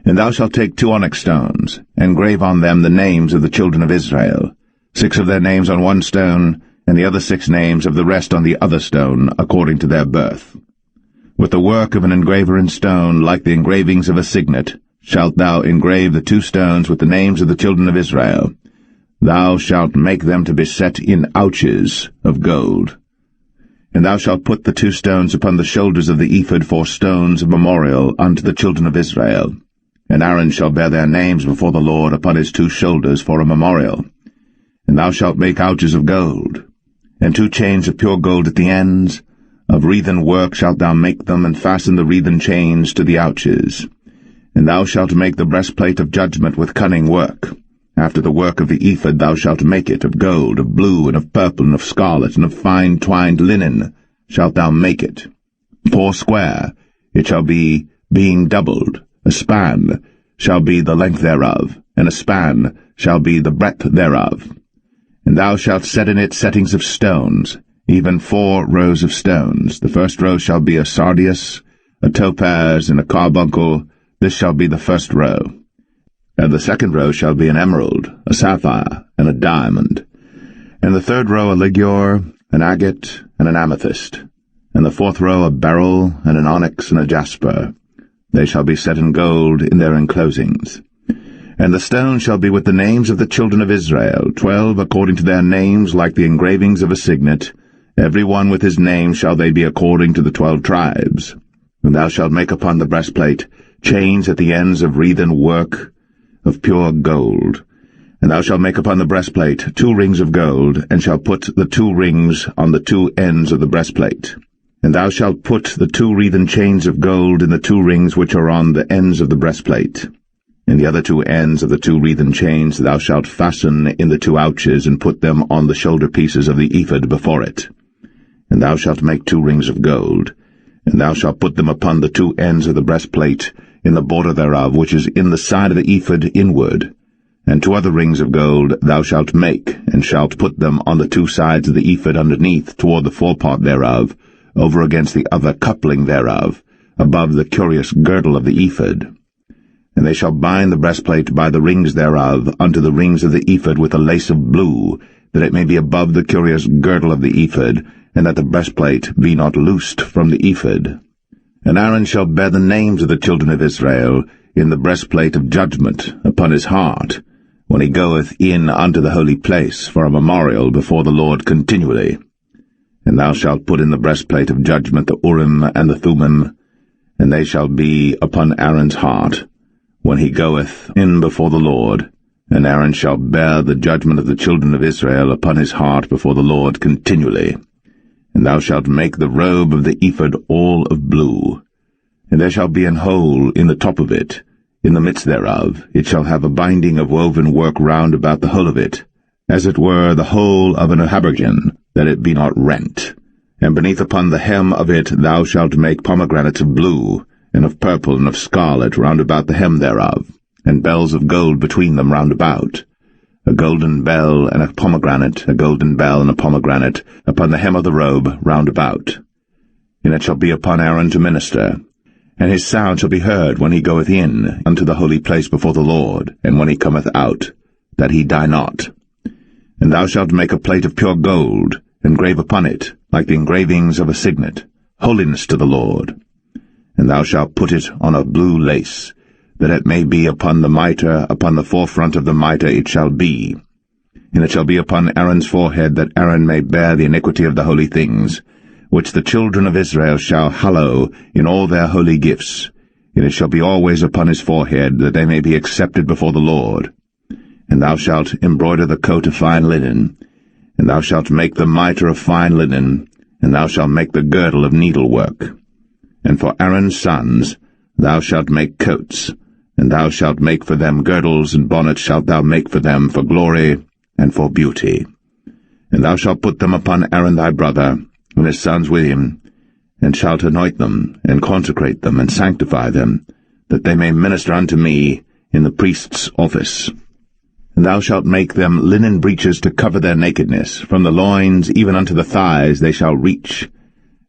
And thou shalt take 2 onyx stones, and grave on them the names of the children of Israel, 6 of their names on one stone, and the other 6 names of the rest on the other stone, according to their birth. With the work of an engraver in stone, like the engravings of a signet, shalt thou engrave the 2 stones with the names of the children of Israel. Thou shalt make them to be set in ouches of gold. And thou shalt put the 2 stones upon the shoulders of the ephod for stones of memorial unto the children of Israel. And Aaron shall bear their names before the Lord upon his 2 shoulders for a memorial. And thou shalt make ouches of gold, and 2 chains of pure gold at the ends. Of wreathen work shalt thou make them, and fasten the wreathen chains to the ouches. And thou shalt make the breastplate of judgment with cunning work. After the work of the ephod thou shalt make it, of gold, of blue, and of purple, and of scarlet, and of fine twined linen shalt thou make it. 4 square it shall be, being doubled. A span shall be the length thereof, and a span shall be the breadth thereof. And thou shalt set in it settings of stones, even 4 rows of stones. The first row shall be a sardius, a topaz, and a carbuncle. This shall be the first row. And the second row shall be an emerald, a sapphire, and a diamond. And the third row a ligure, an agate, and an amethyst. and the fourth row a beryl, and an onyx, and a jasper. They shall be set in gold in their enclosings. And the stone shall be with the names of the children of Israel, 12 according to their names, like the engravings of a signet. Every one with his name shall they be according to the 12 tribes. And thou shalt make upon the breastplate chains at the ends of wreathen work of pure gold. And thou shalt make upon the breastplate 2 rings of gold, and shalt put the 2 rings on the 2 ends of the breastplate. And thou shalt put the 2 wreathen chains of gold in the 2 rings which are on the ends of the breastplate. In the other 2 ends of the 2 wreathen chains thou shalt fasten in the 2 ouches, and put them on the shoulder pieces of the ephod before it. And thou shalt make 2 rings of gold, and thou shalt put them upon the 2 ends of the breastplate, in the border thereof, which is in the side of the ephod inward. And 2 other rings of gold thou shalt make, and shalt put them on the 2 sides of the ephod underneath, toward the forepart thereof, over against the other coupling thereof, above the curious girdle of the ephod. And they shall bind the breastplate by the rings thereof unto the rings of the ephod with a lace of blue, that it may be above the curious girdle of the ephod, and that the breastplate be not loosed from the ephod. And Aaron shall bear the names of the children of Israel in the breastplate of judgment upon his heart, when he goeth in unto the holy place for a memorial before the Lord continually. And thou shalt put in the breastplate of judgment the Urim and the Thummim, and they shall be upon Aaron's heart, when he goeth in before the Lord. And Aaron shall bear the judgment of the children of Israel upon his heart before the Lord continually. And thou shalt make the robe of the ephod all of blue. And there shall be an hole in the top of it, in the midst thereof. It shall have a binding of woven work round about the whole of it, as it were the whole of an habergeon, that it be not rent. And beneath upon the hem of it thou shalt make pomegranates of blue, and of purple, and of scarlet round about the hem thereof, and bells of gold between them round about. A golden bell and a pomegranate, a golden bell and a pomegranate, upon the hem of the robe round about. And it shall be upon Aaron to minister, and his sound shall be heard when he goeth in unto the holy place before the Lord, and when he cometh out, that he die not. And thou shalt make a plate of pure gold, and grave upon it, like the engravings of a signet, holiness to the Lord. And thou shalt put it on a blue lace, that it may be upon the mitre, upon the forefront of the mitre it shall be. And it shall be upon Aaron's forehead, that Aaron may bear the iniquity of the holy things, which the children of Israel shall hallow in all their holy gifts. And it shall be always upon his forehead, that they may be accepted before the Lord. And thou shalt embroider the coat of fine linen, and thou shalt make the mitre of fine linen, and thou shalt make the girdle of needlework. And for Aaron's sons thou shalt make coats, and thou shalt make for them girdles, and bonnets shalt thou make for them for glory and for beauty. And thou shalt put them upon Aaron thy brother, and his sons with him, and shalt anoint them, and consecrate them, and sanctify them, that they may minister unto me in the priest's office. And thou shalt make them linen breeches to cover their nakedness, from the loins even unto the thighs they shall reach.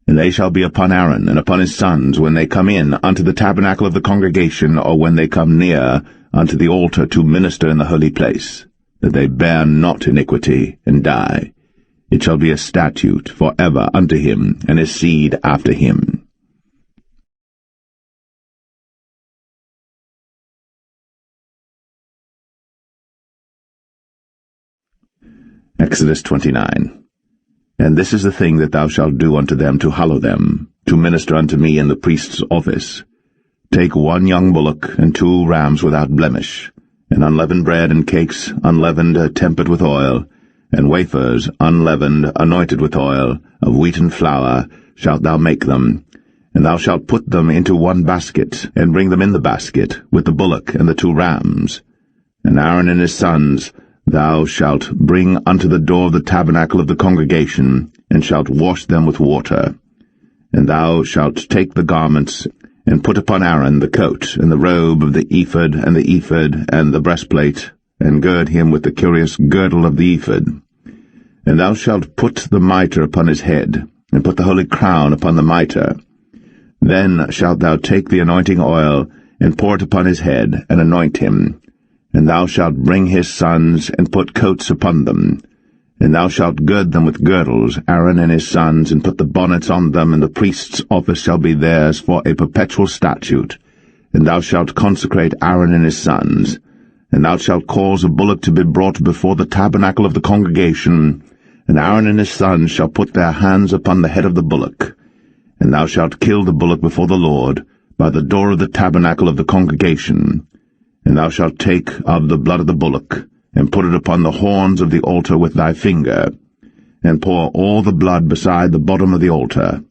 And they shall be upon Aaron and upon his sons when they come in unto the tabernacle of the congregation, or when they come near unto the altar to minister in the holy place, that they bear not iniquity and die. It shall be a statute for ever unto him and his seed after him. Exodus 29. And this is the thing that thou shalt do unto them to hallow them, to minister unto me in the priest's office. Take 1 young bullock, and 2 rams without blemish, and unleavened bread and cakes unleavened tempered with oil, and wafers unleavened anointed with oil, of wheaten flour shalt thou make them. And thou shalt put them into 1 basket, and bring them in the basket, with the bullock and the 2 rams. And Aaron and his sons thou shalt bring unto the door of the tabernacle of the congregation, and shalt wash them with water. And thou shalt take the garments, and put upon Aaron the coat, and the robe of the ephod, and the ephod, and the breastplate, and gird him with the curious girdle of the ephod. And thou shalt put the mitre upon his head, and put the holy crown upon the mitre. Then shalt thou take the anointing oil, and pour it upon his head, and anoint him. And thou shalt bring his sons, and put coats upon them. And thou shalt gird them with girdles, Aaron and his sons, and put the bonnets on them, and the priest's office shall be theirs for a perpetual statute. And thou shalt consecrate Aaron and his sons. And thou shalt cause a bullock to be brought before the tabernacle of the congregation, and Aaron and his sons shall put their hands upon the head of the bullock. And thou shalt kill the bullock before the Lord, by the door of the tabernacle of the congregation. And thou shalt take of the blood of the bullock, and put it upon the horns of the altar with thy finger, and pour all the blood beside the bottom of the altar.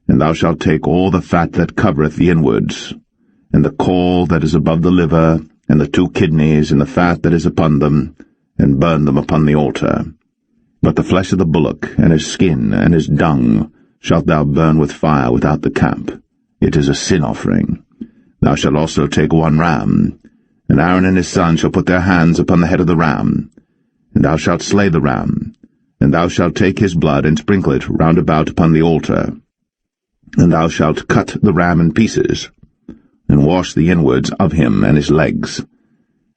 And thou shalt take all the fat that covereth the inwards, and the caul that is above the liver, and the 2 kidneys, and the fat that is upon them, and burn them upon the altar. But the flesh of the bullock, and his skin, and his dung, shalt thou burn with fire without the camp. It is a sin offering. Thou shalt also take 1 ram, and Aaron and his sons shall put their hands upon the head of the ram. And thou shalt slay the ram, and thou shalt take his blood, and sprinkle it round about upon the altar. And thou shalt cut the ram in pieces, and wash the inwards of him and his legs,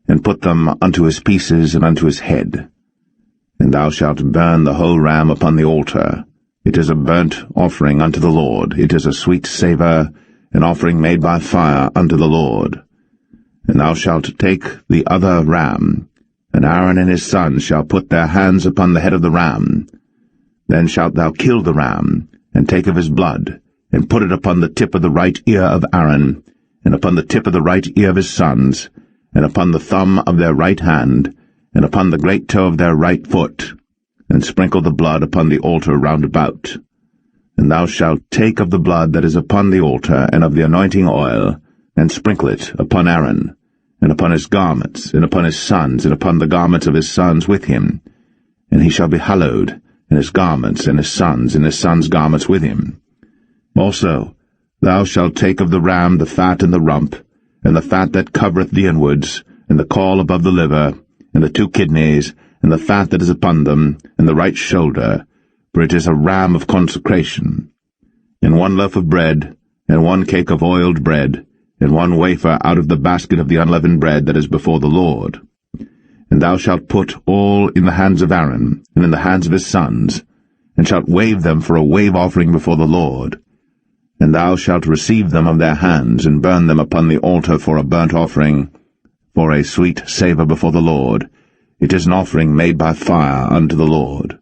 and put them unto his pieces and unto his head. And thou shalt burn the whole ram upon the altar. It is a burnt offering unto the Lord. It is a sweet savour, an offering made by fire unto the Lord. And thou shalt take the other ram, and Aaron and his sons shall put their hands upon the head of the ram. Then shalt thou kill the ram, and take of his blood, and put it upon the tip of the right ear of Aaron, and upon the tip of the right ear of his sons, and upon the thumb of their right hand, and upon the great toe of their right foot, and sprinkle the blood upon the altar round about. And thou shalt take of the blood that is upon the altar, and of the anointing oil, and sprinkle it upon Aaron, and upon his garments, and upon his sons, and upon the garments of his sons with him. And he shall be hallowed, and his garments, and his sons' garments with him. Also, thou shalt take of the ram the fat and the rump, and the fat that covereth the inwards, and the caul above the liver, and the 2 kidneys, and the fat that is upon them, and the right shoulder, for it is a ram of consecration. And 1 loaf of bread, and 1 cake of oiled bread, and 1 wafer out of the basket of the unleavened bread that is before the Lord. And thou shalt put all in the hands of Aaron, and in the hands of his sons, and shalt wave them for a wave offering before the Lord. And thou shalt receive them of their hands, and burn them upon the altar for a burnt offering, for a sweet savour before the Lord. It is an offering made by fire unto the Lord.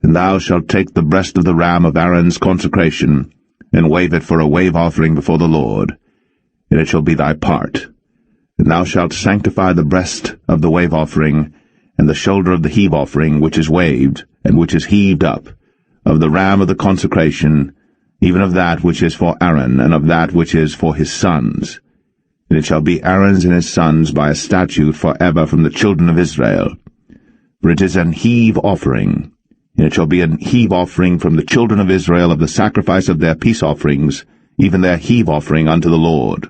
And thou shalt take the breast of the ram of Aaron's consecration, and wave it for a wave offering before the Lord. And it shall be thy part. And thou shalt sanctify the breast of the wave offering, and the shoulder of the heave offering, which is waved, and which is heaved up, of the ram of the consecration, even of that which is for Aaron, and of that which is for his sons. And it shall be Aaron's and his sons by a statute for ever from the children of Israel. For it is an heave offering, and it shall be an heave offering from the children of Israel of the sacrifice of their peace offerings, even their heave offering unto the Lord.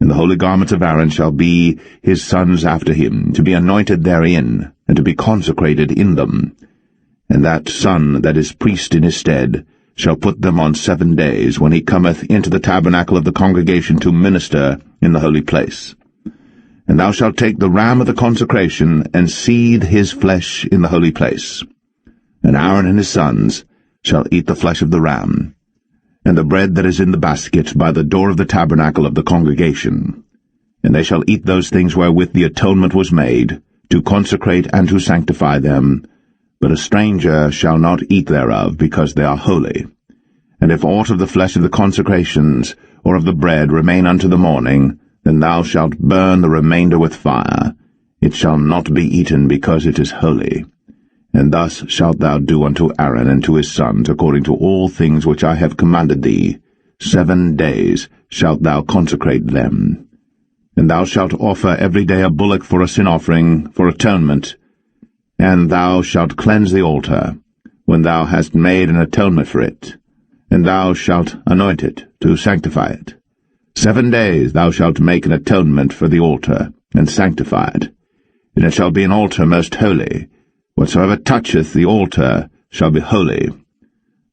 And the holy garments of Aaron shall be his sons after him, to be anointed therein, and to be consecrated in them. And that son that is priest in his stead shall put them on 7 days, when he cometh into the tabernacle of the congregation to minister in the holy place. And thou shalt take the ram of the consecration, and seethe his flesh in the holy place. And Aaron and his sons shall eat the flesh of the ram, and the bread that is in the basket by the door of the tabernacle of the congregation. And they shall eat those things wherewith the atonement was made, to consecrate and to sanctify them, but a stranger shall not eat thereof, because they are holy. And if aught of the flesh of the consecrations, or of the bread, remain unto the morning, then thou shalt burn the remainder with fire. It shall not be eaten, because it is holy. And thus shalt thou do unto Aaron and to his sons, according to all things which I have commanded thee. 7 days shalt thou consecrate them. And thou shalt offer every day a bullock for a sin offering, for atonement. And thou shalt cleanse the altar, when thou hast made an atonement for it. And thou shalt anoint it, to sanctify it. 7 days thou shalt make an atonement for the altar, and sanctify it. And it shall be an altar most holy. Whatsoever toucheth the altar shall be holy.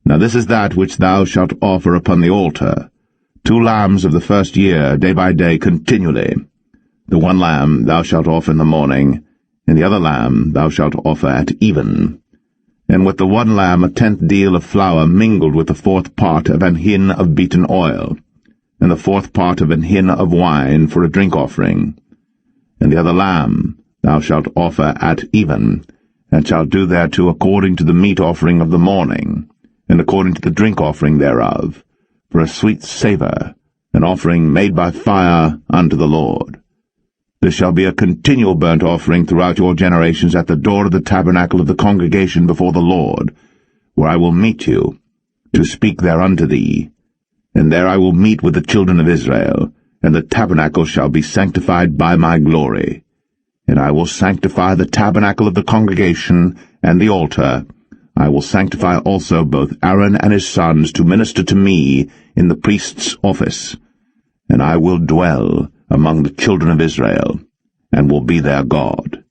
Now this is that which thou shalt offer upon the altar, 2 lambs of the first year, day by day, continually. The 1 lamb thou shalt offer in the morning, and the other lamb thou shalt offer at even. And with the one lamb 1/10 deal of flour mingled with the 4th part of an hin of beaten oil, and the 4th part of an hin of wine for a drink offering. And the other lamb thou shalt offer at even, and shalt do thereto according to the meat offering of the morning, and according to the drink offering thereof, for a sweet savour, an offering made by fire unto the Lord. This shall be a continual burnt offering throughout your generations at the door of the tabernacle of the congregation before the Lord, where I will meet you, to speak there unto thee. And there I will meet with the children of Israel, and the tabernacle shall be sanctified by my glory. And I will sanctify the tabernacle of the congregation and the altar. I will sanctify also both Aaron and his sons to minister to me in the priest's office. And I will dwell among the children of Israel, and will be their God.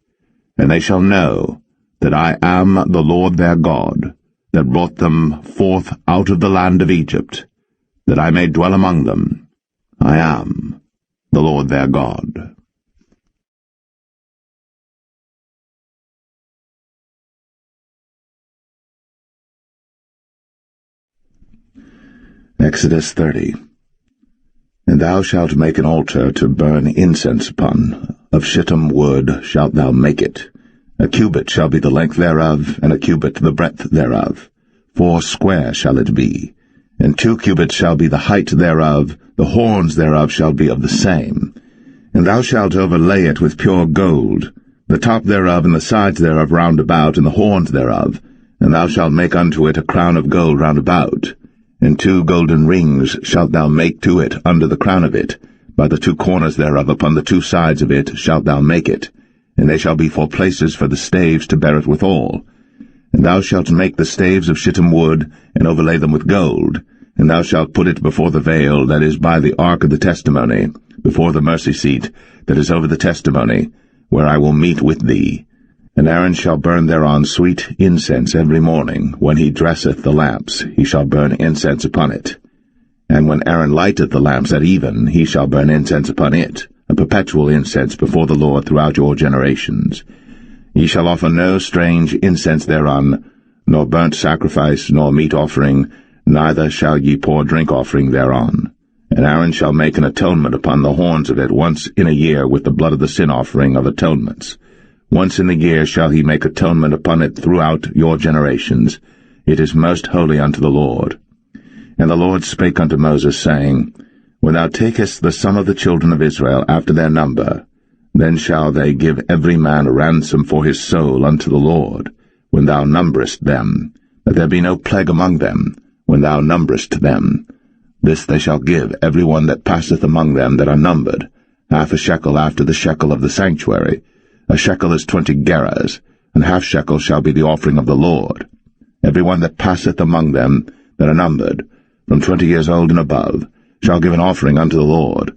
And they shall know that I am the Lord their God, that brought them forth out of the land of Egypt, that I may dwell among them. I am the Lord their God. Exodus 30. And thou shalt make an altar to burn incense upon. Of shittim wood shalt thou make it. A cubit shall be the length thereof, and a cubit the breadth thereof. 4 square shall it be. And 2 cubits shall be the height thereof, the horns thereof shall be of the same. And thou shalt overlay it with pure gold, the top thereof and the sides thereof round about, and the horns thereof. And thou shalt make unto it a crown of gold round about. And 2 golden rings shalt thou make to it under the crown of it. By the 2 corners thereof upon the 2 sides of it shalt thou make it. And they shall be for places for the staves to bear it withal. And thou shalt make the staves of shittim wood, and overlay them with gold. And thou shalt put it before the veil that is by the ark of the testimony, before the mercy seat that is over the testimony, where I will meet with thee. And Aaron shall burn thereon sweet incense every morning. When he dresseth the lamps, he shall burn incense upon it. And when Aaron lighteth the lamps at even, he shall burn incense upon it, a perpetual incense before the Lord throughout your generations. Ye shall offer no strange incense thereon, nor burnt sacrifice, nor meat offering, neither shall ye pour drink offering thereon. And Aaron shall make an atonement upon the horns of it once in a year with the blood of the sin offering of atonements. Once in the year shall he make atonement upon it throughout your generations. It is most holy unto the Lord. And the Lord spake unto Moses, saying, When thou takest the sum of the children of Israel after their number, then shall they give every man a ransom for his soul unto the Lord, when thou numberest them, that there be no plague among them, when thou numberest them. This they shall give every one that passeth among them that are numbered, 1/2 shekel after the shekel of the sanctuary. A shekel is 20 gerahs, and 1/2 shekel shall be the offering of the Lord. Every one that passeth among them that are numbered, from 20 years old and above, shall give an offering unto the Lord.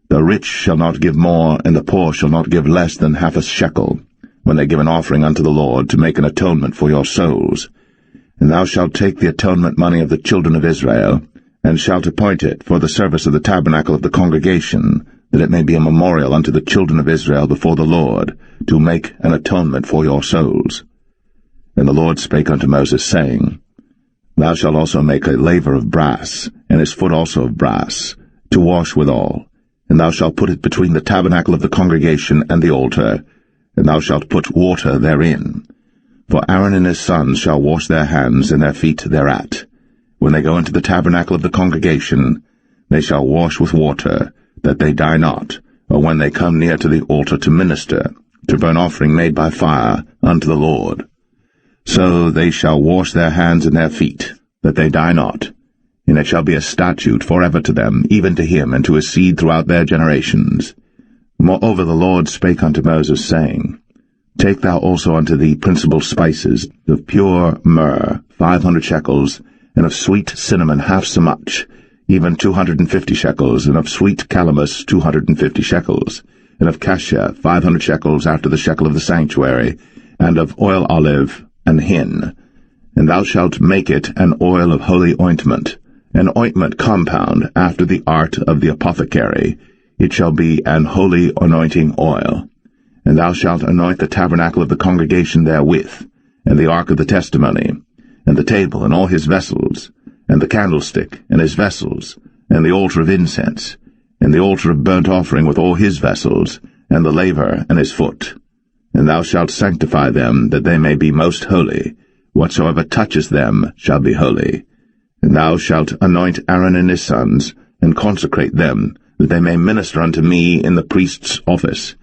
The rich shall not give more, and the poor shall not give less than 1/2 shekel, when they give an offering unto the Lord, to make an atonement for your souls. And thou shalt take the atonement money of the children of Israel, and shalt appoint it for the service of the tabernacle of the congregation, that it may be a memorial unto the children of Israel before the Lord, to make an atonement for your souls. And the Lord spake unto Moses, saying, Thou shalt also make a laver of brass, and his foot also of brass, to wash withal. And thou shalt put it between the tabernacle of the congregation and the altar, and thou shalt put water therein. For Aaron and his sons shall wash their hands and their feet thereat. When they go into the tabernacle of the congregation, they shall wash with water, that they die not, or when they come near to the altar to minister, to burn offering made by fire unto the Lord. So they shall wash their hands and their feet, that they die not. And it shall be a statute forever to them, even to him and to his seed throughout their generations. Moreover the Lord spake unto Moses, saying, Take thou also unto thee principal spices, of pure myrrh 500 shekels, and of sweet cinnamon half so much, even 250 shekels, and of sweet calamus 250 shekels, and of cassia 500 shekels after the shekel of the sanctuary, and of oil olive and hin. And thou shalt make it an oil of holy ointment, an ointment compound after the art of the apothecary. It shall be an holy anointing oil. And thou shalt anoint the tabernacle of the congregation therewith, and the ark of the testimony, and the table and all his vessels, and the candlestick and his vessels, and the altar of incense, and the altar of burnt offering with all his vessels, and the laver and his foot. And thou shalt sanctify them, that they may be most holy. Whatsoever toucheth them shall be holy. And thou shalt anoint Aaron and his sons, and consecrate them, that they may minister unto me in the priest's office.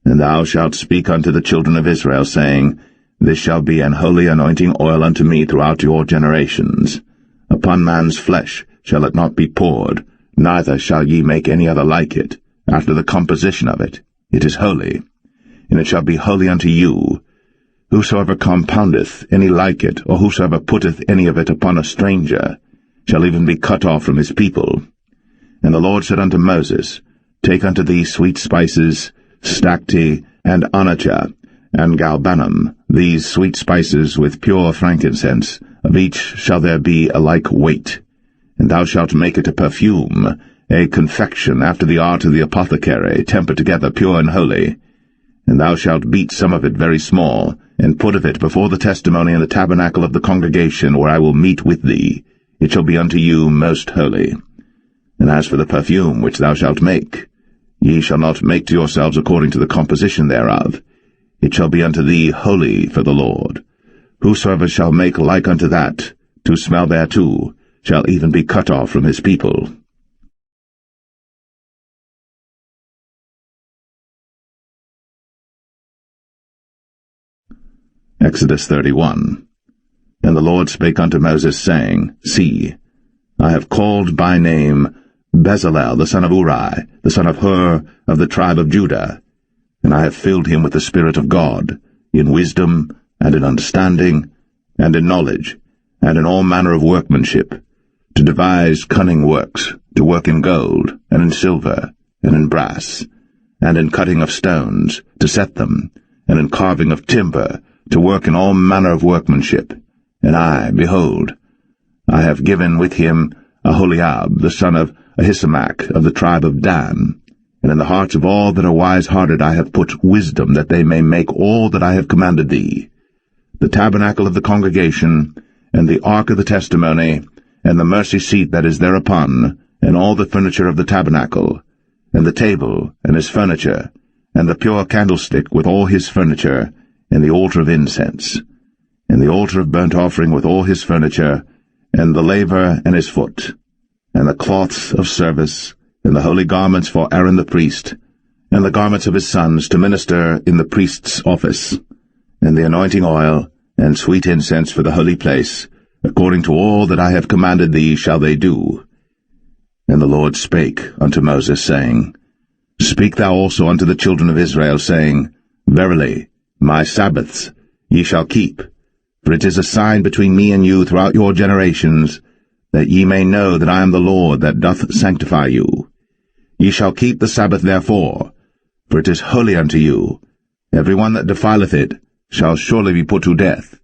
And thou shalt speak unto the children of Israel, saying, This shall be an holy anointing oil unto me throughout your generations. Upon man's flesh shall it not be poured, neither shall ye make any other like it, after the composition of it. It is holy, and it shall be holy unto you. Whosoever compoundeth any like it, or whosoever putteth any of it upon a stranger, shall even be cut off from his people. And the Lord said unto Moses, Take unto thee sweet spices, stacte, and onycha, and galbanum, these sweet spices with pure frankincense, of each shall there be a like weight. And thou shalt make it a perfume, a confection after the art of the apothecary, tempered together pure and holy. And thou shalt beat some of it very small, and put of it before the testimony in the tabernacle of the congregation, where I will meet with thee. It shall be unto you most holy. And as for the perfume which thou shalt make, ye shall not make to yourselves according to the composition thereof. It shall be unto thee holy for the Lord. Whosoever shall make like unto that, to smell thereto, shall even be cut off from his people. Exodus 31. And the Lord spake unto Moses, saying, See, I have called by name Bezalel the son of Uri, the son of Hur, of the tribe of Judah, and I have filled him with the Spirit of God, in wisdom, and in understanding, and in knowledge, and in all manner of workmanship, to devise cunning works, to work in gold, and in silver, and in brass, and in cutting of stones, to set them, and in carving of timber, to work in all manner of workmanship. And I, behold, I have given with him Aholiab, the son of Ahisamach, of the tribe of Dan. And in the hearts of all that are wise-hearted I have put wisdom, that they may make all that I have commanded thee: the tabernacle of the congregation, and the ark of the testimony, and the mercy seat that is thereupon, and all the furniture of the tabernacle, and the table, and his furniture, and the pure candlestick with all his furniture, and the altar of incense, and the altar of burnt offering with all his furniture, and the laver and his foot, and the cloths of service, and the holy garments for Aaron the priest, and the garments of his sons to minister in the priest's office, and the anointing oil, and sweet incense for the holy place, according to all that I have commanded thee shall they do. And the Lord spake unto Moses, saying, Speak thou also unto the children of Israel, saying, Verily, my Sabbaths ye shall keep, for it is a sign between me and you throughout your generations, that ye may know that I am the Lord that doth sanctify you. Ye shall keep the Sabbath therefore, for it is holy unto you. Every one that defileth it shall surely be put to death.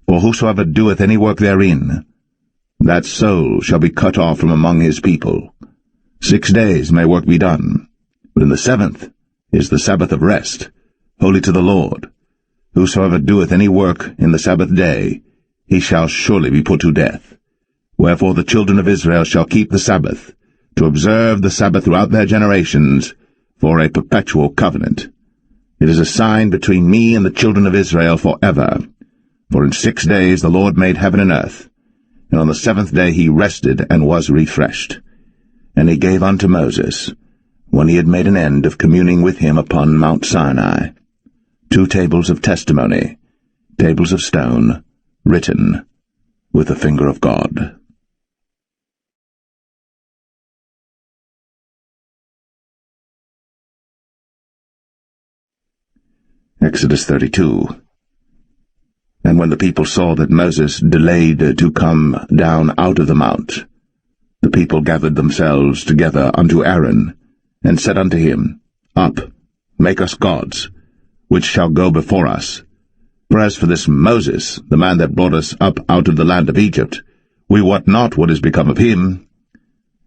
For whosoever doeth any work therein, that soul shall be cut off from among his people. 6 days may work be done, but in the 7th is the Sabbath of rest, holy to the Lord. Whosoever doeth any work in the Sabbath day, he shall surely be put to death. Wherefore the children of Israel shall keep the Sabbath, to observe the Sabbath throughout their generations, for a perpetual covenant. It is a sign between me and the children of Israel forever. For in 6 days the Lord made heaven and earth, and on the 7th day he rested and was refreshed. And he gave unto Moses, when he had made an end of communing with him upon Mount Sinai, 2 tables of testimony, tables of stone, written with the finger of God. Exodus 32. And when the people saw that Moses delayed to come down out of the mount, the people gathered themselves together unto Aaron, and said unto him, Up, make us gods, which shall go before us. For as for this Moses, the man that brought us up out of the land of Egypt, we wot not what is become of him.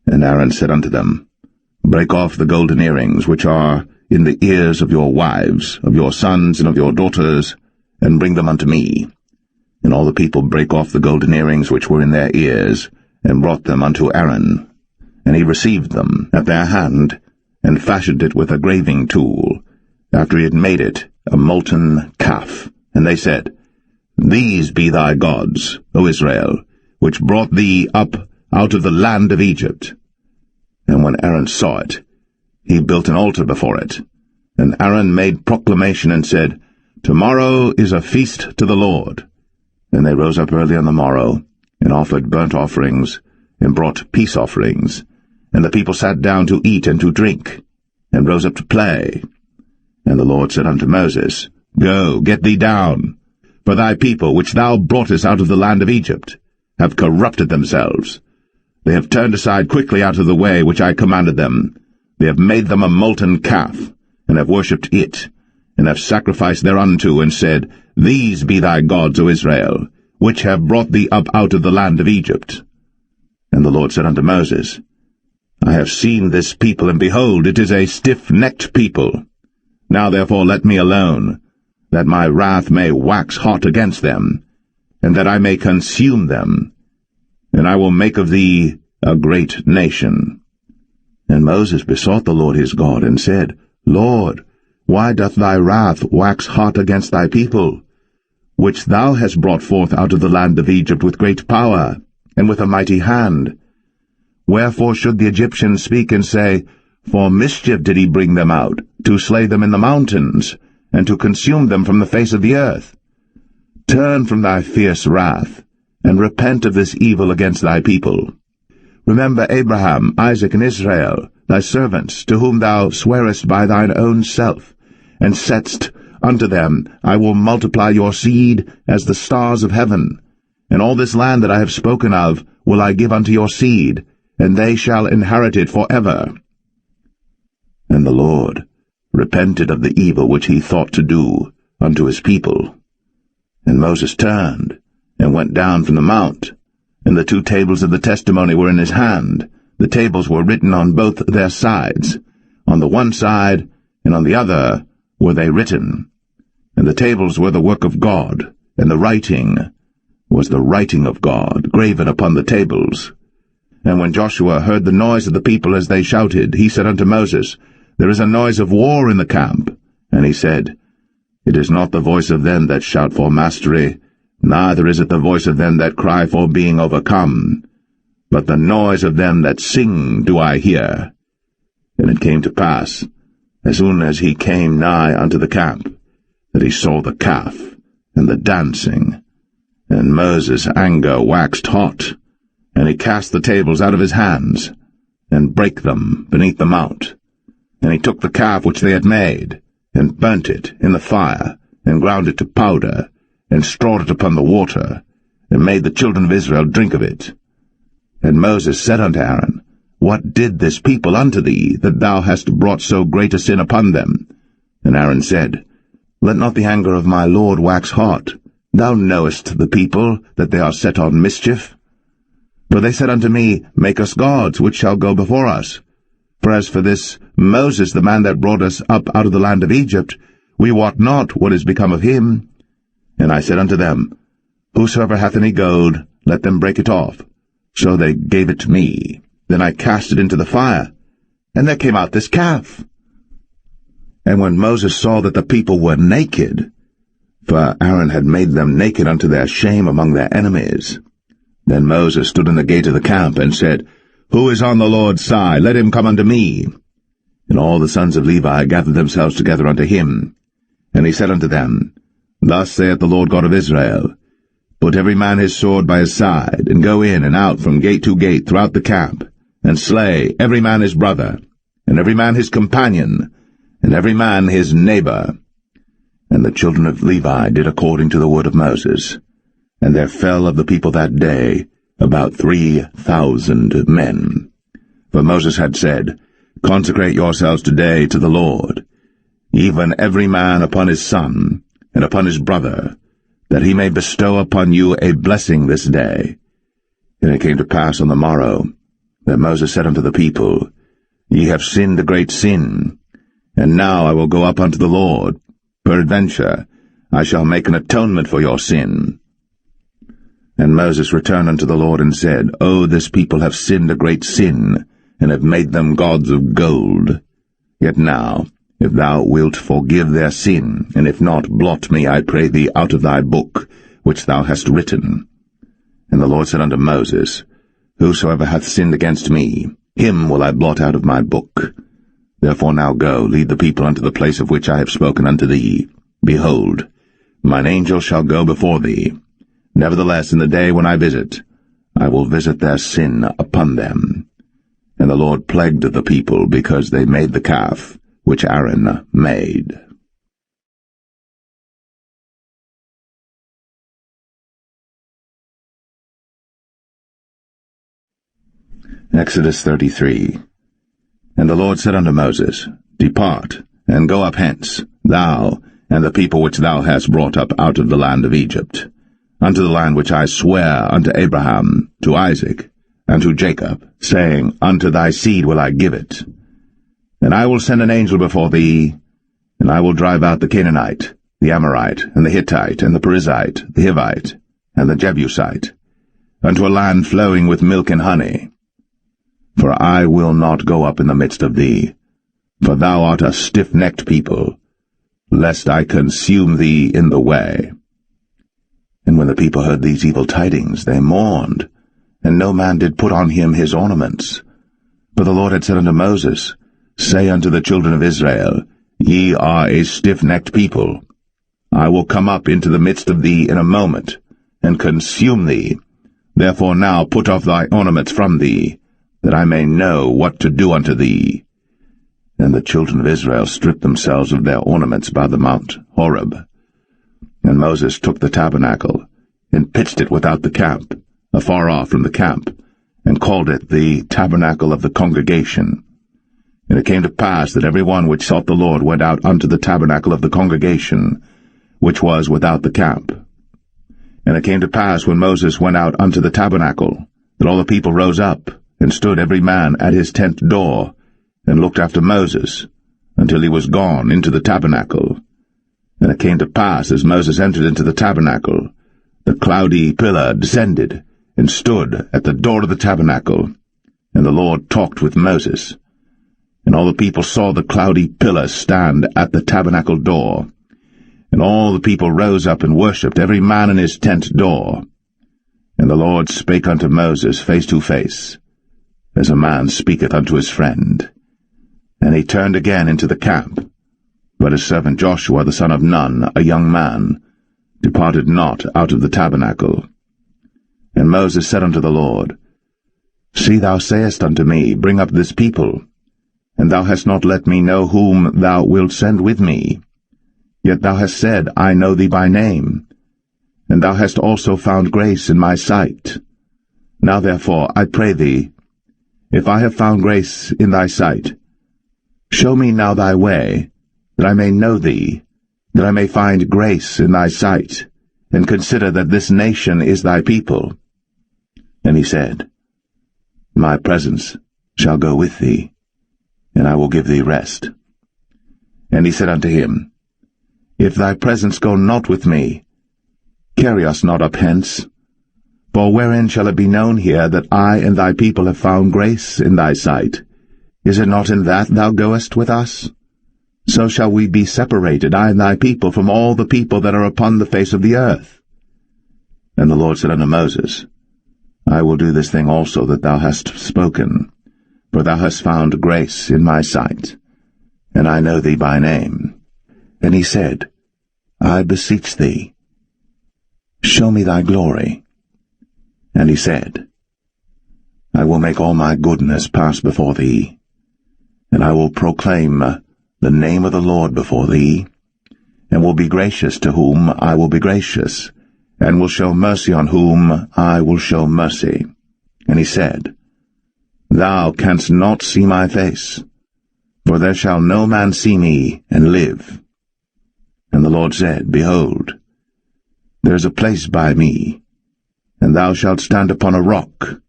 And Aaron said unto them, Break off the golden earrings which are in the ears of your wives, of your sons, and of your daughters, and bring them unto me. And all the people brake off the golden earrings which were in their ears, and brought them unto Aaron. And he received them at their hand, and fashioned it with a graving tool, after he had made it a molten calf. And they said, These be thy gods, O Israel, which brought thee up out of the land of Egypt. And when Aaron saw it, he built an altar before it. And Aaron made proclamation and said, Tomorrow is a feast to the Lord. And they rose up early on the morrow, and offered burnt offerings, and brought peace offerings. And the people sat down to eat and to drink, and rose up to play. And the Lord said unto Moses, Go, get thee down, for thy people, which thou broughtest out of the land of Egypt, have corrupted themselves. They have turned aside quickly out of the way which I commanded them. They have made them a molten calf, and have worshipped it, and have sacrificed thereunto, and said, These be thy gods, O Israel, which have brought thee up out of the land of Egypt. And the Lord said unto Moses, I have seen this people, and behold, it is a stiff-necked people. Now therefore let me alone, that my wrath may wax hot against them, and that I may consume them, and I will make of thee a great nation. And Moses besought the Lord his God, and said, Lord, why doth thy wrath wax hot against thy people, which thou hast brought forth out of the land of Egypt with great power, and with a mighty hand? Wherefore should the Egyptians speak and say, For mischief did he bring them out, to slay them in the mountains, and to consume them from the face of the earth? Turn from thy fierce wrath, and repent of this evil against thy people. Remember Abraham, Isaac, and Israel, thy servants, to whom thou swarest by thine own self, and saidst unto them, I will multiply your seed as the stars of heaven, and all this land that I have spoken of will I give unto your seed, and they shall inherit it for ever. And the Lord repented of the evil which he thought to do unto his people. And Moses turned, and went down from the mount, and the 2 tables of the testimony were in his hand. The tables were written on both their sides. On the one side, and on the other, were they written. And the tables were the work of God, and the writing was the writing of God, graven upon the tables. And when Joshua heard the noise of the people as they shouted, he said unto Moses, There is a noise of war in the camp. And he said, It is not the voice of them that shout for mastery, neither is it the voice of them that cry for being overcome, but the noise of them that sing do I hear. And it came to pass, as soon as he came nigh unto the camp, that he saw the calf and the dancing. And Moses' anger waxed hot, and he cast the tables out of his hands, and brake them beneath the mount. And he took the calf which they had made, and burnt it in the fire, and ground it to powder, and strawed it upon the water, and made the children of Israel drink of it. And Moses said unto Aaron, What did this people unto thee, that thou hast brought so great a sin upon them? And Aaron said, Let not the anger of my Lord wax hot. Thou knowest the people, that they are set on mischief. For they said unto me, Make us gods, which shall go before us. For as for this Moses, the man that brought us up out of the land of Egypt, we wot not what is become of him. And I said unto them, Whosoever hath any gold, let them break it off. So they gave it to me. Then I cast it into the fire, and there came out this calf. And when Moses saw that the people were naked, for Aaron had made them naked unto their shame among their enemies, then Moses stood in the gate of the camp, and said, Who is on the Lord's side? Let him come unto me. And all the sons of Levi gathered themselves together unto him. And he said unto them, Thus saith the Lord God of Israel, Put every man his sword by his side, and go in and out from gate to gate throughout the camp, and slay every man his brother, and every man his companion, and every man his neighbor. And the children of Levi did according to the word of Moses. And there fell of the people that day about 3,000 men. For Moses had said, Consecrate yourselves today to the Lord, even every man upon his son, and upon his brother, that he may bestow upon you a blessing this day. And it came to pass on the morrow, that Moses said unto the people, Ye have sinned a great sin, And now I will go up unto the Lord. Peradventure I shall make an atonement for your sin. And Moses returned unto the Lord and said, O this people have sinned a great sin, and have made them gods of gold. Yet now, if thou wilt forgive their sin, and if not, blot me, I pray thee, out of thy book, which thou hast written. And the Lord said unto Moses, Whosoever hath sinned against me, him will I blot out of my book. Therefore now go, lead the people unto the place of which I have spoken unto thee. Behold, mine angel shall go before thee. Nevertheless, in the day when I visit, I will visit their sin upon them. And the Lord plagued the people, because they made the calf which Aaron made. Exodus 33. And the Lord said unto Moses, Depart, and go up hence, thou, and the people which thou hast brought up out of the land of Egypt, unto the land which I sware unto Abraham, to Isaac, and to Jacob, saying, Unto thy seed will I give it. And I will send an angel before thee, and I will drive out the Canaanite, the Amorite, and the Hittite, and the Perizzite, the Hivite, and the Jebusite, unto a land flowing with milk and honey. For I will not go up in the midst of thee, for thou art a stiff-necked people, lest I consume thee in the way. And when the people heard these evil tidings, they mourned, and no man did put on him his ornaments. For the Lord had said unto Moses, Say unto the children of Israel, Ye are a stiff-necked people. I will come up into the midst of thee in a moment, and consume thee. Therefore now put off thy ornaments from thee, that I may know what to do unto thee. And the children of Israel stripped themselves of their ornaments by the mount Horeb. And Moses took the tabernacle, and pitched it without the camp, afar off from the camp, and called it the tabernacle of the congregation. And it came to pass that every one which sought the Lord went out unto the tabernacle of the congregation, which was without the camp. And it came to pass, when Moses went out unto the tabernacle, that all the people rose up, and stood every man at his tent door, and looked after Moses, until he was gone into the tabernacle. And it came to pass, as Moses entered into the tabernacle, the cloudy pillar descended, and stood at the door of the tabernacle, and the Lord talked with Moses. And all the people saw the cloudy pillar stand at the tabernacle door. And all the people rose up and worshipped, every man in his tent door. And the Lord spake unto Moses face to face, as a man speaketh unto his friend. And he turned again into the camp. But his servant Joshua the son of Nun, a young man, departed not out of the tabernacle. And Moses said unto the Lord, See, thou sayest unto me, Bring up this people, and thou hast not let me know whom thou wilt send with me. Yet thou hast said, I know thee by name, and thou hast also found grace in my sight. Now therefore, I pray thee, if I have found grace in thy sight, show me now thy way, that I may know thee, that I may find grace in thy sight, and consider that this nation is thy people. And he said, My presence shall go with thee, and I will give thee rest. And he said unto him, If thy presence go not with me, carry us not up hence. For wherein shall it be known here that I and thy people have found grace in thy sight? Is it not in that thou goest with us? So shall we be separated, I and thy people, from all the people that are upon the face of the earth. And the Lord said unto Moses, I will do this thing also that thou hast spoken, for thou hast found grace in my sight, and I know thee by name. And he said, I beseech thee, show me thy glory. And he said, I will make all my goodness pass before thee, and I will proclaim the name of the Lord before thee, and will be gracious to whom I will be gracious, and will show mercy on whom I will show mercy. And he said, Thou canst not see my face, for there shall no man see me and live. And the Lord said, Behold, there is a place by me, and thou shalt stand upon a rock.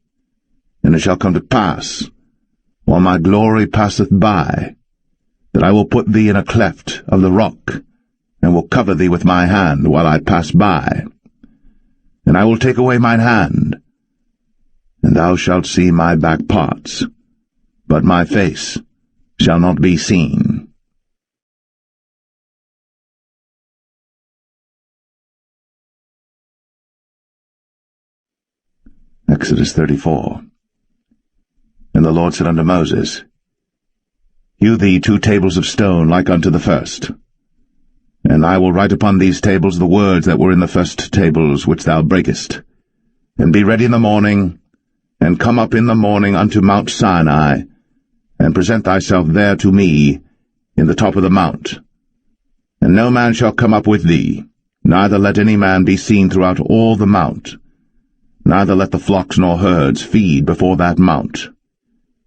And it shall come to pass, while my glory passeth by, that I will put thee in a cleft of the rock, and will cover thee with my hand while I pass by. And I will take away mine hand, and thou shalt see my back parts, but my face shall not be seen. Exodus 34. And the Lord said unto Moses, Hew thee 2 tables of stone like unto the first. And I will write upon these tables the words that were in the first tables which thou breakest. And be ready in the morning, and come up in the morning unto Mount Sinai, and present thyself there to me in the top of the mount. And no man shall come up with thee, neither let any man be seen throughout all the mount, neither let the flocks nor herds feed before that mount.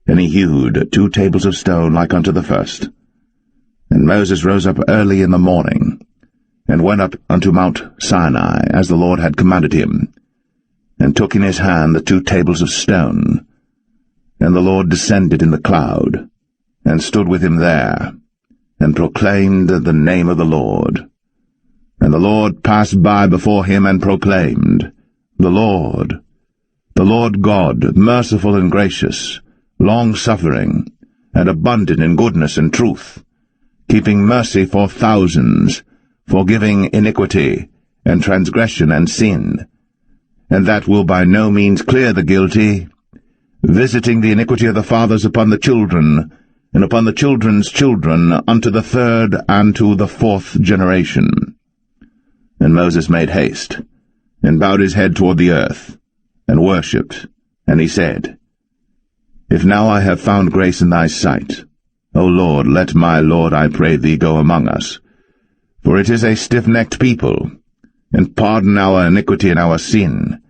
And he hewed 2 tables of stone like unto the first. And Moses rose up early in the morning, and went up unto Mount Sinai, as the Lord had commanded him, and took in his hand the 2 tables of stone. And the Lord descended in the cloud, and stood with him there, and proclaimed the name of the Lord. And the Lord passed by before him, and proclaimed, the Lord God, merciful and gracious, long-suffering, and abundant in goodness and truth, keeping mercy for thousands, forgiving iniquity, and transgression and sin, and that will by no means clear the guilty, visiting the iniquity of the fathers upon the children, and upon the children's children, unto the 3rd and to the 4th generation. And Moses made haste, and bowed his head toward the earth, and worshipped, and he said, If now I have found grace in thy sight, O Lord, let my Lord, I pray thee, go among us. For it is a stiff-necked people, and pardon our iniquity and our sin,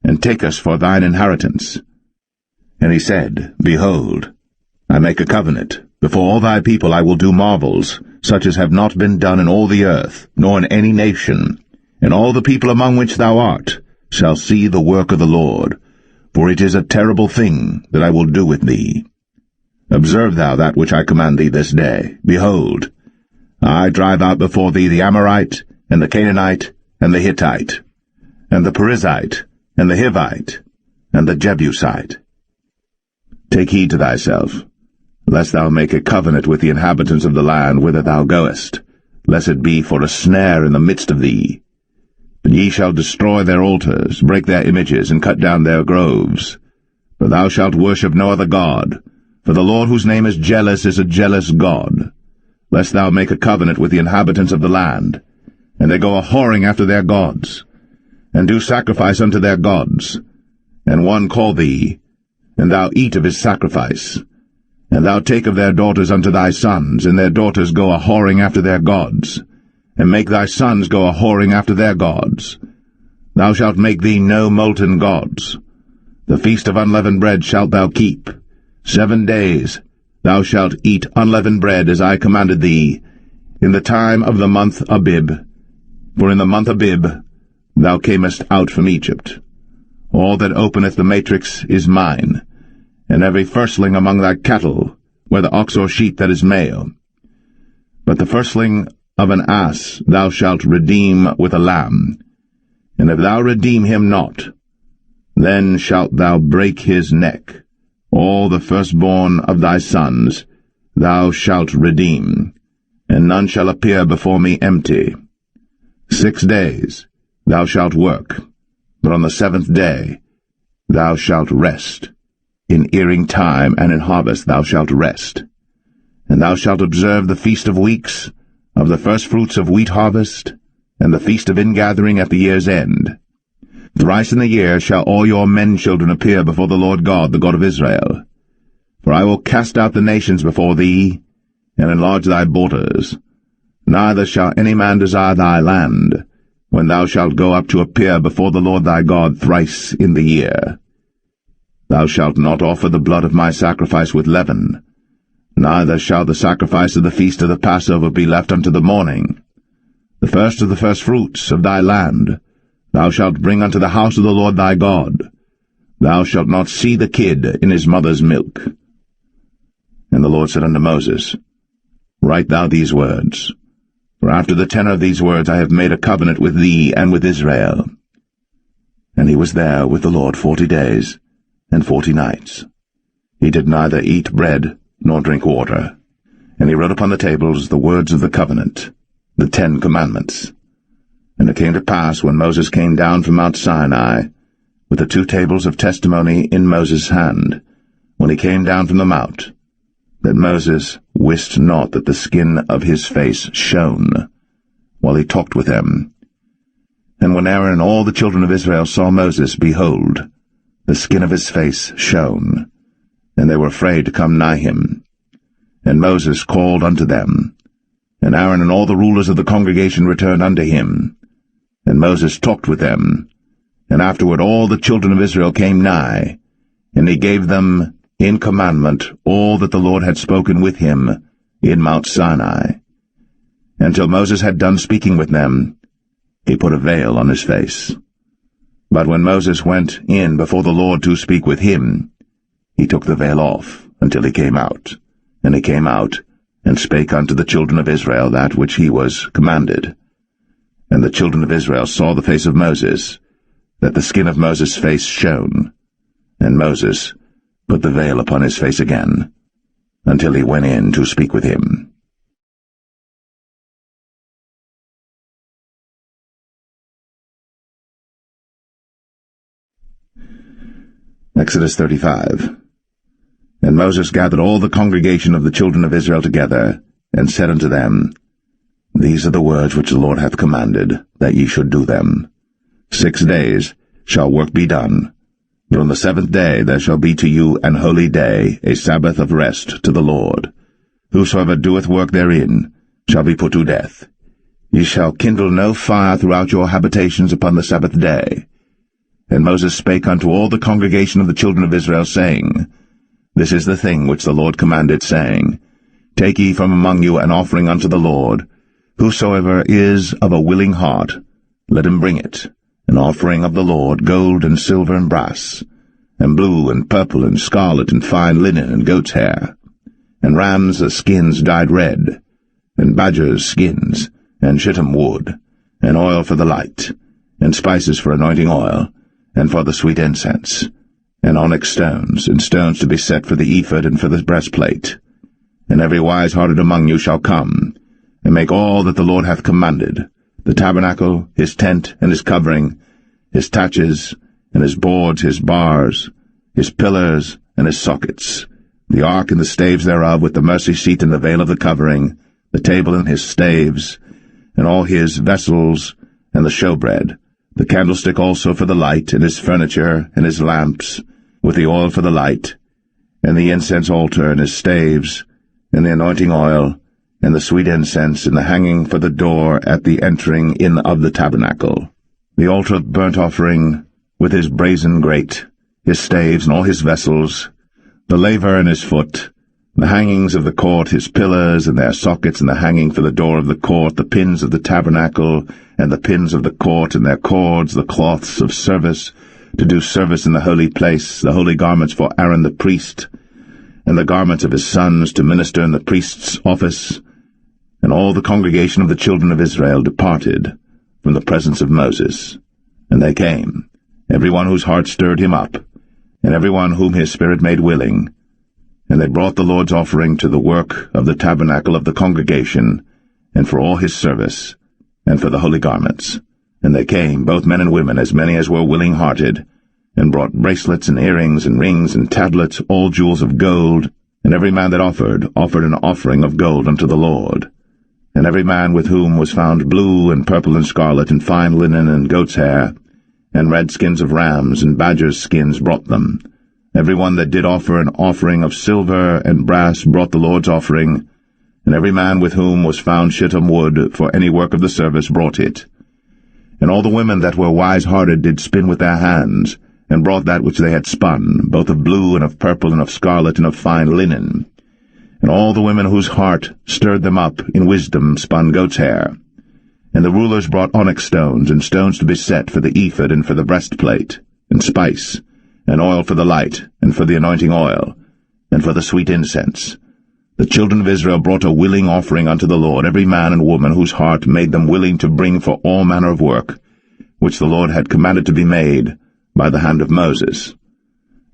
and take us for thine inheritance. And he said, Behold, I make a covenant. Before all thy people I will do marvels, such as have not been done in all the earth, nor in any nation. And all the people among which thou art shall see the work of the Lord, for it is a terrible thing that I will do with thee. Observe thou that which I command thee this day. Behold, I drive out before thee the Amorite, and the Canaanite, and the Hittite, and the Perizzite, and the Hivite, and the Jebusite. Take heed to thyself, lest thou make a covenant with the inhabitants of the land whither thou goest, lest it be for a snare in the midst of thee. And ye shall destroy their altars, break their images, and cut down their groves. For thou shalt worship no other god, for the Lord whose name is a jealous God. Lest thou make a covenant with the inhabitants of the land, and they go a-whoring after their gods, and do sacrifice unto their gods, and one call thee, and thou eat of his sacrifice, and thou take of their daughters unto thy sons, and their daughters go a-whoring after their gods, and make thy sons go a-whoring after their gods. Thou shalt make thee no molten gods. The feast of unleavened bread shalt thou keep. 7 days thou shalt eat unleavened bread, as I commanded thee, in the time of the month Abib. For in the month Abib thou camest out from Egypt. All that openeth the matrix is mine, and every firstling among thy cattle, whether ox or sheep that is male. But the firstling of an ass thou shalt redeem with a lamb, and if thou redeem him not, then shalt thou break his neck. All the firstborn of thy sons thou shalt redeem, and none shall appear before me empty. 6 days thou shalt work, but on the 7th day thou shalt rest. In earing time and in harvest thou shalt rest. And thou shalt observe the feast of weeks, of the firstfruits of wheat harvest, and the feast of ingathering at the year's end. Thrice in the year shall all your men-children appear before the Lord God, the God of Israel. For I will cast out the nations before thee, and enlarge thy borders. Neither shall any man desire thy land, when thou shalt go up to appear before the Lord thy God thrice in the year. Thou shalt not offer the blood of my sacrifice with leaven, neither shall the sacrifice of the feast of the Passover be left unto the morning. The first of the firstfruits of thy land thou shalt bring unto the house of the Lord thy God. Thou shalt not see the kid in his mother's milk. And the Lord said unto Moses, write thou these words. For after the tenor of these words I have made a covenant with thee and with Israel. And he was there with the Lord 40 days and 40 nights. He did neither eat bread nor drink water. And he wrote upon the tables the words of the covenant, the 10 commandments. And it came to pass, when Moses came down from Mount Sinai, with the 2 tables of testimony in Moses' hand, when he came down from the mount, that Moses wist not that the skin of his face shone, while he talked with them. And when Aaron and all the children of Israel saw Moses, behold, the skin of his face shone, and they were afraid to come nigh him. And Moses called unto them, and Aaron and all the rulers of the congregation returned unto him. And Moses talked with them, and afterward all the children of Israel came nigh, and he gave them in commandment all that the Lord had spoken with him in Mount Sinai. And till Moses had done speaking with them, he put a veil on his face. But when Moses went in before the Lord to speak with him, he took the veil off until he came out. And he came out, and spake unto the children of Israel that which he was commanded. And the children of Israel saw the face of Moses, that the skin of Moses' face shone. And Moses put the veil upon his face again, until he went in to speak with him. Exodus 35. And Moses gathered all the congregation of the children of Israel together, and said unto them, These are the words which the Lord hath commanded, that ye should do them. 6 days shall work be done, but on the 7th day there shall be to you an holy day, a Sabbath of rest to the Lord. Whosoever doeth work therein shall be put to death. Ye shall kindle no fire throughout your habitations upon the Sabbath day. And Moses spake unto all the congregation of the children of Israel, saying, This is the thing which the Lord commanded, saying, Take ye from among you an offering unto the Lord. Whosoever is of a willing heart, let him bring it, an offering of the Lord, gold and silver and brass, and blue and purple and scarlet and fine linen and goat's hair, and rams' skins dyed red, and badgers' skins, and shittim wood, and oil for the light, and spices for anointing oil, and for the sweet incense, and onyx stones, and stones to be set for the ephod and for the breastplate. And every wise-hearted among you shall come, and make all that the Lord hath commanded, the tabernacle, his tent, and his covering, his taches, and his boards, his bars, his pillars, and his sockets, the ark and the staves thereof, with the mercy seat and the veil of the covering, the table and his staves, and all his vessels, and the showbread, the candlestick also for the light, and his furniture, and his lamps, with the oil for the light, and the incense altar, and his staves, and the anointing oil, and the sweet incense, and the hanging for the door at the entering in of the tabernacle, the altar of burnt offering, with his brazen grate, his staves, and all his vessels, the laver and his foot, the hangings of the court, his pillars, and their sockets, and the hanging for the door of the court, the pins of the tabernacle, and the pins of the court, and their cords, the cloths of service, to do service in the holy place, the holy garments for Aaron the priest, and the garments of his sons to minister in the priest's office. And all the congregation of the children of Israel departed from the presence of Moses. And they came, every one whose heart stirred him up, and every one whom his spirit made willing. And they brought the Lord's offering to the work of the tabernacle of the congregation, and for all his service, and for the holy garments. And they came, both men and women, as many as were willing-hearted, and brought bracelets and earrings and rings and tablets, all jewels of gold, and every man that offered an offering of gold unto the Lord. And every man with whom was found blue and purple and scarlet and fine linen and goat's hair, and red skins of rams and badgers' skins brought them. Every one that did offer an offering of silver and brass brought the Lord's offering, and every man with whom was found shittim wood for any work of the service brought it. And all the women that were wise-hearted did spin with their hands, and brought that which they had spun, both of blue and of purple and of scarlet and of fine linen. And all the women whose heart stirred them up in wisdom spun goat's hair. And the rulers brought onyx stones, and stones to be set for the ephod and for the breastplate, and spice, and oil for the light, and for the anointing oil, and for the sweet incense, the children of Israel brought a willing offering unto the Lord, every man and woman whose heart made them willing to bring for all manner of work, which the Lord had commanded to be made by the hand of Moses.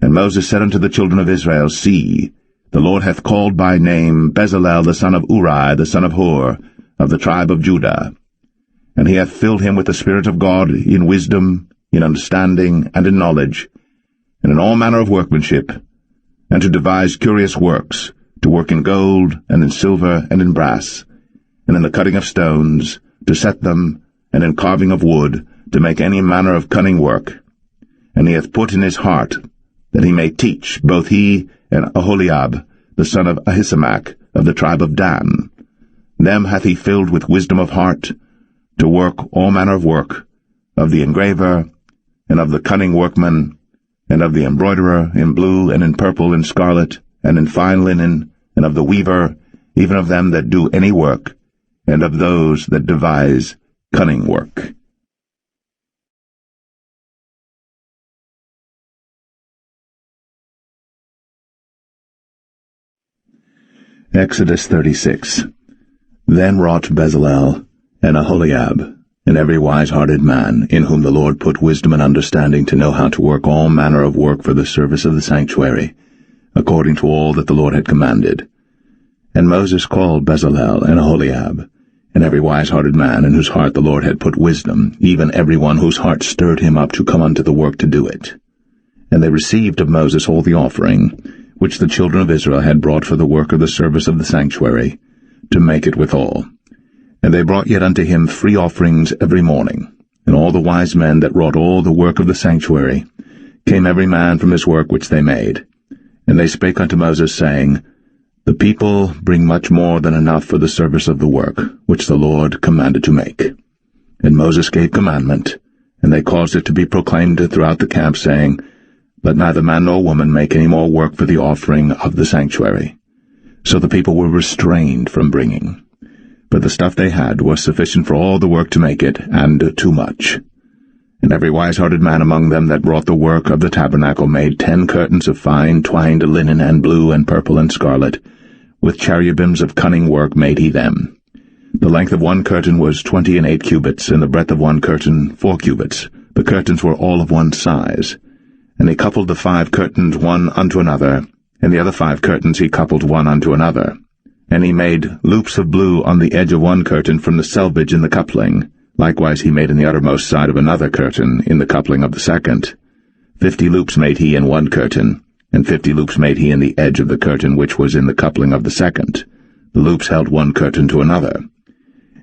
And Moses said unto the children of Israel, See, the Lord hath called by name Bezalel the son of Uri, the son of Hur, of the tribe of Judah. And he hath filled him with the Spirit of God in wisdom, in understanding, and in knowledge, and in all manner of workmanship, and to devise curious works, to work in gold, and in silver, and in brass, and in the cutting of stones, to set them, and in carving of wood, to make any manner of cunning work. And he hath put in his heart that he may teach, both he and Aholiab, the son of Ahisamach, of the tribe of Dan. Them hath he filled with wisdom of heart, to work all manner of work, of the engraver, and of the cunning workman, and of the embroiderer, in blue, and in purple, and scarlet, and in fine linen, and of the weaver, even of them that do any work, and of those that devise cunning work. Exodus 36. Then wrought Bezalel, and Aholiab, and every wise-hearted man, in whom the Lord put wisdom and understanding to know how to work all manner of work for the service of the sanctuary, according to all that the Lord had commanded. And Moses called Bezalel and Aholiab, and every wise-hearted man in whose heart the Lord had put wisdom, even every one whose heart stirred him up to come unto the work to do it. And they received of Moses all the offering, which the children of Israel had brought for the work of the service of the sanctuary, to make it withal. And they brought yet unto him free offerings every morning. And all the wise men that wrought all the work of the sanctuary came every man from his work which they made. And they spake unto Moses, saying, The people bring much more than enough for the service of the work, which the Lord commanded to make. And Moses gave commandment, and they caused it to be proclaimed throughout the camp, saying, Let neither man nor woman make any more work for the offering of the sanctuary. So the people were restrained from bringing. But the stuff they had was sufficient for all the work to make it, and too much. And every wise-hearted man among them that wrought the work of the tabernacle made 10 curtains of fine twined linen, and blue, and purple, and scarlet. With cherubims of cunning work made he them. The length of one curtain was 28 cubits, and the breadth of one curtain 4 cubits. The curtains were all of one size. And he coupled the 5 curtains one unto another, and the other 5 curtains he coupled one unto another. And he made loops of blue on the edge of one curtain from the selvage in the coupling. Likewise he made in the uttermost side of another curtain in the coupling of the second. 50 loops made he in one curtain, and 50 loops made he in the edge of the curtain which was in the coupling of the second. The loops held one curtain to another.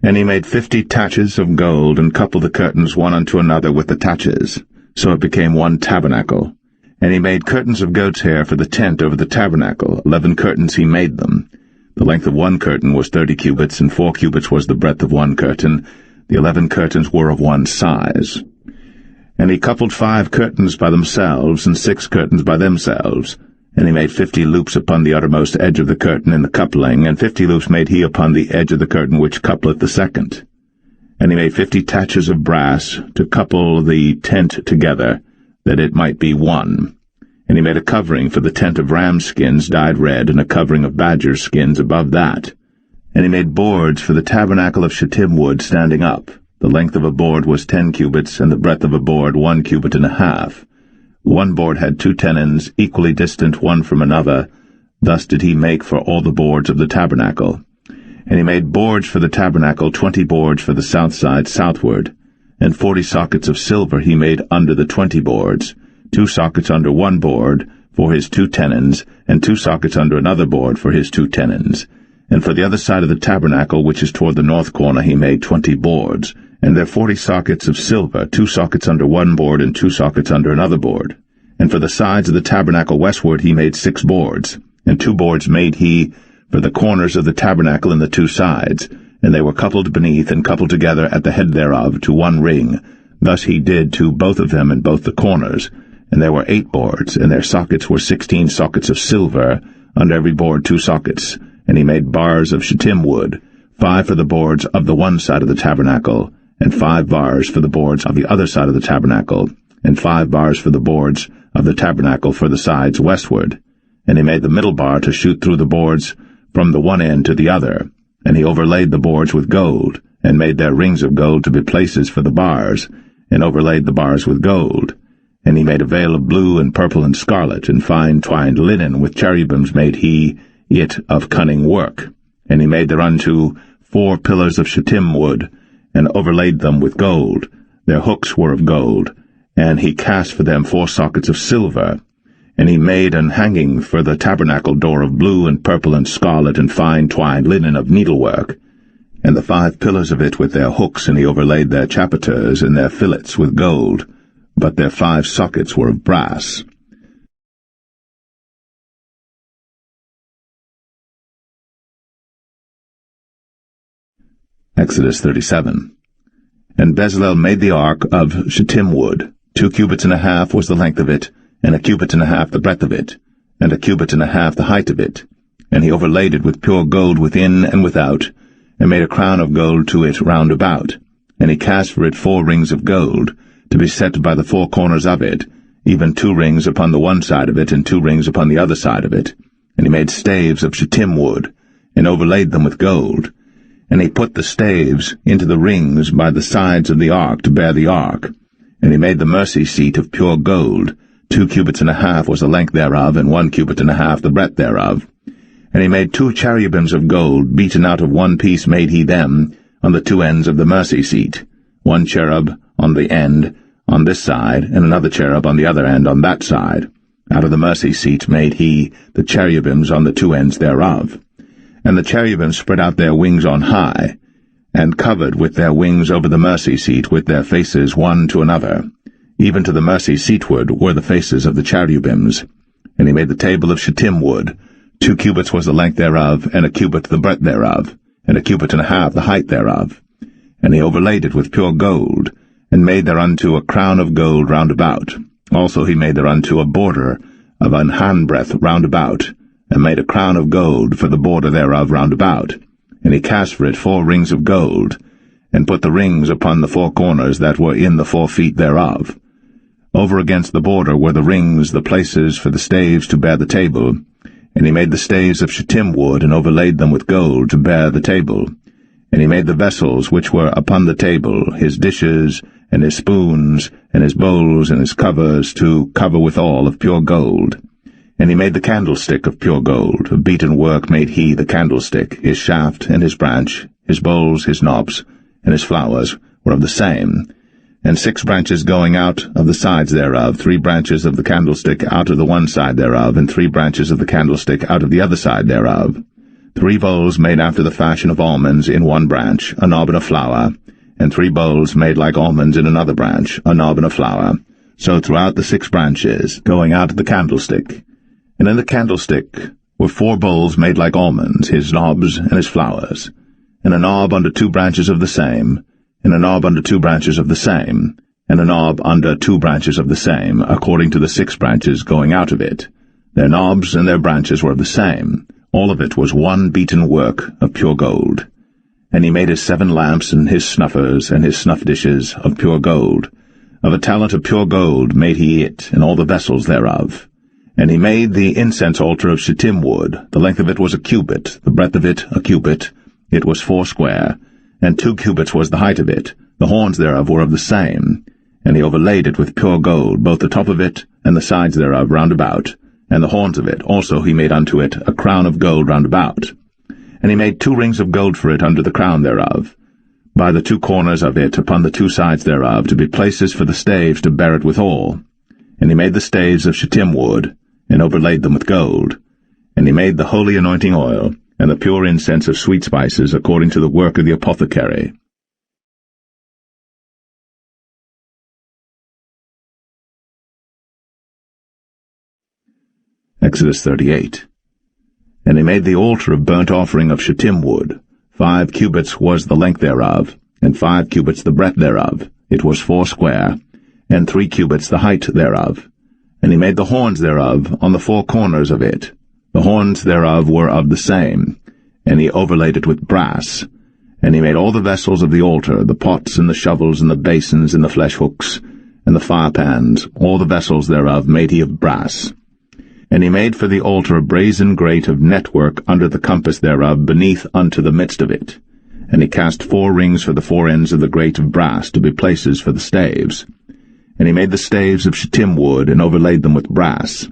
And he made 50 taches of gold, and coupled the curtains one unto another with the taches. So it became one tabernacle. And he made curtains of goat's hair for the tent over the tabernacle. 11 curtains he made them. The length of one curtain was 30 cubits, and 4 cubits was the breadth of one curtain. The 11 curtains were of one size. And he coupled 5 curtains by themselves, and 6 curtains by themselves. And he made 50 loops upon the uttermost edge of the curtain in the coupling, and 50 loops made he upon the edge of the curtain which coupleth the second. And he made 50 taches of brass to couple the tent together, that it might be one. And he made a covering for the tent of ram skins dyed red, and a covering of badger skins above that. And he made boards for the tabernacle of shittim wood standing up. The length of a board was 10 cubits, and the breadth of a board 1 cubit and a half. One board had 2 tenons, equally distant one from another. Thus did he make for all the boards of the tabernacle. And he made boards for the tabernacle, 20 boards for the south side southward. And 40 sockets of silver he made under the 20 boards, 2 sockets under one board for his 2 tenons, and 2 sockets under another board for his 2 tenons. And for the other side of the tabernacle, which is toward the north corner, he made 20 boards, and there 40 sockets of silver, 2 sockets under one board, and 2 sockets under another board. And for the sides of the tabernacle westward he made 6 boards, and 2 boards made he for the corners of the tabernacle in the 2 sides, and they were coupled beneath and coupled together at the head thereof to one ring. Thus he did to both of them in both the corners. And there were 8 boards, and their sockets were 16 sockets of silver, under every board 2 sockets. And he made bars of shittim wood, 5 for the boards of the one side of the tabernacle, and 5 bars for the boards of the other side of the tabernacle, and 5 bars for the boards of the tabernacle for the sides westward. And he made the middle bar to shoot through the boards from the one end to the other, and he overlaid the boards with gold, and made their rings of gold to be places for the bars, and overlaid the bars with gold. And he made a veil of blue and purple and scarlet, and fine twined linen, with cherubims made he it of cunning work. And he made thereunto 4 pillars of shittim wood, and overlaid them with gold. Their hooks were of gold, and he cast for them 4 sockets of silver. And he made an hanging for the tabernacle door of blue and purple and scarlet and fine twined linen of needlework, and the 5 pillars of it with their hooks, and he overlaid their chapiters and their fillets with gold, but their 5 sockets were of brass. Exodus 37. And Bezalel made the ark of shittim wood. 2 cubits and a half was the length of it, and 1 cubit and a half the breadth of it, and 1 cubit and a half the height of it. And he overlaid it with pure gold within and without, and made a crown of gold to it round about. And he cast for it 4 rings of gold, to be set by the 4 corners of it, even 2 rings upon the one side of it, and 2 rings upon the other side of it. And he made staves of shittim wood, and overlaid them with gold. And he put the staves into the rings by the sides of the ark to bear the ark. And he made the mercy seat of pure gold. 2 cubits and a half was the length thereof, and 1 cubit and a half the breadth thereof. And he made 2 cherubims of gold, beaten out of one piece made he them, on the 2 ends of the mercy seat, 1 cherub on the end on this side, and another cherub on the other end on that side. Out of the mercy seat made he the cherubims on the 2 ends thereof. And the cherubims spread out their wings on high, and covered with their wings over the mercy seat with their faces one to another. Even to the mercy seatward were the faces of the cherubims. And he made the table of shittim wood. 2 cubits was the length thereof, and 1 cubit the breadth thereof, and 1 cubit and a half the height thereof. And he overlaid it with pure gold, and made thereunto a crown of gold round about. Also he made thereunto a border of an handbreadth round about, and made a crown of gold for the border thereof round about. And he cast for it 4 rings of gold, and put the rings upon the 4 corners that were in the 4 feet thereof. Over against the border were the rings, the places for the staves to bear the table. And he made the staves of shittim wood, and overlaid them with gold to bear the table. And he made the vessels which were upon the table, his dishes, and his spoons, and his bowls, and his covers, to cover withal of pure gold. And he made the candlestick of pure gold. Of beaten work made he the candlestick. His shaft and his branch, his bowls, his knobs, and his flowers were of the same. And 6 branches going out of the sides thereof, 3 branches of the candlestick out of the one side thereof, and 3 branches of the candlestick out of the other side thereof. 3 bowls made after the fashion of almonds in one branch, a knob and a flower, and 3 bowls made like almonds in another branch, a knob and a flower. So throughout the 6 branches, going out of the candlestick. And in the candlestick were 4 bowls made like almonds, his knobs and his flowers, and a knob under 2 branches of the same, and a knob under 2 branches of the same, and a knob under 2 branches of the same, according to the 6 branches going out of it. Their knobs and their branches were of the same. All of it was one beaten work of pure gold. And he made his 7 lamps and his snuffers and his snuff dishes of pure gold. Of a talent of pure gold made he it, and all the vessels thereof. And he made the incense altar of shittim wood. The length of it was 1 cubit, the breadth of it 1 cubit. It was 4 square, and 2 cubits was the height of it. The horns thereof were of the same. And he overlaid it with pure gold, both the top of it and the sides thereof round about, and the horns of it. Also he made unto it a crown of gold round about. And he made 2 rings of gold for it under the crown thereof, by the 2 corners of it upon the 2 sides thereof, to be places for the staves to bear it withal. And he made the staves of shittim wood, and overlaid them with gold. And he made the holy anointing oil, and the pure incense of sweet spices, according to the work of the apothecary. Exodus 38. And he made the altar of burnt offering of shittim wood. 5 cubits was the length thereof, and 5 cubits the breadth thereof. It was 4 square, and 3 cubits the height thereof. And he made the horns thereof on the 4 corners of it. The horns thereof were of the same, and he overlaid it with brass. And he made all the vessels of the altar, the pots and the shovels and the basins and the flesh hooks, and the firepans, all the vessels thereof made he of brass. And he made for the altar a brazen grate of network under the compass thereof, beneath unto the midst of it. And he cast 4 rings for the 4 ends of the grate of brass, to be places for the staves. And he made the staves of shittim wood, and overlaid them with brass.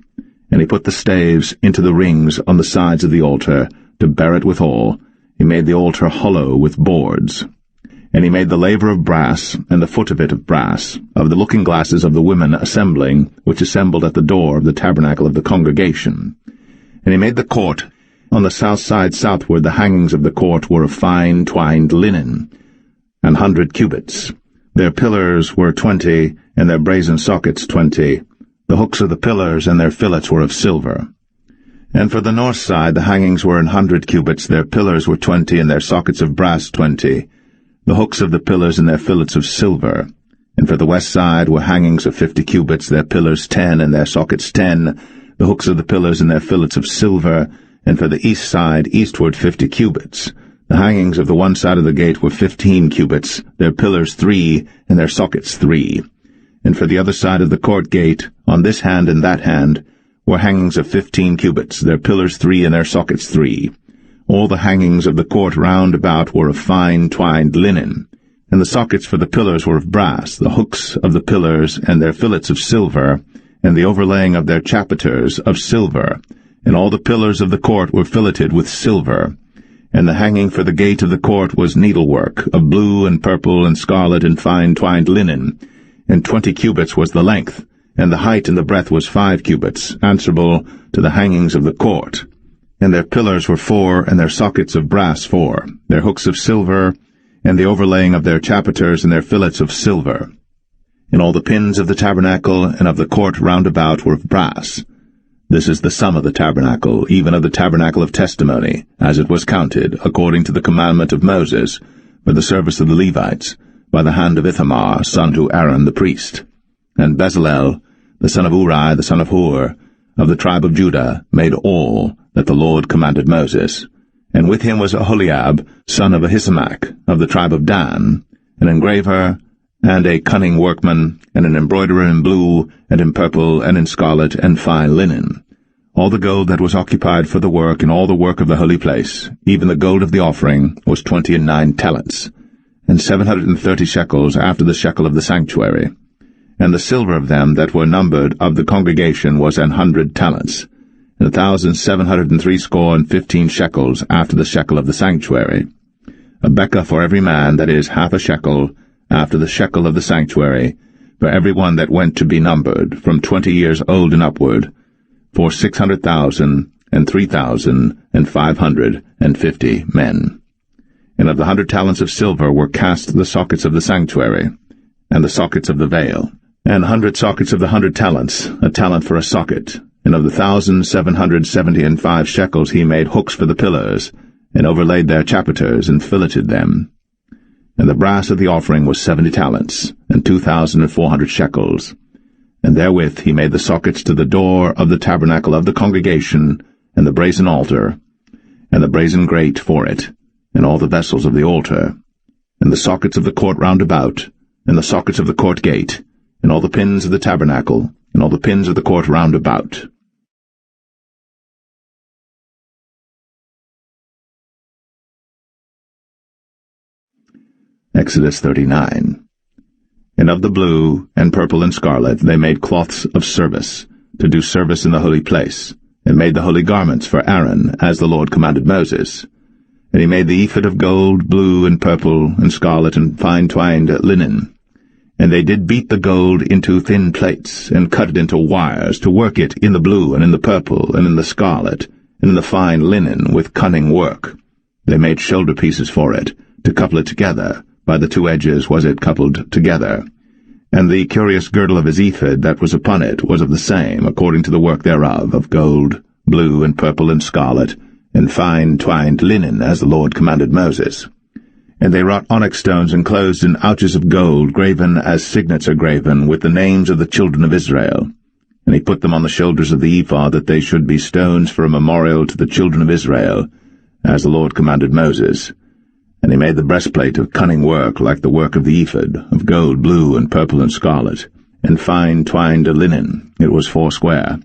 And he put the staves into the rings on the sides of the altar, to bear it withal. He made the altar hollow with boards. And he made the laver of brass, and the foot of it of brass, of the looking glasses of the women assembling, which assembled at the door of the tabernacle of the congregation. And he made the court. On the south side southward the hangings of the court were of fine twined linen, 100 cubits. Their pillars were 20, and their brazen sockets 20. The hooks of the pillars and their fillets were of silver. And for the north side the hangings were 100 cubits, their pillars were 20, and their sockets of brass 20. The hooks of the pillars and their fillets of silver. And for the west side were hangings of 50 cubits, their pillars 10, and their sockets 10, the hooks of the pillars and their fillets of silver. And for the east side eastward 50 cubits. The hangings of the one side of the gate were 15 cubits, their pillars 3, and their sockets 3. And for the other side of the court gate, on this hand and that hand, were hangings of 15 cubits, their pillars 3, and their sockets 3. All the hangings of the court round about were of fine twined linen, and the sockets for the pillars were of brass, the hooks of the pillars and their fillets of silver, and the overlaying of their chapiters of silver, and all the pillars of the court were filleted with silver. And the hanging for the gate of the court was needlework, of blue and purple and scarlet and fine twined linen, and 20 cubits was the length, and the height and the breadth was 5 cubits, answerable to the hangings of the court. And their pillars were 4, and their sockets of brass 4, their hooks of silver, and the overlaying of their chapiters and their fillets of silver. And all the pins of the tabernacle and of the court round about were of brass. This is the sum of the tabernacle, even of the tabernacle of testimony, as it was counted, according to the commandment of Moses, for the service of the Levites, by the hand of Ithamar, son to Aaron the priest. And Bezalel, the son of Uri, the son of Hur, of the tribe of Judah, made all that the Lord commanded Moses. And with him was Aholiab, son of Ahisamach, of the tribe of Dan, an engraver, and a cunning workman, and an embroiderer in blue, and in purple, and in scarlet, and fine linen. All the gold that was occupied for the work, and all the work of the holy place, even the gold of the offering, was 29 talents, and 730 shekels after the shekel of the sanctuary. And the silver of them that were numbered of the congregation was 100 talents, and 1,760 shekels after the shekel of the sanctuary. A bekah for every man, that is, half a shekel, after the shekel of the sanctuary, for every one that went to be numbered, from 20 years old and upward, for 600,000 and 3,550 men. And of the 100 talents of silver were cast the sockets of the sanctuary, and the sockets of the veil, and 100 sockets of the 100 talents, a talent for a socket. And of the 1,775 shekels he made hooks for the pillars, and overlaid their chapiters, and filleted them. And the brass of the offering was 70 talents, and 2,400 shekels. And therewith he made the sockets to the door of the tabernacle of the congregation, and the brazen altar, and the brazen grate for it, and all the vessels of the altar, and the sockets of the court round about, and the sockets of the court gate, and all the pins of the tabernacle, and all the pins of the court round about. Exodus 39. And of the blue, and purple, and scarlet they made cloths of service, to do service in the holy place, and made the holy garments for Aaron, as the Lord commanded Moses. And he made the ephod of gold, blue, and purple, and scarlet, and fine twined linen. And they did beat the gold into thin plates, and cut it into wires, to work it in the blue, and in the purple, and in the scarlet, and in the fine linen, with cunning work. They made shoulder pieces for it, to couple it together. By the 2 edges was it coupled together. And the curious girdle of his ephod that was upon it was of the same, according to the work thereof, of gold, blue, and purple, and scarlet, and fine twined linen, as the Lord commanded Moses. And they wrought onyx stones enclosed in ouches of gold, graven as signets are graven, with the names of the children of Israel. And he put them on the shoulders of the ephod, that they should be stones for a memorial to the children of Israel, as the Lord commanded Moses. And he made the breastplate of cunning work, like the work of the ephod, of gold, blue, and purple, and scarlet, and fine twined linen. It was 4 square.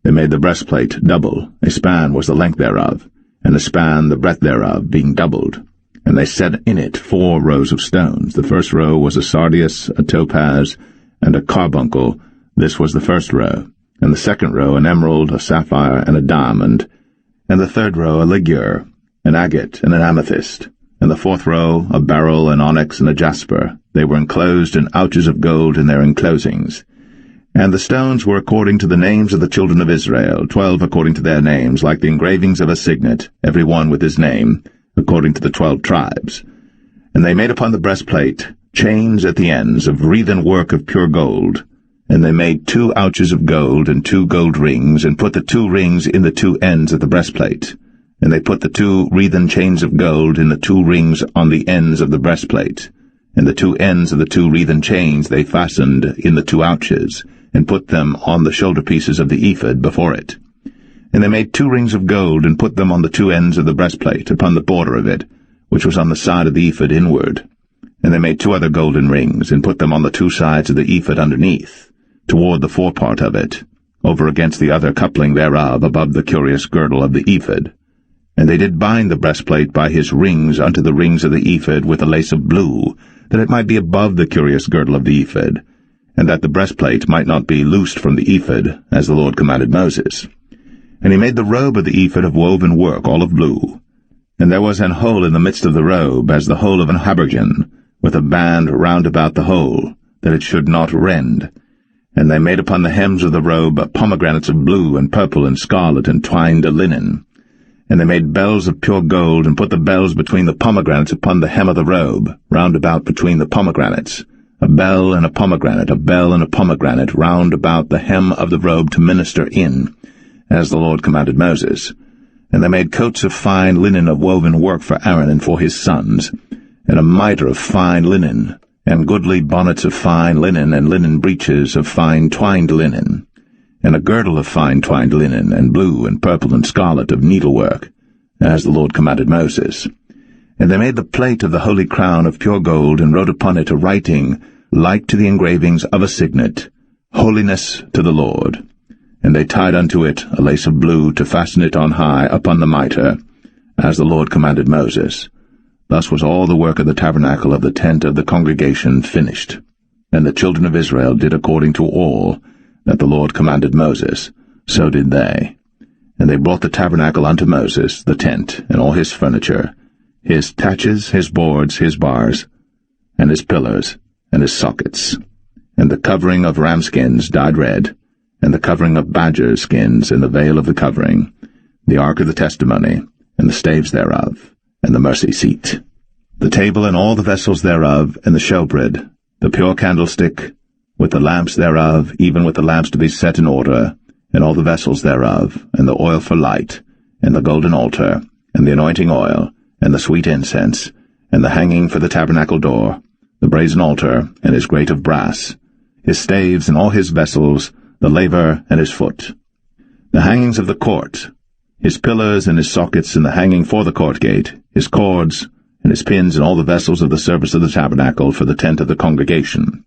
They made the breastplate double. A span was the length thereof, and a span the breadth thereof, being doubled. And they set in it 4 rows of stones. The first row was a sardius, a topaz, and a carbuncle. This was the first row. And the second row an emerald, a sapphire, and a diamond. And the third row a ligure, an agate, and an amethyst. And the fourth row a beryl, an onyx, and a jasper. They were enclosed in ouches of gold in their enclosings. And the stones were according to the names of the children of Israel, 12 according to their names, like the engravings of a signet, every one with his name, according to the 12 tribes. And they made upon the breastplate chains at the ends of wreathen work of pure gold. And they made 2 ouches of gold and 2 gold rings, and put the 2 rings in the 2 ends of the breastplate. And they put the 2 wreathen chains of gold in the 2 rings on the ends of the breastplate. And the 2 ends of the 2 wreathen chains they fastened in the 2 ouches, and put them on the shoulder pieces of the ephod before it. And they made 2 rings of gold, and put them on the 2 ends of the breastplate, upon the border of it, which was on the side of the ephod inward. And they made 2 other golden rings, and put them on the 2 sides of the ephod underneath, toward the forepart of it, over against the other coupling thereof, above the curious girdle of the ephod. And they did bind the breastplate by his rings unto the rings of the ephod with a lace of blue, that it might be above the curious girdle of the ephod, and that the breastplate might not be loosed from the ephod, as the Lord commanded Moses. And he made the robe of the ephod of woven work, all of blue. And there was an hole in the midst of the robe, as the hole of an habergeon, with a band round about the hole, that it should not rend. And they made upon the hems of the robe pomegranates of blue and purple and scarlet and twined linen. And they made bells of pure gold, and put the bells between the pomegranates upon the hem of the robe, round about between the pomegranates, a bell and a pomegranate, a bell and a pomegranate, round about the hem of the robe to minister in, as the Lord commanded Moses. And they made coats of fine linen of woven work for Aaron and for his sons, and a mitre of fine linen, and goodly bonnets of fine linen, and linen breeches of fine twined linen, and a girdle of fine twined linen, and blue and purple and scarlet of needlework, as the Lord commanded Moses. And they made the plate of the holy crown of pure gold, and wrote upon it a writing like to the engravings of a signet, Holiness to the Lord. And they tied unto it a lace of blue to fasten it on high upon the mitre, as the Lord commanded Moses. Thus was all the work of the tabernacle of the tent of the congregation finished. And the children of Israel did according to all that the Lord commanded Moses, so did they. And they brought the tabernacle unto Moses, the tent, and all his furniture, his taches, his boards, his bars, and his pillars, and his sockets, and the covering of ram skins dyed red, and the covering of badger skins, and the veil of the covering, the ark of the testimony, and the staves thereof, and the mercy seat, the table and all the vessels thereof, and the showbread, the pure candlestick, with the lamps thereof, even with the lamps to be set in order, and all the vessels thereof, and the oil for light, and the golden altar, and the anointing oil, and the sweet incense, and the hanging for the tabernacle door, the brazen altar, and his grate of brass, his staves and all his vessels, the laver and his foot, the hangings of the court, his pillars and his sockets, and the hanging for the court gate, his cords, and his pins, and all the vessels of the service of the tabernacle for the tent of the congregation,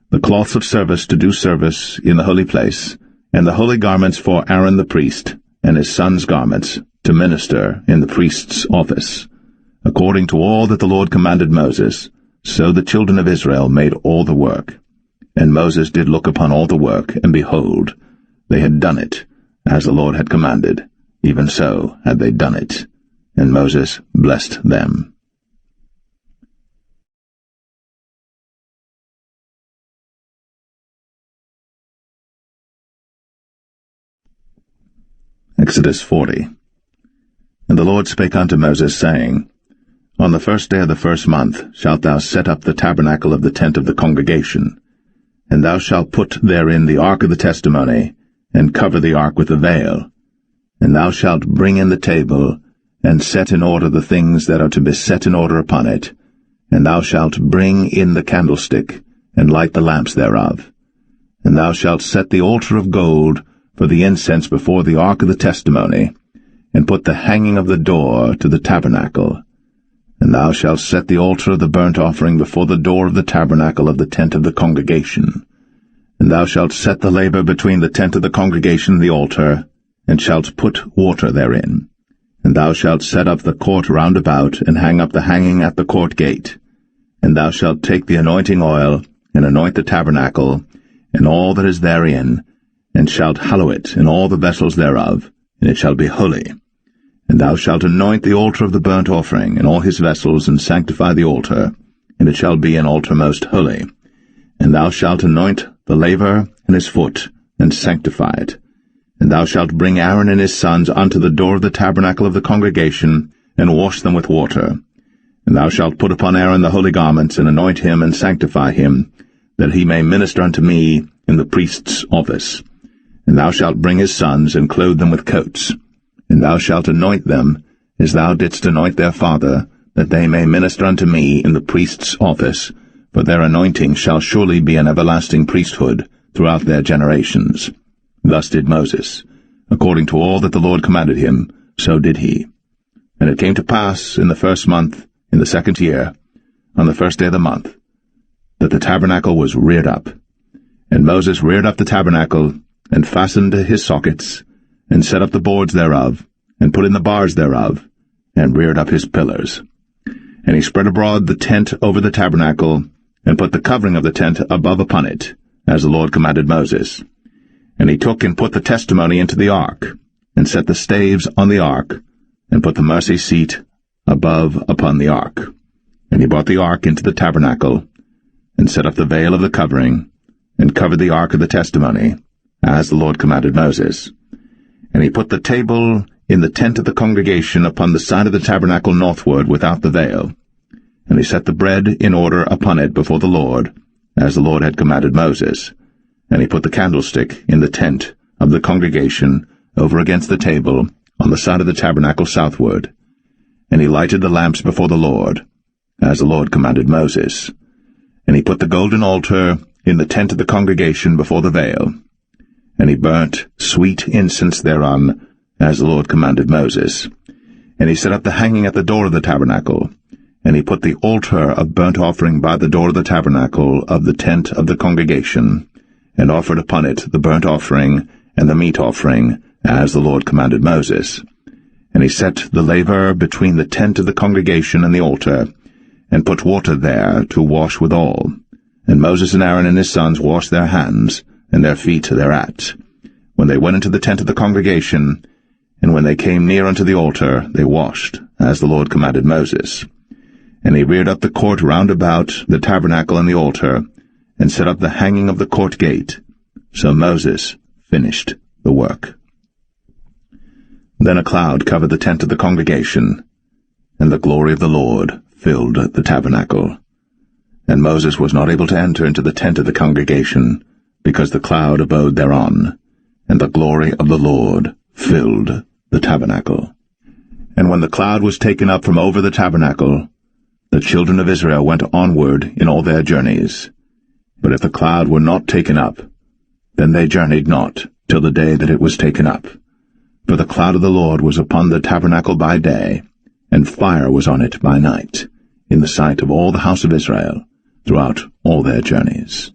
the cloths of service to do service in the holy place, and the holy garments for Aaron the priest, and his sons' garments, to minister in the priest's office. According to all that the Lord commanded Moses, so the children of Israel made all the work. And Moses did look upon all the work, and behold, they had done it, as the Lord had commanded, even so had they done it. And Moses blessed them. Exodus 40. And the Lord spake unto Moses, saying, On the first day of the first month shalt thou set up the tabernacle of the tent of the congregation, and thou shalt put therein the ark of the testimony, and cover the ark with a veil. And thou shalt bring in the table, and set in order the things that are to be set in order upon it, and thou shalt bring in the candlestick, and light the lamps thereof. And thou shalt set the altar of gold for the incense before the ark of the testimony, and put the hanging of the door to the tabernacle. And thou shalt set the altar of the burnt offering before the door of the tabernacle of the tent of the congregation. And thou shalt set the laver between the tent of the congregation and the altar, and shalt put water therein. And thou shalt set up the court round about, and hang up the hanging at the court gate. And thou shalt take the anointing oil, and anoint the tabernacle, and all that is therein, and shalt hallow it, and all the vessels thereof, and it shall be holy. And thou shalt anoint the altar of the burnt offering, and all his vessels, and sanctify the altar, and it shall be an altar most holy. And thou shalt anoint the laver and his foot, and sanctify it. And thou shalt bring Aaron and his sons unto the door of the tabernacle of the congregation, and wash them with water. And thou shalt put upon Aaron the holy garments, and anoint him, and sanctify him, that he may minister unto me in the priest's office. And thou shalt bring his sons, and clothe them with coats. And thou shalt anoint them, as thou didst anoint their father, that they may minister unto me in the priest's office, for their anointing shall surely be an everlasting priesthood throughout their generations. Thus did Moses. According to all that the Lord commanded him, so did he. And it came to pass in the 1st month, in the 2nd year, on the 1st day of the month, that the tabernacle was reared up. And Moses reared up the tabernacle, and fastened his sockets, and set up the boards thereof, and put in the bars thereof, and reared up his pillars. And he spread abroad the tent over the tabernacle, and put the covering of the tent above upon it, as the Lord commanded Moses. And he took and put the testimony into the ark, and set the staves on the ark, and put the mercy seat above upon the ark. And he brought the ark into the tabernacle, and set up the veil of the covering, and covered the ark of the testimony, as the Lord commanded Moses. And he put the table in the tent of the congregation upon the side of the tabernacle northward without the veil. And he set the bread in order upon it before the Lord, as the Lord had commanded Moses. And he put the candlestick in the tent of the congregation over against the table on the side of the tabernacle southward. And he lighted the lamps before the Lord, as the Lord commanded Moses. And he put the golden altar in the tent of the congregation before the veil. And he burnt sweet incense thereon, as the Lord commanded Moses. And he set up the hanging at the door of the tabernacle. And he put the altar of burnt offering by the door of the tabernacle of the tent of the congregation, and offered upon it the burnt offering and the meat offering, as the Lord commanded Moses. And he set the laver between the tent of the congregation and the altar, and put water there to wash withal. And Moses and Aaron and his sons washed their hands, and their feet thereat, when they went into the tent of the congregation, and when they came near unto the altar, they washed, as the Lord commanded Moses. And he reared up the court round about the tabernacle and the altar, and set up the hanging of the court gate. So Moses finished the work. Then a cloud covered the tent of the congregation, and the glory of the Lord filled the tabernacle. And Moses was not able to enter into the tent of the congregation, because the cloud abode thereon, and the glory of the Lord filled the tabernacle. And when the cloud was taken up from over the tabernacle, the children of Israel went onward in all their journeys. But if the cloud were not taken up, then they journeyed not till the day that it was taken up. For the cloud of the Lord was upon the tabernacle by day, and fire was on it by night, in the sight of all the house of Israel, throughout all their journeys.